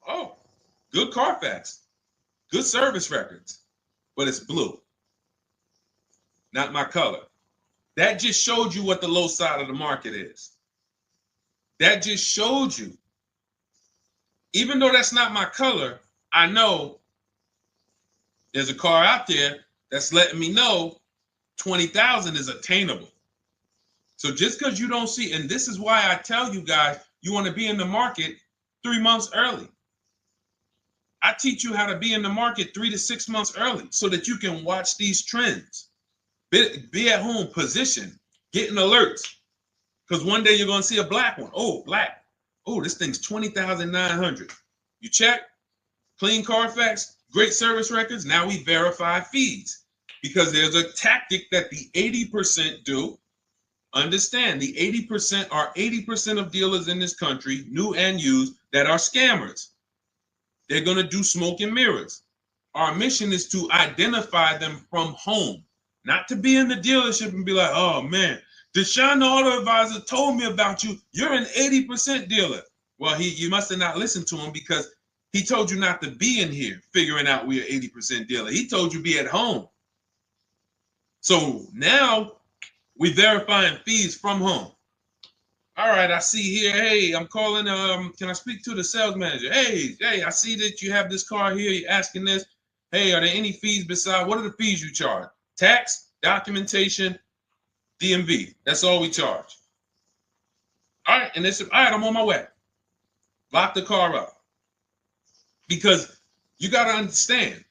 Oh, good Carfax. Good service records, but it's blue. Not my color. That just showed you what the low side of the market is. That just showed you. Even though that's not my color, I know there's a car out there that's letting me know 20,000 is attainable. So just because you don't see, and this is why I tell you guys, you want to be in the market 3 months early. I teach you how to be in the market 3 to 6 months early so that you can watch these trends. Be at home, position, getting alerts. Because one day you're going to see a black one. Oh, black. Oh, this thing's 20,900. You check. clean Carfax, great service records. Now we verify fees because there's a tactic that the 80% do. Understand, the 80% are 80% of dealers in this country, new and used, that are scammers. They're going to do smoke and mirrors. Our mission is to identify them from home, not to be in the dealership and be like, oh man, Deshaun, the auto advisor, told me about you. You're an 80% dealer. Well, you must have not listened to him because he told you not to be in here figuring out we're 80% dealer. He told you be at home. So now we verifying fees from home. All right, I see here. Hey, I'm calling. Can I speak to the sales manager? Hey, I see that you have this car here. You're asking this. Hey, are there any fees besides? What are the fees you charge? Tax, documentation, DMV. That's all we charge. All right, and they said, all right, I'm on my way. Lock the car up. Because you got to understand,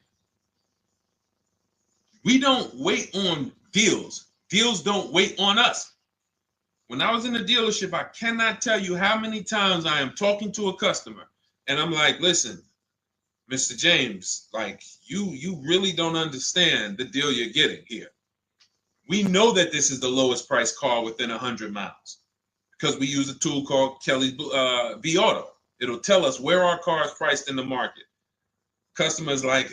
we don't wait on deals. Deals don't wait on us. When I was in the dealership, I cannot tell you how many times I am talking to a customer and I'm like, listen, Mr. James, like you really don't understand the deal you're getting here. We know that this is the lowest price car within 100 miles because we use a tool called Kelly's vAuto. It'll tell us where our car is priced in the market. Customers like,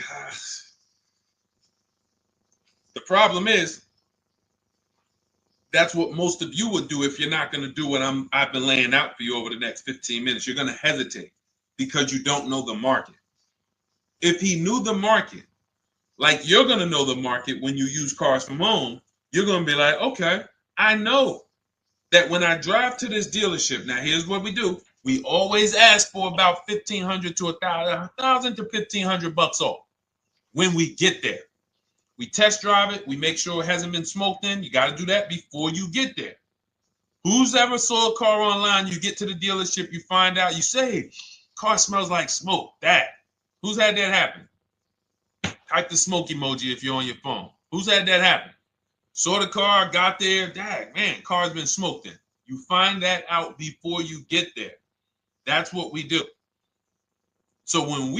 the problem is, that's what most of you would do if you're not going to do what I've been laying out for you over the next 15 minutes. You're going to hesitate because you don't know the market. If he knew the market, like you're going to know the market when you use cars from home, you're going to be like, okay, I know that when I drive to this dealership, now here's what we do. We always ask for about $1,500 to $1,000 to $1,500 off when we get there. We test drive it. We make sure it hasn't been smoked in. You got to do that before you get there. Who's ever saw a car online? You get to the dealership, you find out, you say, car smells like smoke. That. Who's had that happen? Type the smoke emoji if you're on your phone. Who's had that happen? Saw the car, got there, dang, man, car's been smoked in. You find that out before you get there. That's what we do. So when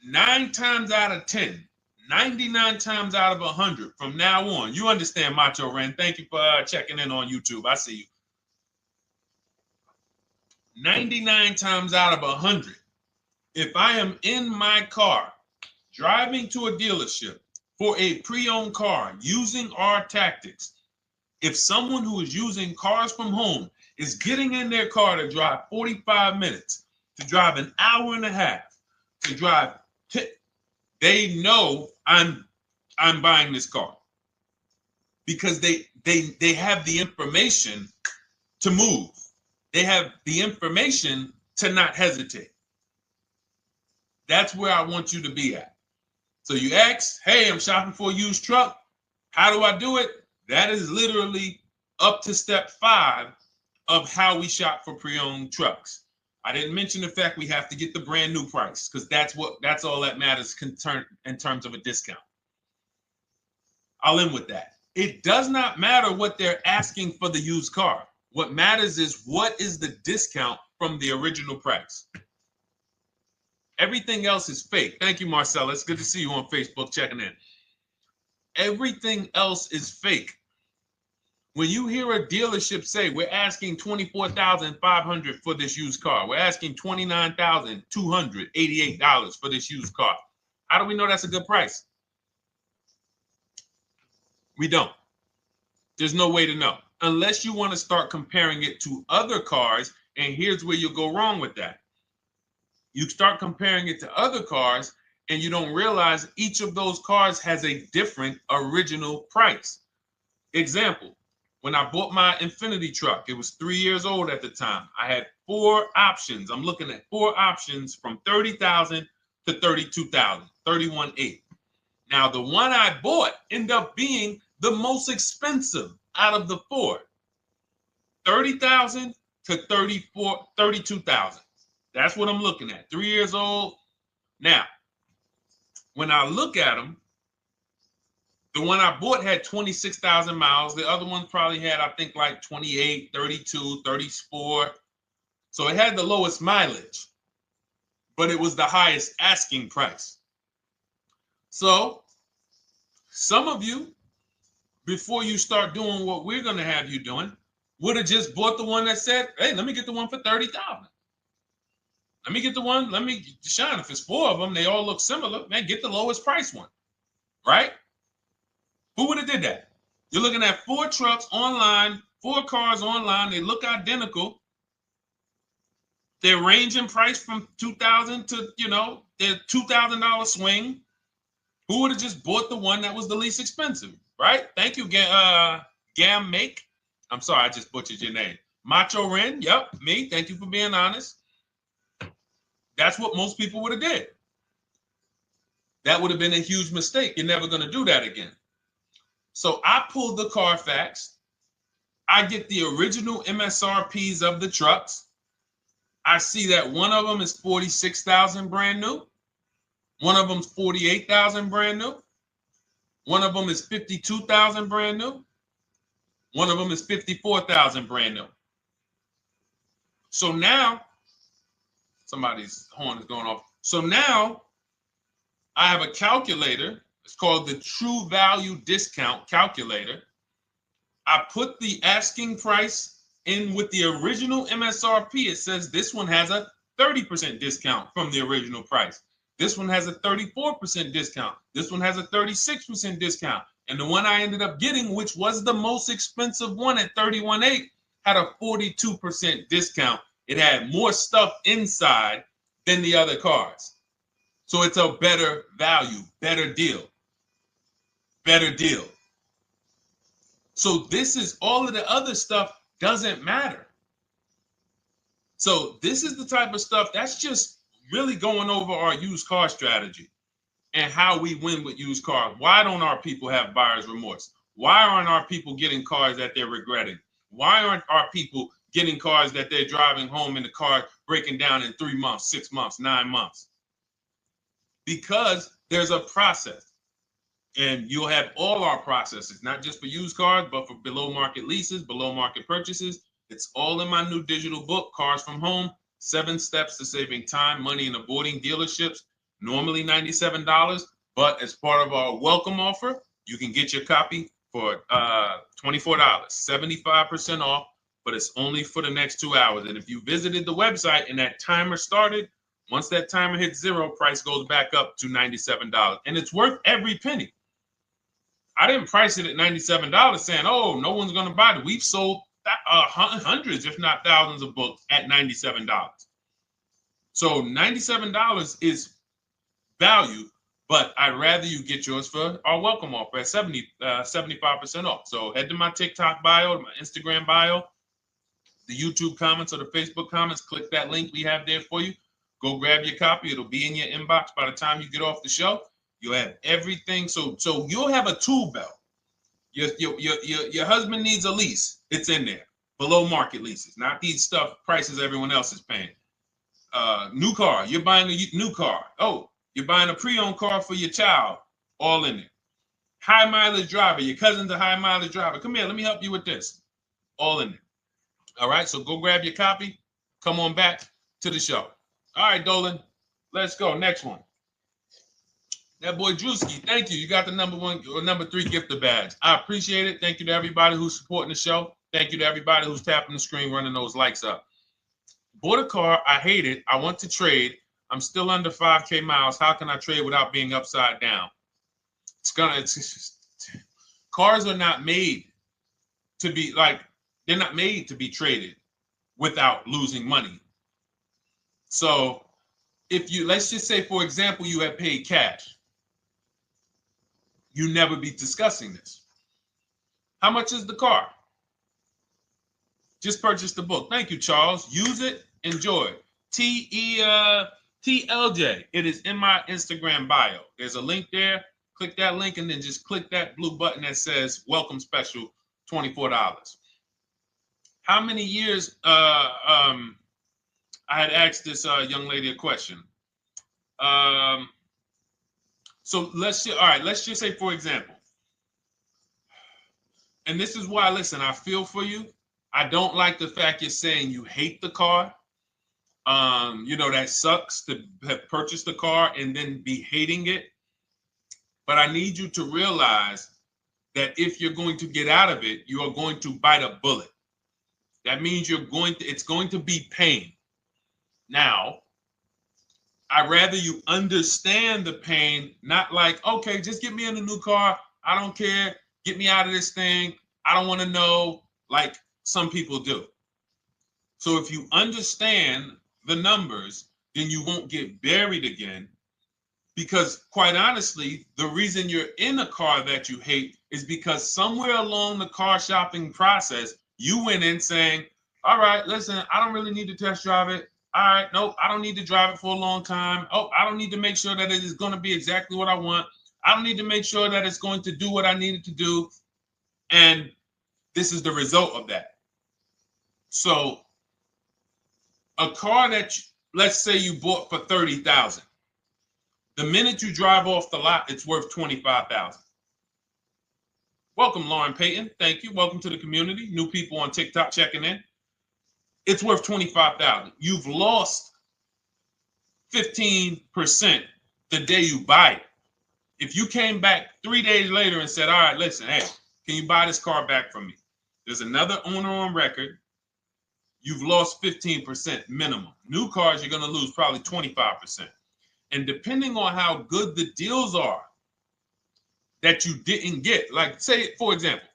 9 times out of 10, 99 times out of 100 from now on, you understand, Macho Ren. Thank you for checking in on YouTube. I see you. 99 times out of 100, if I am in my car driving to a dealership for a pre-owned car using our tactics, if someone who is using cars from home is getting in their car to drive 45 minutes, to drive an hour and a half, to drive, they know I'm buying this car because they have the information to move. They have the information to not hesitate. That's where I want you to be at. So you ask, hey, I'm shopping for a used truck. How do I do it? That is literally up to step 5 of how we shop for pre-owned trucks. I didn't mention the fact we have to get the brand new price because that's all that matters in terms of a discount. I'll end with that. It does not matter what they're asking for the used car. What matters is what is the discount from the original price. Everything else is fake. Thank you, Marcella. It's good to see you on Facebook checking in. Everything else is fake. When you hear a dealership say, we're asking $24,500 for this used car, we're asking $29,288 for this used car, how do we know that's a good price? We don't. There's no way to know unless you want to start comparing it to other cars. And here's where you'll go wrong with that. You start comparing it to other cars and you don't realize each of those cars has a different original price. Example, when I bought my Infiniti truck, it was 3 years old at the time. I had 4 options. I'm looking at 4 options from $30,000 to $32,000, $31,800. Now, the one I bought ended up being the most expensive out of the 4. $30,000 to $32,000. That's what I'm looking at. 3 years old. Now, when I look at them, the one I bought had 26,000 miles. The other one probably had, I think, like 28, 32, 34. So it had the lowest mileage. but it was the highest asking price. So some of you, before you start doing what we're going to have you doing, would have just bought the one that said, hey, let me get the one for 30,000. Let me get the one, Sean, if it's 4 of them, they all look similar, man, get the lowest price one, right? Who would have did that? You're looking at 4 trucks online, 4 cars online, they look identical. They're ranging price from $2,000 to, their $2,000 swing. Who would have just bought the one that was the least expensive, right? Thank you, Gam Make. I'm sorry, I just butchered your name. Macho Ren, yep, me. Thank you for being honest. That's what most people would have did. That would have been a huge mistake. You're never going to do that again. So I pulled the Carfax. I get the original MSRPs of the trucks. I see that one of them is 46,000 brand new. One of them's 48,000 brand new. One of them is 52,000 brand new. One of them is 54,000 brand new. So now, somebody's horn is going off. So now I have a calculator. It's called the True Value Discount Calculator. I put the asking price in with the original MSRP. It says this one has a 30% discount from the original price. This one has a 34% discount. This one has a 36% discount. And the one I ended up getting, which was the most expensive one at $31,800, had a 42% discount. It had more stuff inside than the other cars. So it's a better value, better deal. Better deal. So this is all of the other stuff doesn't matter. So this is the type of stuff that's just really going over our used car strategy and how we win with used cars. Why don't our people have buyer's remorse? Why aren't our people getting cars that they're regretting? Why aren't our people getting cars that they're driving home and the car breaking down in 3 months, 6 months, 9 months? Because there's a process. And you'll have all our processes, not just for used cars, but for below market leases, below market purchases. It's all in my new digital book, Cars from Home, 7 Steps to Saving Time, Money, and Avoiding Dealerships. Normally $97, but as part of our welcome offer, you can get your copy for $24, 75% off, but it's only for the next 2 hours. And if you visited the website and that timer started, once that timer hits 0, price goes back up to $97. And it's worth every penny. I didn't price it at $97 saying, oh, no one's going to buy it. We've sold hundreds, if not thousands of books at $97. So $97 is value, but I'd rather you get yours for our welcome offer at 75% off. So head to my TikTok bio, my Instagram bio, the YouTube comments or the Facebook comments, click that link we have there for you. Go grab your copy. It'll be in your inbox by the time you get off the show. You'll have everything. So you'll have a tool belt. Your husband needs a lease. It's in there. Below market leases, not these stuff prices everyone else is paying. New car. You're buying a new car. Oh, you're buying a pre-owned car for your child. All in there. High mileage driver. Your cousin's a high mileage driver. Come here. Let me help you with this. All in there. All right. So go grab your copy. Come on back to the show. All right, Dolan. Let's go. Next one. That boy Drewski, thank you. You got the number 1 or number 3 gifter badge. I appreciate it. Thank you to everybody who's supporting the show. Thank you to everybody who's tapping the screen, running those likes up. Bought a car. I hate it. I want to trade. I'm still under 5K miles. How can I trade without being upside down? Cars are not made to be they're not made to be traded without losing money. So if you, let's just say, for example, you have paid cash, you never be discussing this. How much is the car? Just purchase the book. Thank you, Charles. Use it, enjoy it. TLJ. It is in my Instagram bio. There's a link there. Click that link and then just click that blue button that says welcome special, $24. How many years I had asked this young lady a question. So let's just say, for example, and this is why, listen, I feel for you. I don't like the fact you're saying you hate the car. That sucks to have purchased a car and then be hating it. But I need you to realize that if you're going to get out of it, you are going to bite a bullet. That means it's going to be pain. Now, I'd rather you understand the pain, not like, okay, just get me in a new car. I don't care. Get me out of this thing. I don't want to know, like some people do. So if you understand the numbers, then you won't get buried again. Because quite honestly, the reason you're in a car that you hate is because somewhere along the car shopping process, you went in saying, all right, listen, I don't really need to test drive it. All right, nope, I don't need to drive it for a long time. Oh, I don't need to make sure that it is going to be exactly what I want. I don't need to make sure that it's going to do what I need it to do. And this is the result of that. So a car that, let's say you bought for $30,000. The minute you drive off the lot, it's worth $25,000. Welcome, Lauren Payton. Thank you. Welcome to the community. New people on TikTok checking in. It's worth $25,000. You've lost 15% the day you buy it. If you came back 3 days later and said, all right, listen, hey, can you buy this car back from me? There's another owner on record. You've lost 15% minimum. New cars, you're going to lose probably 25%. And depending on how good the deals are that you didn't get, like say, for example,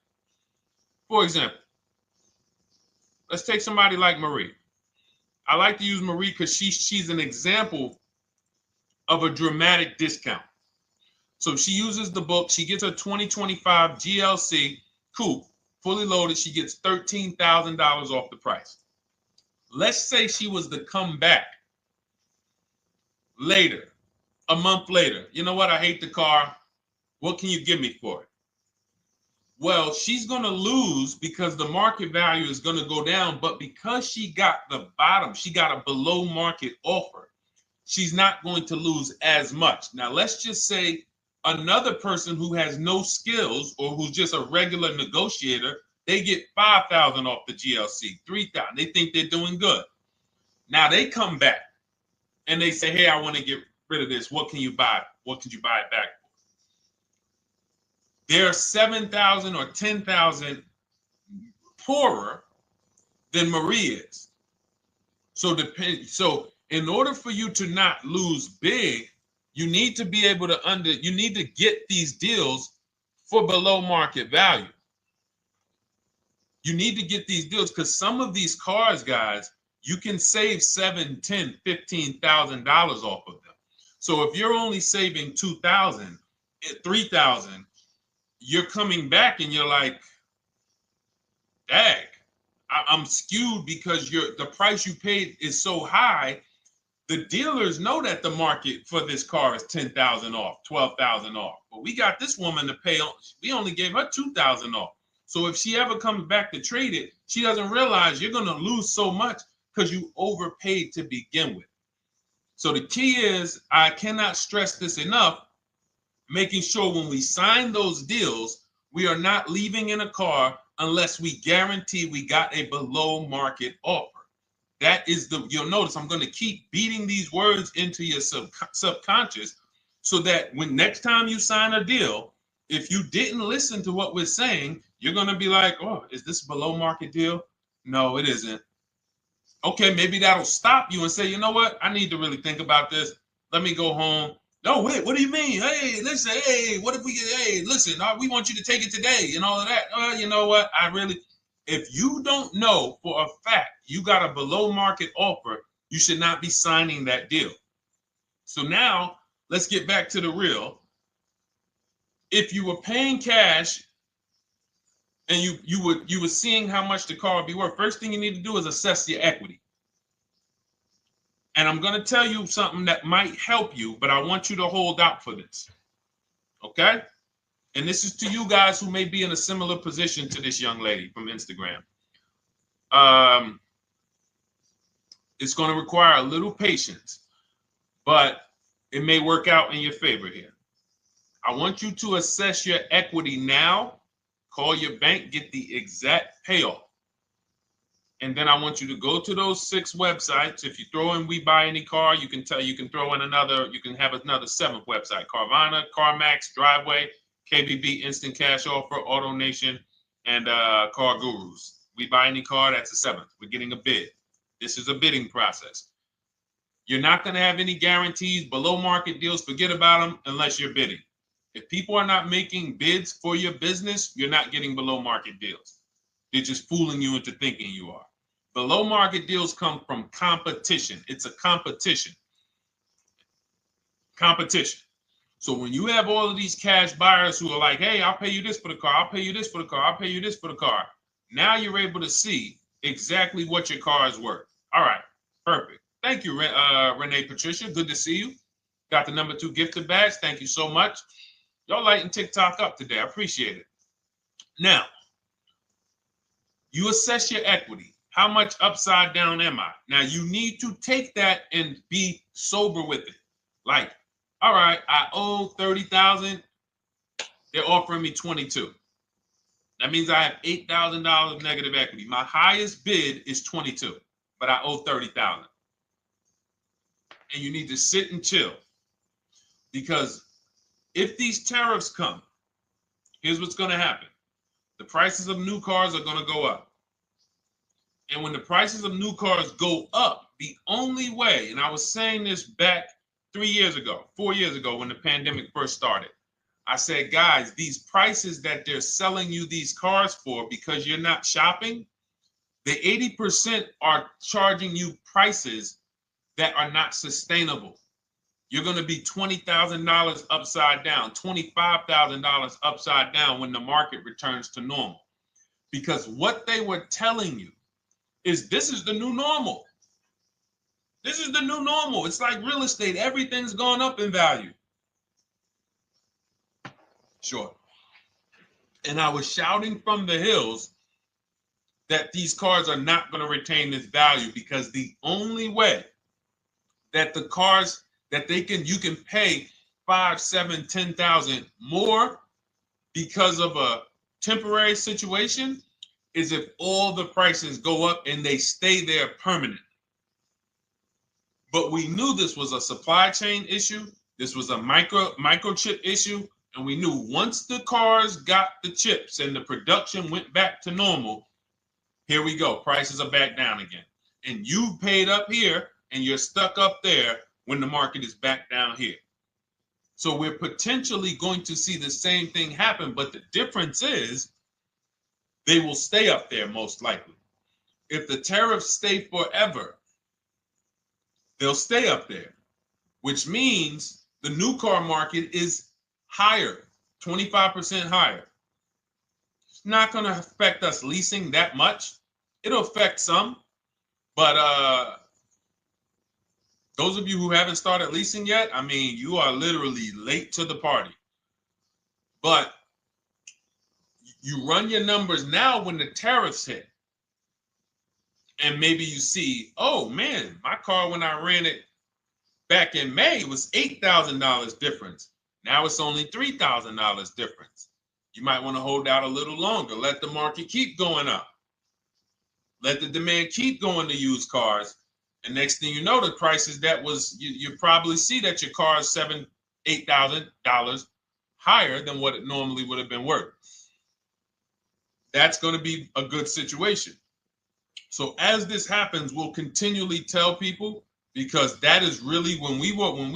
let's take somebody like Marie. I like to use Marie because she's an example of a dramatic discount. So she uses the book. She gets her 2025 GLC coupe, fully loaded. She gets $13,000 off the price. Let's say she was to come back later, a month later. You know what? I hate the car. What can you give me for it? Well, she's going to lose because the market value is going to go down. But because she got the bottom, she got a below market offer, she's not going to lose as much. Now, let's just say another person who has no skills or who's just a regular negotiator, they get $5,000 off the GLC, $3,000. They think they're doing good. Now they come back and they say, hey, I want to get rid of this. What can you buy? What could you buy it back for? They're 7,000 or 10,000 poorer than Marie is. So in order for you to not lose big, you need to be able to you need to get these deals for below market value. You need to get these deals because some of these cars, guys, you can save $7,000, $10,000, $15,000 off of them. So if you're only saving $2,000, $3,000, you're coming back and you're like, dang, I'm skewed because the price you paid is so high. The dealers know that the market for this car is $10,000 off, $12,000 off. But we got this woman to pay, we only gave her $2,000 off. So if she ever comes back to trade it, she doesn't realize you're going to lose so much because you overpaid to begin with. So the key is, I cannot stress this enough, making sure when we sign those deals, we are not leaving in a car unless we guarantee we got a below market offer. That is you'll notice I'm going to keep beating these words into your subconscious so that when next time you sign a deal, if you didn't listen to what we're saying, you're going to be like, oh, is this a below market deal? No, it isn't. Okay, maybe that'll stop you and say, you know what? I need to really think about this. Let me go home. No, wait, what do you mean? Hey, listen, hey, what if we get, hey, listen, we want you to take it today and all of that. You know what? If you don't know for a fact you got a below market offer, you should not be signing that deal. So now let's get back to the real. If you were paying cash and you were seeing how much the car would be worth, first thing you need to do is assess your equity. And I'm going to tell you something that might help you, but I want you to hold out for this. Okay? And this is to you guys who may be in a similar position to this young lady from Instagram. It's going to require a little patience, but it may work out in your favor here. I want you to assess your equity now. Call your bank, get the exact payoff. And then I want you to go to those 6 websites. If you throw in We Buy Any Car, you can throw in you can have another 7th website: Carvana, CarMax, Driveway, KBB, Instant Cash Offer, AutoNation, and Car Gurus. We Buy Any Car, that's the 7th. We're getting a bid. This is a bidding process. You're not going to have any guarantees, below market deals. Forget about them unless you're bidding. If people are not making bids for your business, you're not getting below market deals. They're just fooling you into thinking you are. Below market deals come from competition. It's a competition. Competition. So when you have all of these cash buyers who are like, hey, I'll pay you this for the car, I'll pay you this for the car, I'll pay you this for the car. Now you're able to see exactly what your car is worth. All right, perfect. Thank you, Renee Patricia. Good to see you. Got the number 2 gifted badge. Thank you so much. Y'all lighting TikTok up today. I appreciate it. Now, you assess your equity. How much upside down am I? Now, you need to take that and be sober with it. Like, all right, I owe $30,000. They're offering me $22,000. That means I have $8,000 negative equity. My highest bid is $22,000, but I owe $30,000. And you need to sit and chill, because if these tariffs come, here's what's going to happen. The prices of new cars are going to go up. And when the prices of new cars go up, the only way, and I was saying this back 4 years ago, when the pandemic first started, I said, guys, these prices that they're selling you these cars for, because you're not shopping, the 80% are charging you prices that are not sustainable. You're going to be $20,000 upside down, $25,000 upside down when the market returns to normal. Because what they were telling you is this is the new normal. This is the new normal. It's like real estate. Everything's gone up in value. Sure. And I was shouting from the hills that these cars are not going to retain this value, because the only way that the cars that you can pay 5, 7, 10,000 more because of a temporary situation is if all the prices go up and they stay there permanently. But we knew this was a supply chain issue. This was a microchip issue. And we knew once the cars got the chips and the production went back to normal, here we go. Prices are back down again. And you paid up here and you're stuck up there when the market is back down here. So we're potentially going to see the same thing happen. But the difference is they will stay up there most likely. If the tariffs stay forever, they'll stay up there, which means the new car market is higher, 25% higher. It's not going to affect us leasing that much. It'll affect some, but those of you who haven't started leasing yet, I mean, you are literally late to the party. But you run your numbers now when the tariffs hit. And maybe you see, oh man, my car when I ran it back in May was $8,000 difference. Now it's only $3,000 difference. You might want to hold out a little longer. Let the market keep going up. Let the demand keep going to used cars. And next thing you know, the prices that was, you probably see that your car is $7,000, $8,000 higher than what it normally would have been worth. That's going to be a good situation. So as this happens, we'll continually tell people, because that is really when we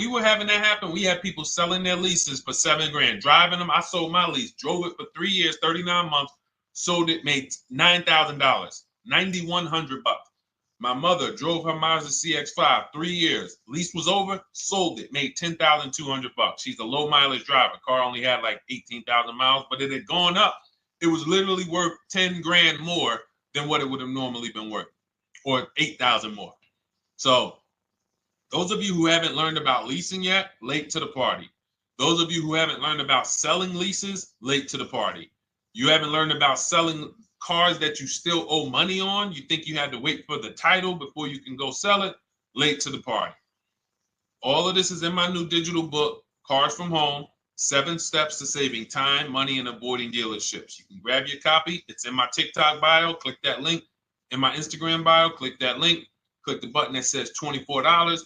were having that happen, we had people selling their leases for $7,000, driving them. I sold my lease, drove it for 3 years, 39 months, sold it, made $9,000, $9,100. My mother drove her Mazda CX-5, 3 years, lease was over, sold it, made $10,200. She's a low mileage driver. Car only had like 18,000 miles, but it had gone up. It was literally worth $10,000 more than what it would have normally been worth, or 8,000 more. So those of you who haven't learned about leasing yet, late to the party. Those of you who haven't learned about selling leases, late to the party. You haven't learned about selling cars that you still owe money on. You think you had to wait for the title before you can go sell it, late to the party. All of this is in my new digital book, Cars from Home, 7 Steps to Saving Time, Money, and Avoiding Dealerships. You can grab your copy. It's in my TikTok bio. Click that link. in my Instagram bio. Click that link. Click the button that says $24,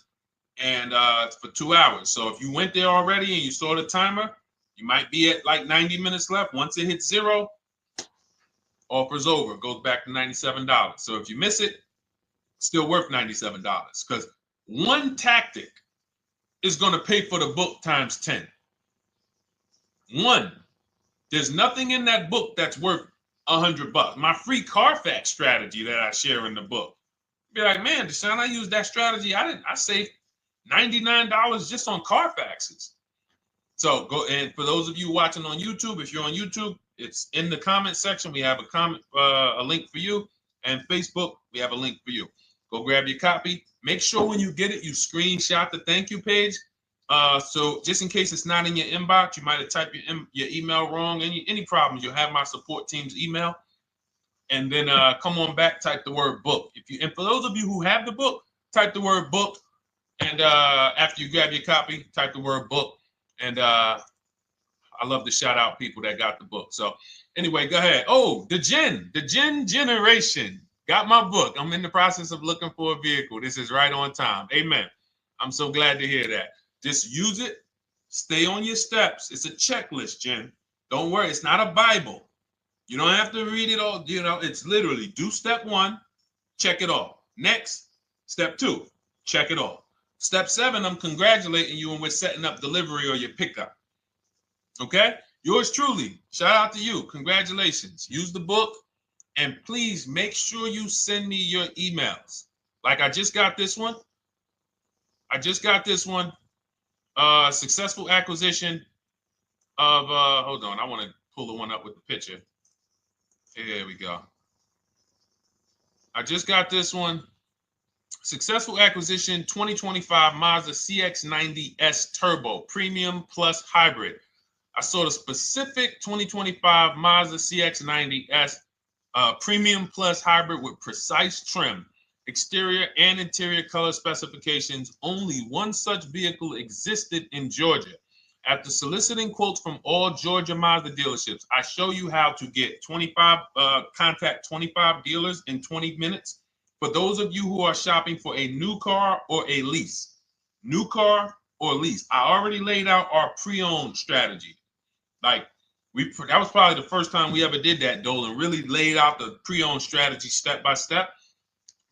and it's for 2 hours. So if you went there already and you saw the timer, you might be at like 90 minutes left. Once it hits 0, offer's over. It goes back to $97. So if you miss it, still worth $97, because one tactic is going to pay for the book times 10. One. There's nothing in that book that's worth $100. My free Carfax strategy that I share in the book. Be like, man, Deshaun, I used that strategy. I saved $99 just on Carfaxes. So go, and for those of you watching on YouTube, if you're on YouTube, it's in the comment section. We have a link for you, and Facebook, we have a link for you. Go grab your copy. Make sure when you get it, you screenshot the thank you page. So just in case it's not in your inbox, you might have typed your email wrong. Any problems, you'll have my support team's email. And then come on back, type the word book. And for those of you who have the book, type the word book. And after you grab your copy, type the word book. And I love to shout out people that got the book. So anyway, go ahead. Oh, the Gen Generation got my book. I'm in the process of looking for a vehicle. This is right on time. Amen. I'm so glad to hear that. Just use it. Stay on your steps. It's a checklist, Jen. Don't worry. It's not a Bible. You don't have to read it all. You know, it's literally do step 1, check it off. Next, step 2, check it off. Step 7, I'm congratulating you and we're setting up delivery or your pickup. Okay? Yours truly. Shout out to you. Congratulations. Use the book, and please make sure you send me your emails. Like I just got this one. Successful acquisition of, hold on, I want to pull the one up with the picture. Here we go. I just got this one. Successful acquisition 2025 Mazda CX-90S Turbo Premium Plus Hybrid. I saw the specific 2025 Mazda CX-90S Premium Plus Hybrid with precise trim, exterior and interior color specifications. Only one such vehicle existed in Georgia. After soliciting quotes from all Georgia Mazda dealerships, I show you how to get contact 25 dealers in 20 minutes. For those of you who are shopping for a new car or a lease, new car or lease, I already laid out our pre-owned strategy. Like that was probably the first time we ever did that, Dolan, really laid out the pre-owned strategy step by step.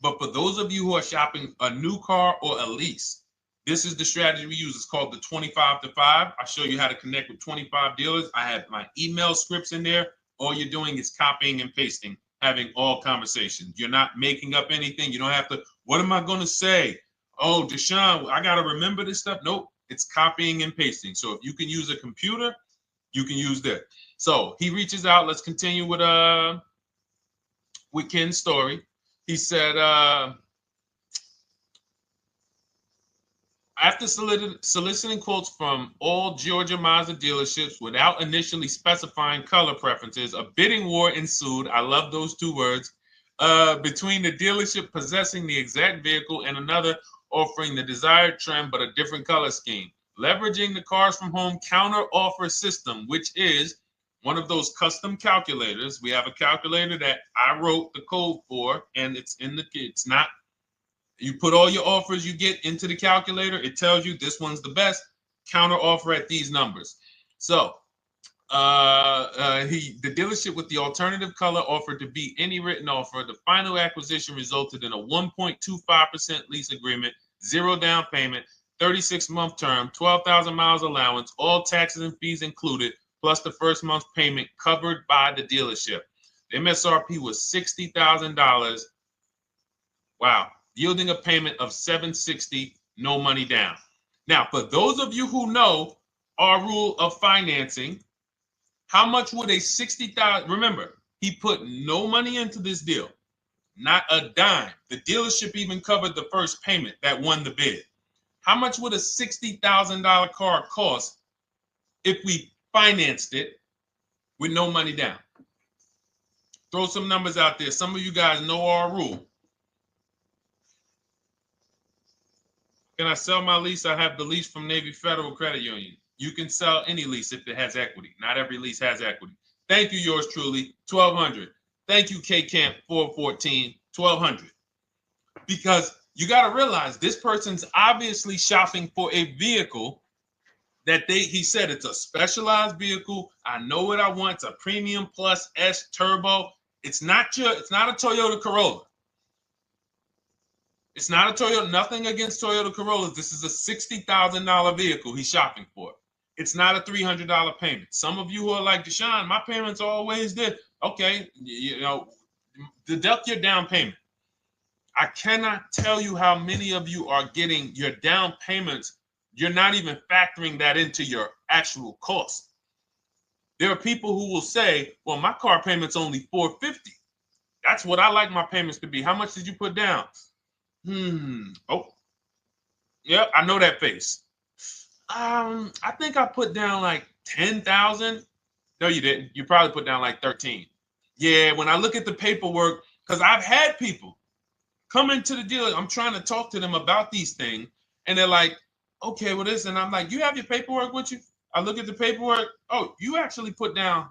But for those of you who are shopping a new car or a lease, this is the strategy we use. It's called the 25 to 5. I show you how to connect with 25 dealers. I have my email scripts in there. All you're doing is copying and pasting, having all conversations. You're not making up anything. You don't have to, what am I going to say? Oh, Deshaun, I got to remember this stuff. Nope, it's copying and pasting. So if you can use a computer, you can use that. So he reaches out. Let's continue with Ken's story. He said, after soliciting quotes from all Georgia Mazda dealerships without initially specifying color preferences, a bidding war ensued. I love those 2 words. Between the dealership possessing the exact vehicle and another offering the desired trim but a different color scheme. Leveraging the Cars from Home counter offer system, which is one of those custom calculators. We have a calculator that I wrote the code for, and it's not. You put all your offers you get into the calculator. It tells you this one's the best. Counter offer at these numbers. So the dealership with the alternative color offered to beat any written offer. The final acquisition resulted in a 1.25% lease agreement, 0 down payment, 36-month term, 12,000 miles allowance, all taxes and fees included, plus the first month's payment covered by the dealership. The MSRP was $60,000. Wow. Yielding a payment of $760, no money down. Now, for those of you who know our rule of financing, how much would a $60,000? Remember, he put no money into this deal, not a dime. The dealership even covered the first payment that won the bid. How much would a $60,000 car cost if we financed it with no money down? Throw some numbers out there. Some of you guys know our rule. Can I sell my lease? I have the lease from Navy Federal Credit Union. You can sell any lease if it has equity. Not every lease has equity. Thank you, yours truly, 1200. Thank you, K Camp 414, $1,200. Because you got to realize this person's obviously shopping for a vehicle that he said it's a specialized vehicle. I know what I want. It's a premium plus S turbo. It's not a Toyota Corolla. It's not a Toyota, nothing against Toyota Corollas. This is a $60,000 vehicle he's shopping for. It's not a $300 payment. Some of you who are like, Deshaun, my payments are always there. Okay, deduct your down payment. I cannot tell you how many of you are getting your down payments. You're not even factoring that into your actual cost. There are people who will say, well, my car payment's only $450. That's what I like my payments to be. How much did you put down? Oh, yeah, I know that face. I think I put down like 10,000. No, you didn't. You probably put down like 13. Yeah, when I look at the paperwork, because I've had people come into the dealer, I'm trying to talk to them about these things, and they're like, okay, well, this, and I'm like, you have your paperwork with you? I look at the paperwork. Oh, you actually put down.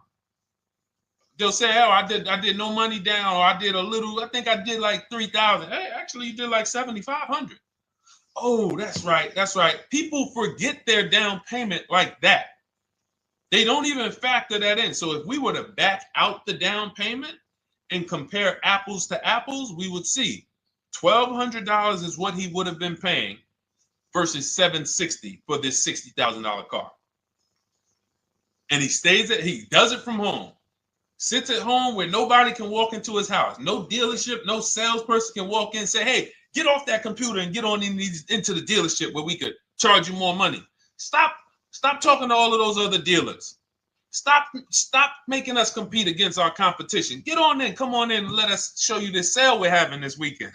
They'll say, oh, I did no money down, or I did a little. I think I did like 3,000. Hey, actually, you did like 7,500. Oh, that's right. That's right. People forget their down payment like that. They don't even factor that in. So if we were to back out the down payment and compare apples to apples, we would see $1,200 is what he would have been paying versus $760 for this $60,000 car. And he does it from home. Sits at home where nobody can walk into his house. No dealership, no salesperson can walk in and say, hey, get off that computer and get on into the dealership where we could charge you more money. Stop talking to all of those other dealers. Stop making us compete against our competition. Get on in, come on in and let us show you this sale we're having this weekend.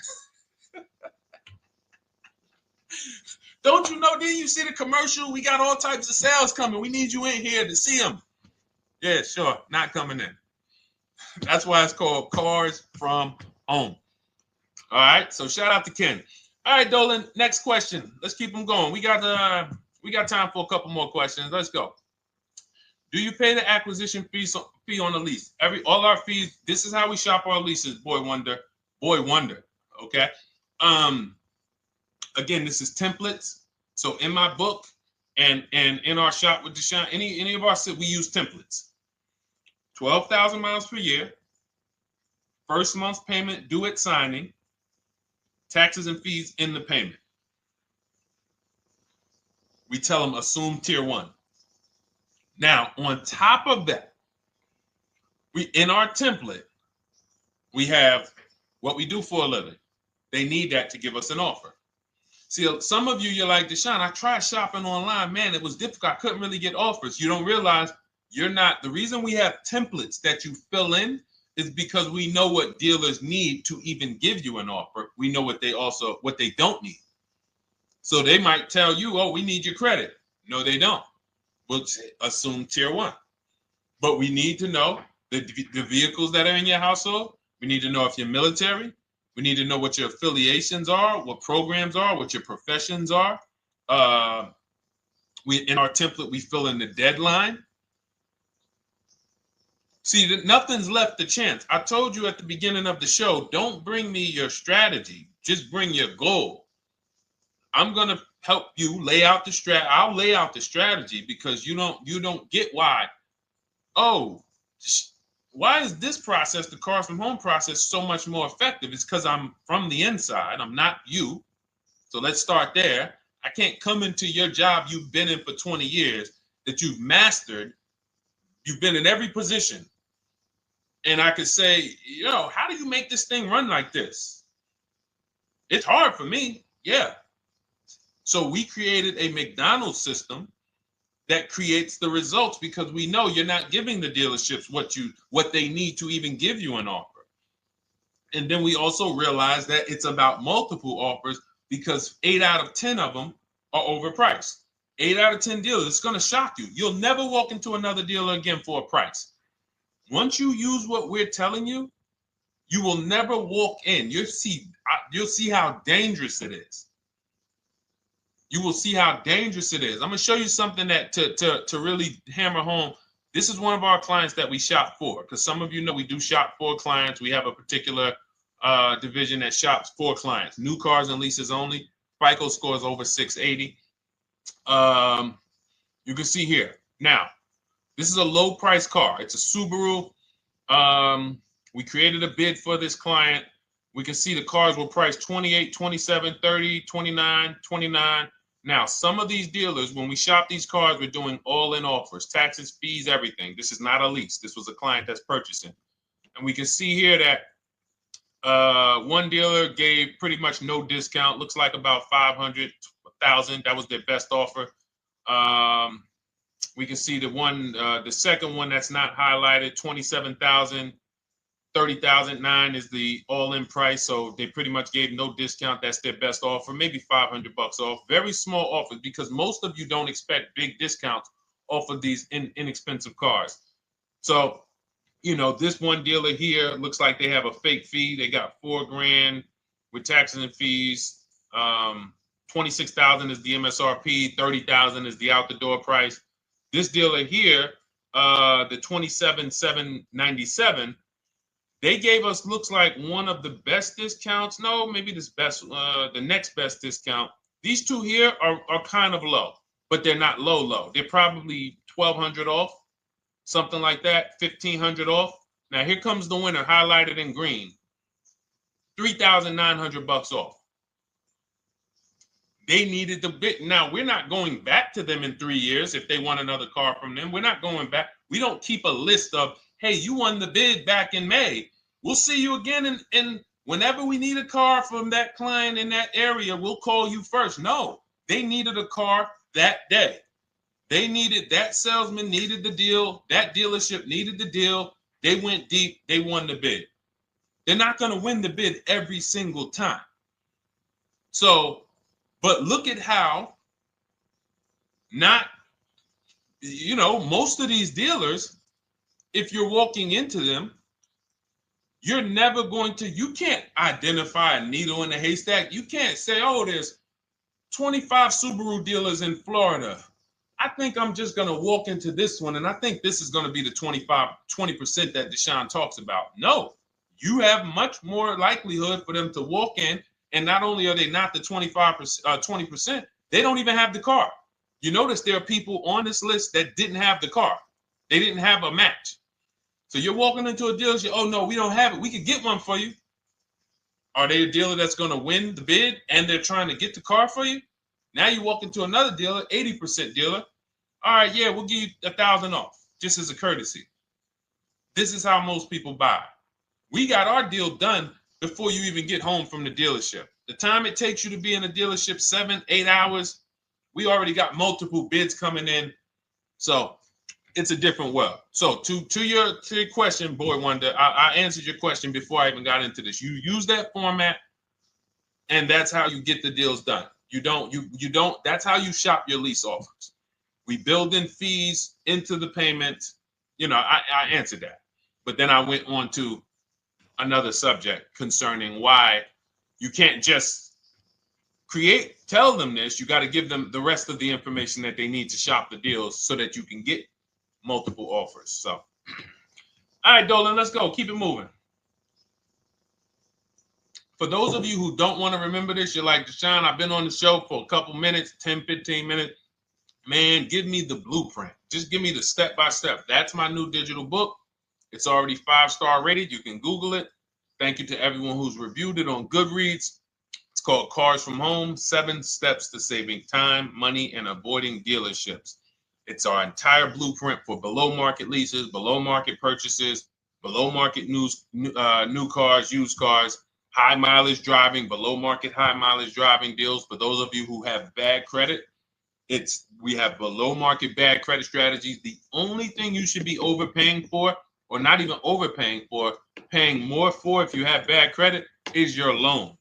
Don't you know, didn't you see the commercial? We got all types of sales coming. We need you in here to see them. Yeah, sure, not coming in. That's why it's called Cars from Home. All right, so shout out to Ken. All right, Dolan, next question. Let's keep them going. We got time for a couple more questions. Let's go. Do you pay the acquisition fee on the lease? All our fees, this is how we shop our leases, Boy Wonder. Okay. Again, this is templates. So in my book and in our shop with Deshaun, any of our we use templates. 12,000 miles per year, first month's payment due at signing, taxes and fees in the payment. We tell them assume tier 1. Now, on top of that, in our template, we have what we do for a living. They need that to give us an offer. See, some of you, you're like, Deshaun, I tried shopping online. Man, it was difficult. I couldn't really get offers. You don't realize the reason we have templates that you fill in is because we know what dealers need to even give you an offer. We know what they don't need. So they might tell you, oh, we need your credit. No, they don't. We'll assume tier 1. But we need to know the vehicles that are in your household. We need to know if you're military. We need to know what your affiliations are, what programs are, what your professions are. In our template, we fill in the deadline. See, nothing's left to chance. I told you at the beginning of the show, don't bring me your strategy. Just bring your goal. I'm going to help you lay out the strat. I'll lay out the strategy because you don't get why. Oh, why is this process, the Cars from Home process, so much more effective? It's because I'm from the inside. I'm not you. So let's start there. I can't come into your job you've been in for 20 years that you've mastered. You've been in every position. And I could say, how do you make this thing run like this? It's hard for me. Yeah. So we created a McDonald's system that creates the results because we know you're not giving the dealerships what they need to even give you an offer. And then we also realize that it's about multiple offers because 8 out of 10 of them are overpriced. 8 out of 10 dealers, it's going to shock you. You'll never walk into another dealer again for a price. Once you use what we're telling you, you will never walk in. You'll see how dangerous it is. You will see how dangerous it is. I'm going to show you something that to really hammer home. This is one of our clients that we shop for because some of you know we do shop for clients. We have a particular division that shops for clients. New cars and leases only. FICO scores over 680. You can see here. Now, this is a low price car. It's a Subaru. We created a bid for this client. We can see the cars were priced 28, 27, 30, 29, 29. Now, some of these dealers, when we shop these cars, we're doing all-in offers, taxes, fees, everything. This is not a lease. This was a client that's purchasing. And we can see here that one dealer gave pretty much no discount. Looks like about 500,000. That was their best offer. We can see the second one that's not highlighted, 27,000. 30,009 is the all-in price, so they pretty much gave no discount. That's their best offer, maybe $500 off. Very small offers, because most of you don't expect big discounts off of these inexpensive cars. So, you know, this one dealer here looks like they have a fake fee. They got $4,000 with taxes and fees. 26,000 is the MSRP. 30,000 is the out-the-door price. This dealer here, the 27,797. They gave us, looks like, one of the best discounts. No, maybe the next best discount. These two here are kind of low, but they're not low. They're probably 1,200 off, something like that, 1,500 off. Now here comes the winner, highlighted in green, 3,900 bucks off. They needed the bid. Now we're not going back to them in 3 years if they want another car from them. We're not going back. We don't keep a list of, hey, you won the bid back in May. We'll see you again. And whenever we need a car from that client in that area, we'll call you first. No, they needed a car that day. They needed, that salesman needed the deal. That dealership needed the deal. They went deep. They won the bid. They're not going to win the bid every single time. So, but look at how most of these dealers, if you're walking into them, you're never going to, you can't identify a needle in a haystack. You can't say, oh, there's 25 Subaru dealers in Florida. I think I'm just going to walk into this one, and I think this is going to be the 20% that Deshaun talks about. No, you have much more likelihood for them to walk in, and not only are they not the 20%, they don't even have the car. You notice there are people on this list that didn't have the car. They didn't have a match. So you're walking into a dealership, oh no, we don't have it. We could get one for you. Are they a dealer that's going to win the bid and they're trying to get the car for you? Now you walk into another dealer, 80% dealer. All right, yeah, we'll give you 1,000 off, just as a courtesy. This is how most people buy. We got our deal done before you even get home from the dealership. The time it takes you to be in a dealership, 7-8 hours, we already got multiple bids coming in. So it's a different world. So to your question, Boy Wonder, I answered your question before I even got into this. You use that format, and that's how you get the deals done. You don't, that's how you shop your lease offers. We build in fees into the payments. I answered that. But then I went on to another subject concerning why you can't just tell them this. You got to give them the rest of the information that they need to shop the deals so that you can get multiple offers. So, all right, Dolan, let's go. Keep it moving. For those of you who don't want to remember this, you're like, Deshaun, I've been on the show for a couple minutes, 10, 15 minutes. Man, give me the blueprint. Just give me the step-by-step. That's my new digital book. It's already 5-star rated. You can Google it. Thank you to everyone who's reviewed it on Goodreads. It's called Cars from Home, 7 Steps to Saving Time, Money, and Avoiding Dealerships. It's our entire blueprint for below market leases, below market purchases, below market new cars, used cars, high mileage driving, below market high mileage driving deals. For those of you who have bad credit, we have below market bad credit strategies. The only thing you should be overpaying for, or not even overpaying for, paying more for if you have bad credit, is your loan.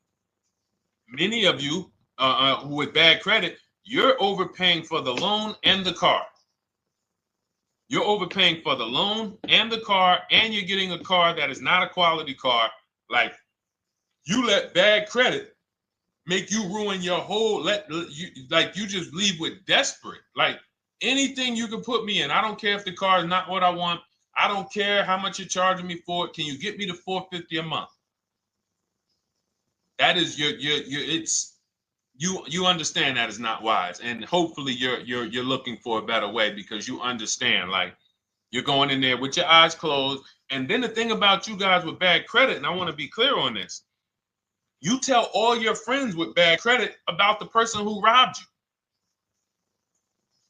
Many of you who with bad credit, you're overpaying for the loan and the car. You're overpaying for the loan and the car, and you're getting a car that is not a quality car. Like, you let bad credit make you ruin your whole, you just leave with desperate. Like, anything you can put me in. I don't care if the car is not what I want. I don't care how much you're charging me for it. Can you get me to $450 a month? That is you understand that is not wise, and hopefully you're looking for a better way, because you understand, like, you're going in there with your eyes closed. And then the thing about you guys with bad credit, and I want to be clear on this, you tell all your friends with bad credit about the person who robbed you.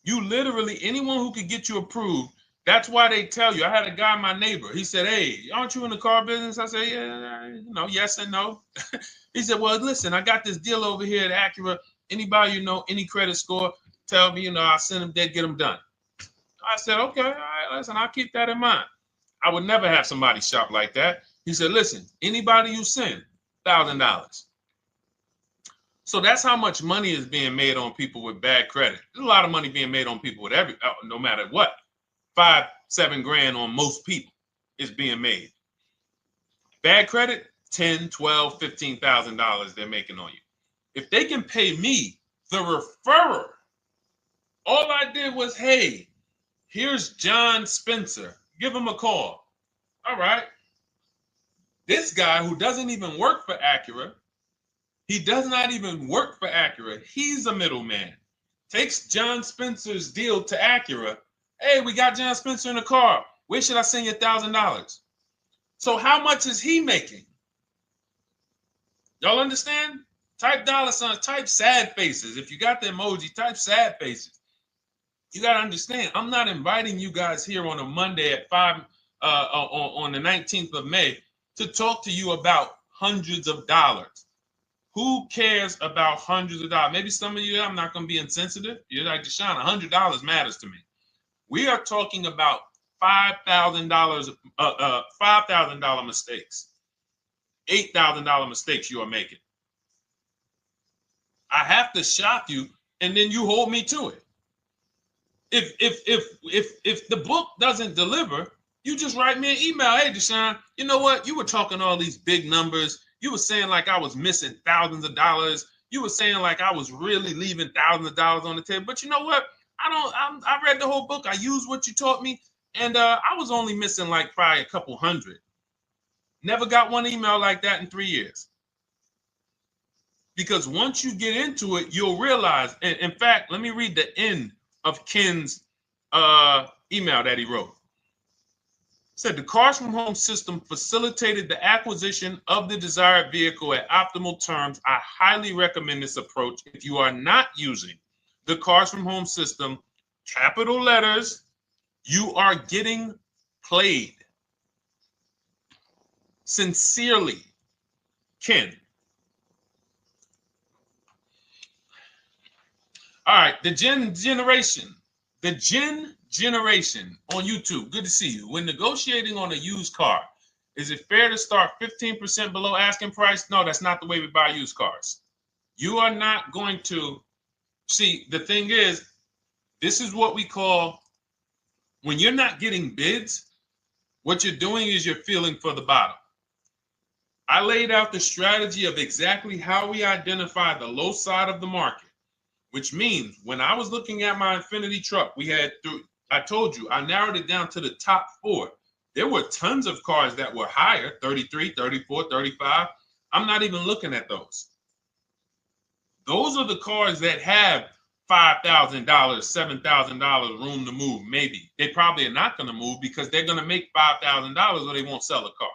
You literally, anyone who could get you approved, that's why they tell you. I had a guy, my neighbor, he said, "Hey, aren't you in the car business?" I said, "Yeah, yes and no." He said, "Well, listen, I got this deal over here at Acura. Anybody any credit score, tell me, I'll send them there, get them done." I said, "Okay, all right, listen, I'll keep that in mind." I would never have somebody shop like that. He said, "Listen, anybody you send, $1,000. So that's how much money is being made on people with bad credit. There's a lot of money being made on people with no matter what. 5, 7 grand on most people is being made. Bad credit, $10, $12, $15,000 they're making on you. If they can pay me, the referrer, all I did was, hey, here's John Spencer. Give him a call. All right. This guy who doesn't even work for Acura, he does not even work for Acura. He's a middleman. Takes John Spencer's deal to Acura. Hey, we got John Spencer in the car. Where should I send you $1,000? So how much is he making? Y'all understand? Type $, type sad faces. If you got the emoji, type sad faces. You got to understand, I'm not inviting you guys here on a Monday at 5 on the 19th of May to talk to you about hundreds of dollars. Who cares about hundreds of dollars? Maybe some of you, I'm not going to be insensitive. You're like, Deshaun, $100 matters to me. We are talking about $5,000, $5,000 mistakes, $8,000 mistakes you are making. I have to shock you, and then you hold me to it. If the book doesn't deliver, you just write me an email. Hey, Deshaun, you know what? You were talking all these big numbers. You were saying like I was missing thousands of dollars. You were saying like I was really leaving thousands of dollars on the table. But you know what? I read the whole book. I used what you taught me, and I was only missing like probably a couple hundred. Never got one email like that in 3 years. Because once you get into it, you'll realize. And in fact, let me read the end of Ken's email that he wrote. It said, the Cars from Home system facilitated the acquisition of the desired vehicle at optimal terms. I highly recommend this approach. If you are not using the Cars from Home system, capital letters, you are getting played. Sincerely, Ken. All right, the Gen Generation on YouTube. Good to see you. When negotiating on a used car, is it fair to start 15% below asking price? No, that's not the way we buy used cars. You are not going to see. The thing is, this is what we call, when you're not getting bids, what you're doing is you're feeling for the bottom. I laid out the strategy of exactly how we identify the low side of the market. Which means when I was looking at my Infiniti truck, I told you, I narrowed it down to the top 4. There were tons of cars that were higher, 33, 34, 35. I'm not even looking at those. Those are the cars that have $5,000, $7,000 room to move, maybe. They probably are not going to move because they're going to make $5,000 or they won't sell a car.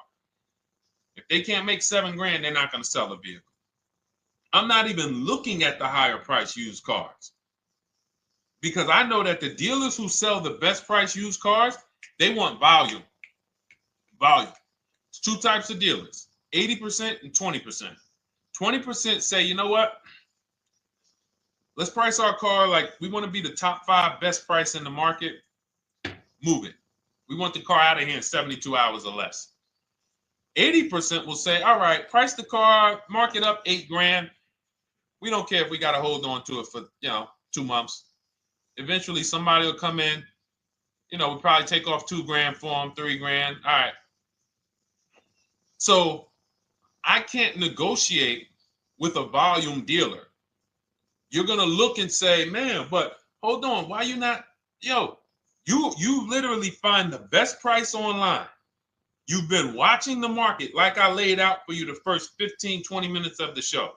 If they can't make $7 grand, they're not going to sell a vehicle. I'm not even looking at the higher price used cars because I know that the dealers who sell the best price used cars, they want volume. Volume. It's 2 types of dealers, 80% and 20%. 20% say, you know what? Let's price our car like we want to be the top 5 best price in the market. Move it. We want the car out of here in 72 hours or less. 80% will say, all right, price the car, mark it up $8 grand. We don't care if we got to hold on to it for, 2 months. Eventually, somebody will come in. We'll probably take off $2 grand for them, $3 grand. All right. So I can't negotiate with a volume dealer. You're going to look and say, man, but hold on. Why you not? You literally find the best price online. You've been watching the market like I laid out for you the first 15, 20 minutes of the show.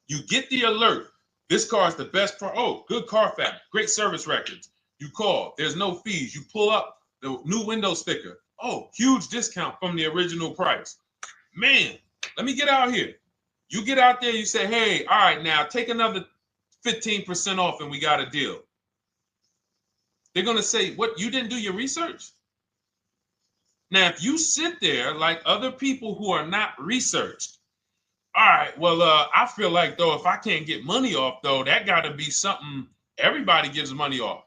You get the alert. This car is the best car. Oh, good Carfax, great service records. You call. There's no fees. You pull up the new window sticker. Oh, huge discount from the original price. Man, let me get out here. You get out there, you say, hey, all right, now take another 15% off and we got a deal. They're going to say, what, you didn't do your research? Now, if you sit there like other people who are not researched, all right, well, I feel like, though, if I can't get money off, though, that got to be something everybody gives money off.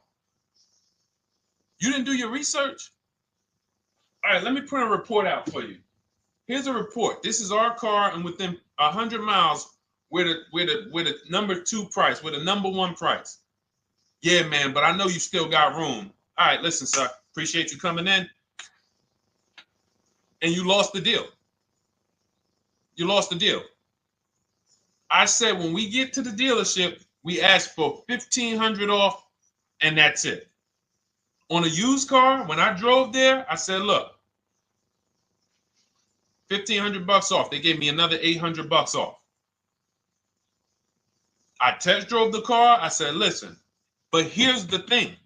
You didn't do your research? All right, let me print a report out for you. Here's a report. This is our car, and within 100 miles, we're the number 2 price, we're the number 1 price. Yeah, man, but I know you still got room. All right, listen, sir, appreciate you coming in. And you lost the deal. You lost the deal. I said when we get to the dealership, we ask for $1,500 off, and that's it. On a used car, when I drove there, I said, look, $1,500 off. They gave me another $800 off. I test drove the car. I said, listen, but here's the thing.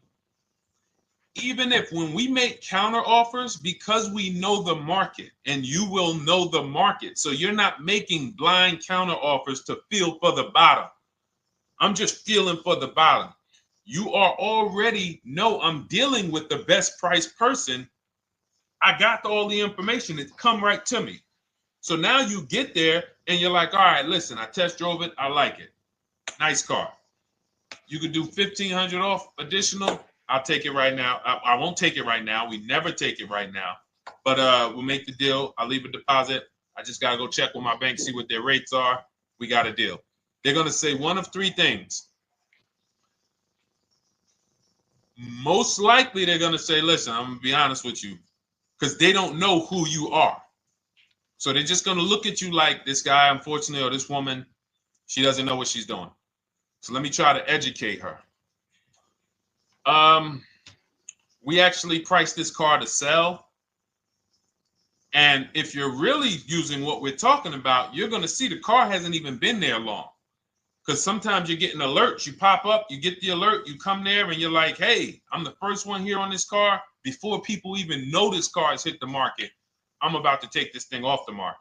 Even if when we make counter offers, because we know the market, and you will know the market, so you're not making blind counter offers to feel for the bottom. I'm just feeling for the bottom. You are already know I'm dealing with the best price person. I got all the information. It come right to me. So now you get there and you're like, all right, listen, I test drove it. I like it. Nice car. You could do $1,500 off additional. I'll take it right now. I won't take it right now. We never take it right now. But we'll make the deal. I'll leave a deposit. I just got to go check with my bank, see what their rates are. We got a deal. They're going to say one of 3 things. Most likely they're going to say, listen, I'm going to be honest with you, because they don't know who you are. So they're just going to look at you like this guy, unfortunately, or this woman, she doesn't know what she's doing. So let me try to educate her. We actually priced this car to sell. And if you're really using what we're talking about, you're going to see the car hasn't even been there long. Because sometimes you're getting alerts. You pop up, you get the alert, you come there, and you're like, hey, I'm the first one here on this car. Before people even know this car has hit the market, I'm about to take this thing off the market.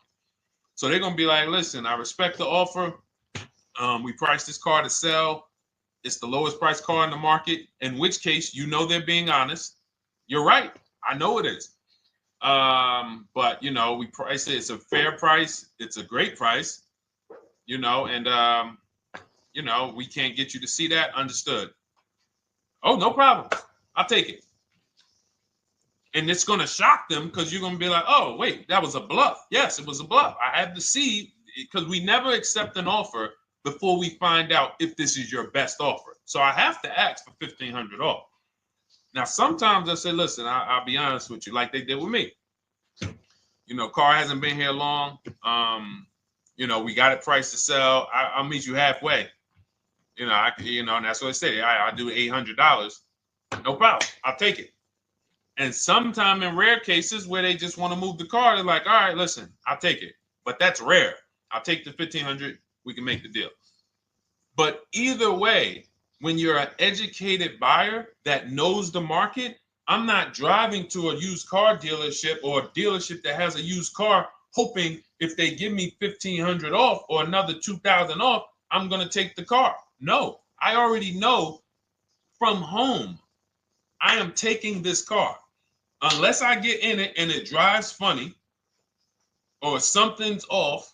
So they're going to be like, listen, I respect the offer. We priced this car to sell. It's the lowest price car in the market, in which case, you know, they're being honest. You're right. I know it is. But, you know, we price it. It's a fair price. It's a great price, you know, and, you know, we can't get you to see that. Understood. Oh, no problem. I'll take it. And it's going to shock them because you're going to be like, oh, wait, that was a bluff. Yes, it was a bluff. I had to see, because we never accept an offer before we find out if this is your best offer. So I have to ask for $1,500 off. Now, sometimes I say, listen, I'll be honest with you, like they did with me. You know, car hasn't been here long. You know, we got it priced to sell. I'll meet you halfway. You know, and that's what I say. I do $800. No problem. I'll take it. And sometimes in rare cases where they just want to move the car, they're like, all right, listen, I'll take it. But that's rare. I'll take the $1,500. We can make the deal. But either way, when you're an educated buyer that knows the market, I'm not driving to a used car dealership or a dealership that has a used car hoping if they give me $1,500 off or another $2,000 off, I'm going to take the car. No, I already know from home, I am taking this car. Unless I get in it and it drives funny or something's off,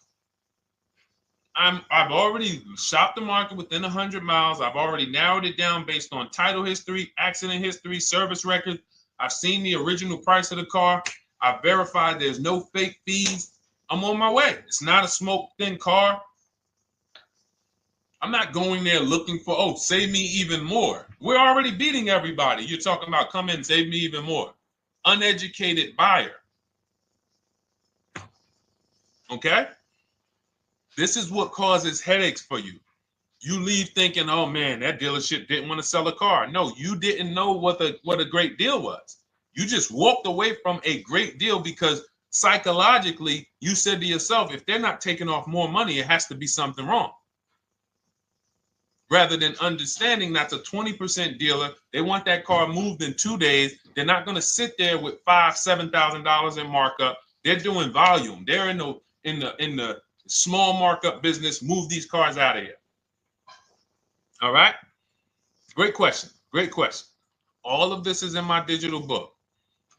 I've already shopped the market within 100 miles. I've already narrowed it down based on title history, accident history, service record. I've seen the original price of the car. I've verified there's no fake fees. I'm on my way. It's not a smoke thin car. I'm not going there looking for, oh, save me even more. We're already beating everybody. You're talking about come in, save me even more. Uneducated buyer. Okay? This is what causes headaches for you. You leave thinking, oh man, that dealership didn't want to sell a car. No, you didn't know what a great deal was. You just walked away from a great deal because psychologically you said to yourself, if they're not taking off more money, it has to be something wrong. Rather than understanding that's a 20% dealer, they want that car moved in 2 days. They're not going to sit there with $5,000-$7,000 in markup. They're doing volume. They're in the small markup business. Move these cars out of here. All right. Great question. Great question. All of this is in my digital book.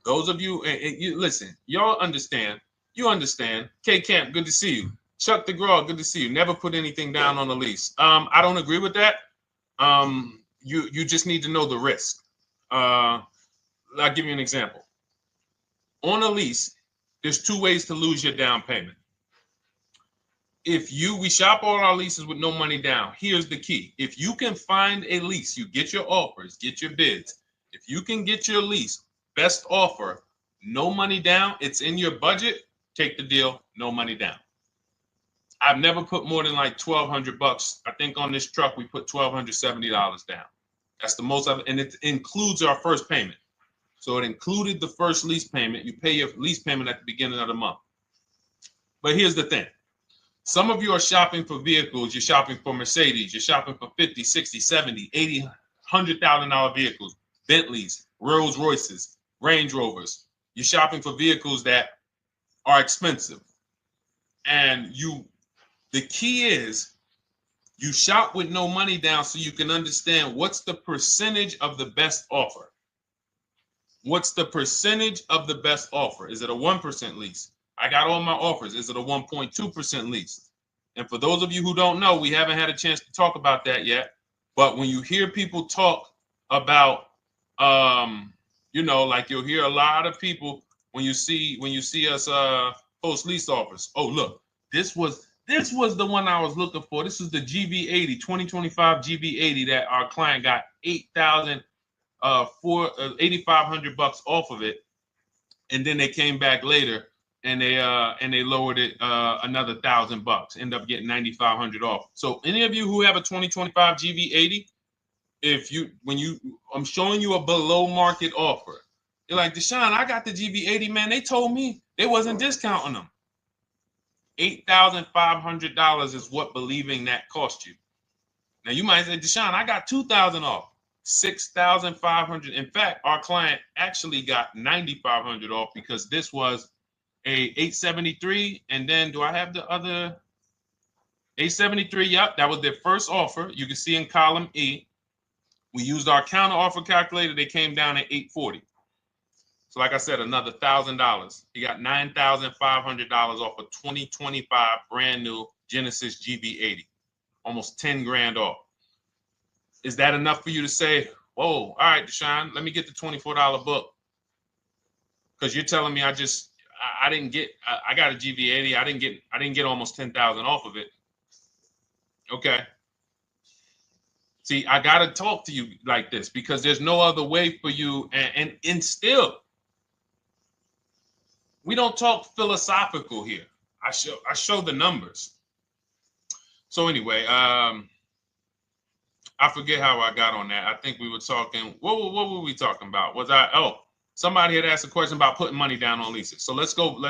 Those of you, and you listen, y'all understand. You understand. K Camp, good to see you. Chuck DeGraw, good to see you. Never put anything down on a lease. I don't agree with that. You just need to know the risk. I'll give you an example. On a lease, there's 2 ways to lose your down payment. We shop all our leases with no money down. Here's the key. If you can find a lease, you get your offers, get your bids. If you can get your lease, best offer, no money down, it's in your budget, take the deal, no money down. I've never put more than like $1,200. I think on this truck, we put $1,270 down. That's the most of it. And it includes our first payment. So it included the first lease payment. You pay your lease payment at the beginning of the month. But here's the thing. Some of you are shopping for vehicles. You're shopping for Mercedes. You're shopping for 50, 60, 70, 80, $100,000 vehicles, Bentleys, Rolls Royces, Range Rovers. You're shopping for vehicles that are expensive. And the key is you shop with no money down so you can understand what's the percentage of the best offer. What's the percentage of the best offer? Is it a 1% lease? I got all my offers. Is it a 1.2% lease? And for those of you who don't know, we haven't had a chance to talk about that yet. But when you hear people talk about, like you'll hear a lot of people when you see us post lease offers. Oh, look, this was the one I was looking for. This is the GV80, 2025 GV80 that our client got $8,500 off of it, and then they came back later and they lowered it another $1,000. End up getting $9,500 off. So any of you who have a 2025 GV80, I'm showing you a below market offer. You're like, Deshaun, I got the GV80, man. They told me they wasn't discounting them. $8,500 is what believing that cost you. Now you might say, Deshaun, I got $2,000 off. $6,500. In fact, our client actually got $9,500 off because this was a 873. And then do I have the other 873? Yep, that was their first offer. You can see in column E. We used our counter offer calculator. They came down at 840. So like I said, another $1,000. He got $9,500 off a 2025 brand new Genesis GV80, almost 10 grand off. Is that enough for you to say, whoa, all right, Deshaun, let me get the $24 book? Because you're telling me I got a GV80. I didn't get almost 10,000 off of it. Okay. See, I got to talk to you like this because there's no other way for you. And still, we don't talk philosophical here. I show the numbers. So anyway, I forget how I got on that. I think we were talking. What were we talking about? Somebody had asked a question about putting money down on leases. So let's go.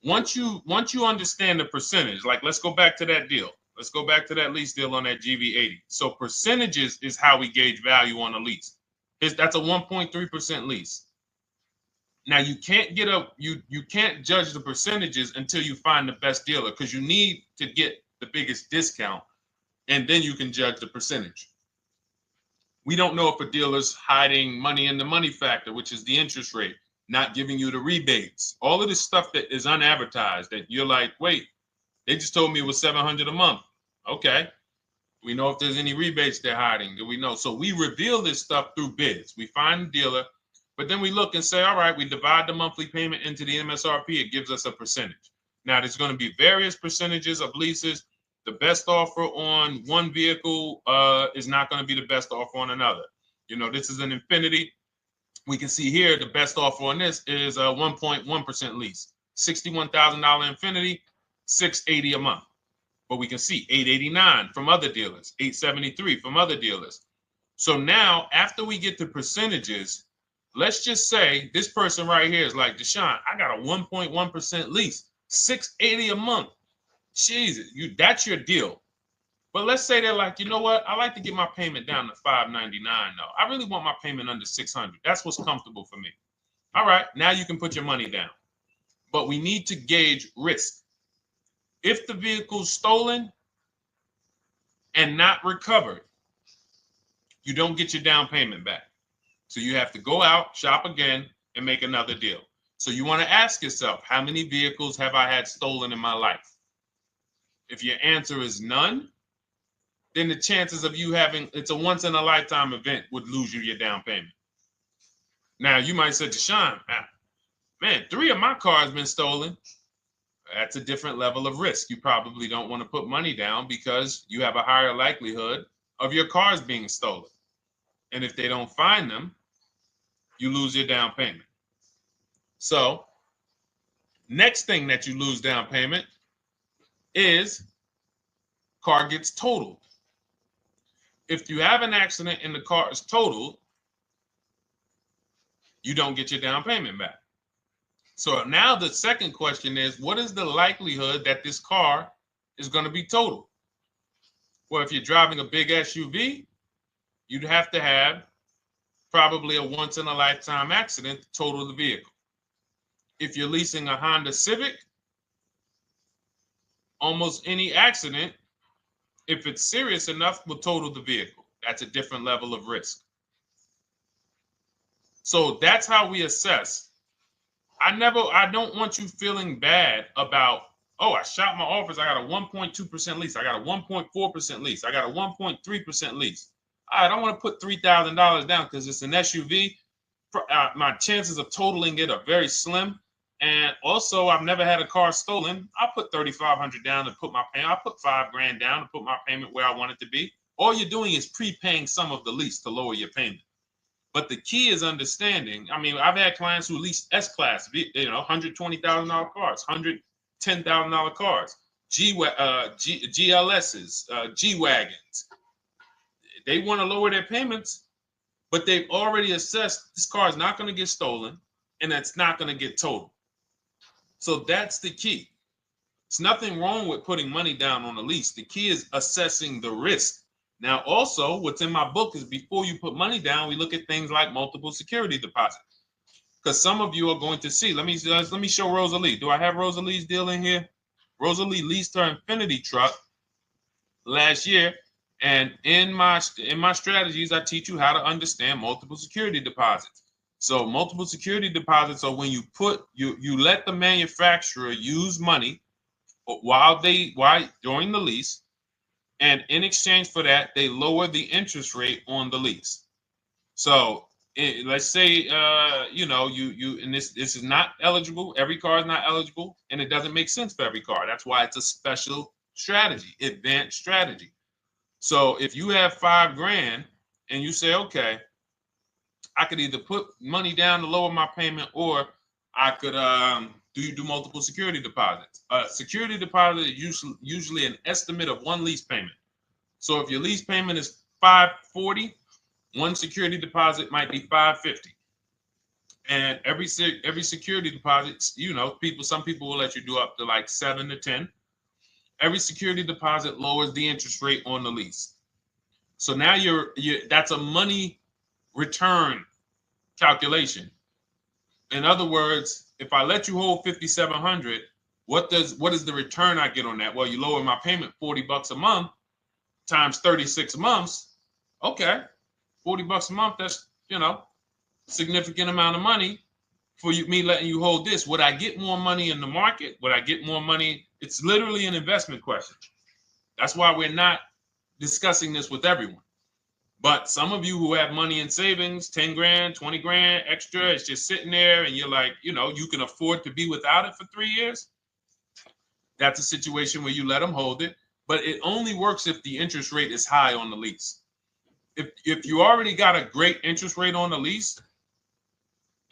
Once you understand the percentage, like let's go back to that deal. Let's go back to that lease deal on that GV80. So percentages is how we gauge value on a lease. That's a 1.3% lease. Now you can't you can't judge the percentages until you find the best dealer because you need to get the biggest discount, and then you can judge the percentage. We don't know if a dealer's hiding money in the money factor, which is the interest rate, not giving you the rebates, all of this stuff that is unadvertised that you're like, wait, they just told me it was $700 a month. Okay. We know if there's any rebates they're hiding. Do we know? So we reveal this stuff through bids. We find the dealer, but then we look and say, all right, we divide the monthly payment into the MSRP. It gives us a percentage. Now, there's going to be various percentages of leases. The best offer on one vehicle is not going to be the best offer on another. This is an Infiniti. We can see here the best offer on this is a 1.1% lease. $61,000 Infiniti, $680 a month. But we can see $889 from other dealers, $873 from other dealers. So now, after we get the percentages, let's just say this person right here is like, Deshaun, I got a 1.1% lease, $680 a month. Jesus, that's your deal. But let's say they're like, you know what? I like to get my payment down to $599 though. I really want my payment under $600. That's what's comfortable for me. All right, now you can put your money down. But we need to gauge risk. If the vehicle's stolen and not recovered, you don't get your down payment back. So you have to go out, shop again, and make another deal. So you want to ask yourself, how many vehicles have I had stolen in my life? If your answer is none, then the chances of you having, it's a once in a lifetime event, would lose you your down payment. Now you might say, Deshaun, man, 3 of my cars been stolen. That's a different level of risk. You probably don't want to put money down because you have a higher likelihood of your cars being stolen. And if they don't find them, you lose your down payment. So next thing that you lose down payment is car gets totaled. If you have an accident and the car is totaled, you don't get your down payment back. So now the second question is, what is the likelihood that this car is going to be totaled? Well, if you're driving a big SUV, you'd have to have probably a once in a lifetime accident to total the vehicle. If you're leasing a Honda Civic, almost any accident, if it's serious enough, will total the vehicle. That's a different level of risk. So that's how we assess. I don't want you feeling bad about, oh, I shot my office, I got a 1.2% lease, I got a 1.4% lease, I got a 1.3% lease. I don't want to put $3,000 down because it's an SUV. My chances of totaling it are very slim. And also, I've never had a car stolen. I put $3,500 down to put my payment. I put $5,000 down to put my payment where I want it to be. All you're doing is prepaying some of the lease to lower your payment. But the key is understanding. I mean, I've had clients who lease S-Class, $120,000 cars, $110,000 cars, GLSs, G-Wagons. They want to lower their payments, but they've already assessed this car is not going to get stolen and it's not going to get totaled. So that's the key. It's nothing wrong with putting money down on a lease. The key is assessing the risk. Now, also, what's in my book is before you put money down, we look at things like multiple security deposit. Because some of you are going to see, let me show Rosalie. Do I have Rosalie's deal in here? Rosalie leased her Infiniti truck last year. And in my strategies, I teach you how to understand multiple security deposits. So multiple security deposits are when you let the manufacturer use money during the lease, and in exchange for that, they lower the interest rate on the lease. So let's say and this is not eligible. Every car is not eligible, and it doesn't make sense for every car. That's why it's a special strategy, advanced strategy. So if you have $5,000 and you say, okay, I could either put money down to lower my payment, or I could do multiple security deposits. Security deposit is usually an estimate of one lease payment. So if your lease payment is $540, one security deposit might be $550. And every security deposit, some people will let you do up to like 7 to 10. Every security deposit lowers the interest rate on the lease. So now that's a money return calculation. In other words, if I let you hold $5,700, what is the return I get on that? Well, you lower my payment $40 a month times 36 months. Okay, $40 a month. That's significant amount of money for me letting you hold this. Would I get more money in the market? Would I get more money? It's literally an investment question. That's why we're not discussing this with everyone. But some of you who have money in savings, 10 grand, 20 grand extra, it's just sitting there and you're like, you can afford to be without it for 3 years. That's a situation where you let them hold it, but it only works if the interest rate is high on the lease. If you already got a great interest rate on the lease,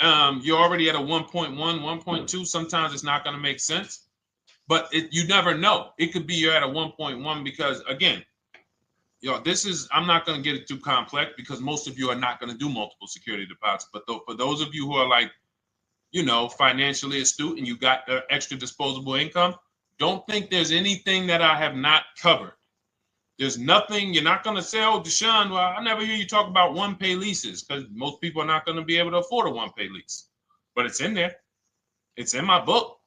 you're already at a 1.1, 1.2. Sometimes it's not going to make sense, but you never know. It could be you're at a 1.1 because, again, this is, I'm not going to get it too complex because most of you are not going to do multiple security deposits. But for those of you who are like, financially astute and you got extra disposable income, don't think there's anything that I have not covered. There's nothing. You're not going to say, oh, Deshaun, well, I never hear you talk about one-pay leases, because most people are not going to be able to afford a one-pay lease. But it's in there. It's in my book.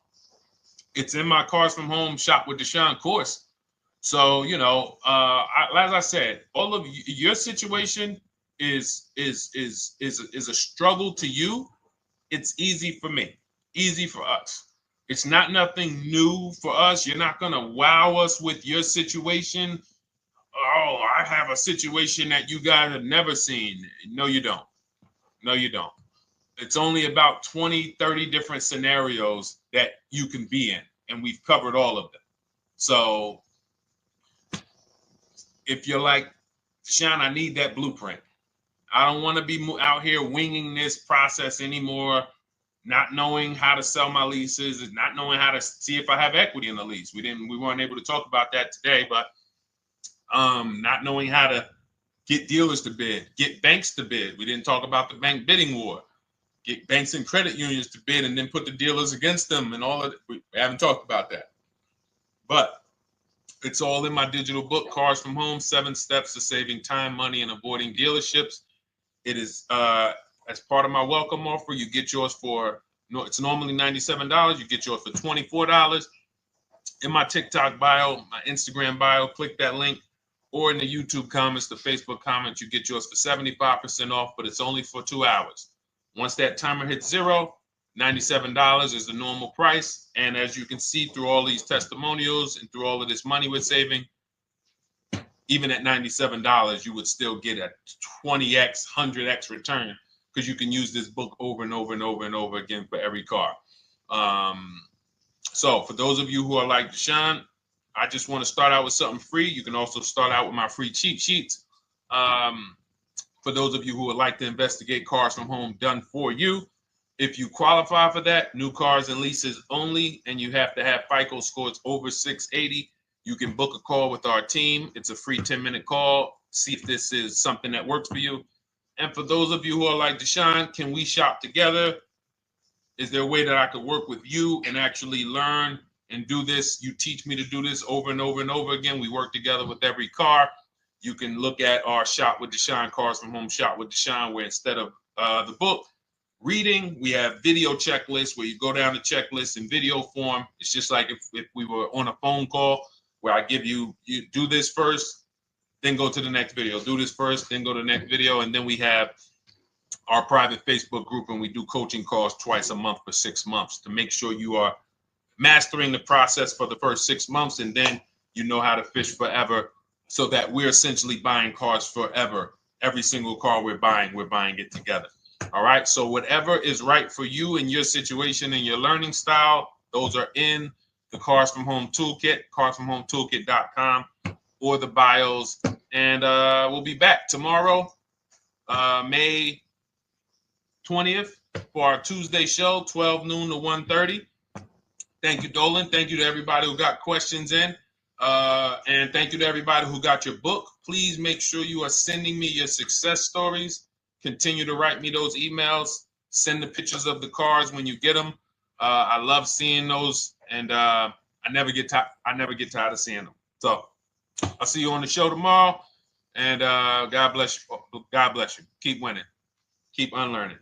It's in my Cars from Home Shop with Deshaun course. So, as I said, all of your situation is a struggle to you. It's easy for me, easy for us. It's not nothing new for us. You're not going to wow us with your situation. Oh, I have a situation that you guys have never seen. No, you don't. No, you don't. It's only about 20, 30 different scenarios that you can be in, and we've covered all of them. So if you're like, Sean, I need that blueprint. I don't want to be out here winging this process anymore, not knowing how to sell my leases and not knowing how to see if I have equity in the lease. We weren't able to talk about that today, but not knowing how to get dealers to bid, get banks to bid. We didn't talk about the bank bidding war. Get banks and credit unions to bid and then put the dealers against them and all of it. We haven't talked about that. But it's all in my digital book, Cars from Home, 7 Steps to Saving Time, Money, and Avoiding Dealerships. It is as part of my welcome offer. You get yours it's normally $97. You get yours for $24. In my TikTok bio, my Instagram bio, click that link, or in the YouTube comments, the Facebook comments, you get yours for 75% off, but it's only for 2 hours. Once that timer hits 0, $97 is the normal price. And as you can see through all these testimonials and through all of this money we're saving, even at $97, you would still get a 20x, 100x return, because you can use this book over and over and over and over again for every car. So for those of you who are like Deshaun, I just want to start out with something free. You can also start out with my free cheat sheets. For those of you who would like to investigate Cars from Home done for you, if you qualify for that, new cars and leases only, and you have to have FICO scores over 680, you can book a call with our team. It's a free 10-minute call. See if this is something that works for you. And for those of you who are like, Deshaun, can we shop together? Is there a way that I could work with you and actually learn and do this? You teach me to do this over and over and over again. We work together with every car. You can look at our Shop with Deshaun, Cars from Home Shop with Deshaun, where instead of the book reading, we have video checklists where you go down the checklist in video form. It's just like if we were on a phone call, where I give you do this first, then go to the next video. Do this first, then go to the next video. And then we have our private Facebook group, and we do coaching calls twice a month for 6 months to make sure you are mastering the process for the first 6 months, and then you know how to fish forever, so that we're essentially buying cars forever. Every single car we're buying it together. All right. So whatever is right for you and your situation and your learning style, those are in the Cars from Home Toolkit, carsfromhometoolkit.com, or the bios. And we'll be back tomorrow, May 20th, for our Tuesday show, 12 noon to 1:30. Thank you, Dolan. Thank you to everybody who got questions in. And thank you to everybody who got your book. Please make sure you are sending me your success stories. Continue to write me those emails. Send the pictures of the cars when you get them. I love seeing those, and I never get tired of seeing them. So I'll see you on the show tomorrow, and God bless you. God bless you. Keep winning. Keep unlearning.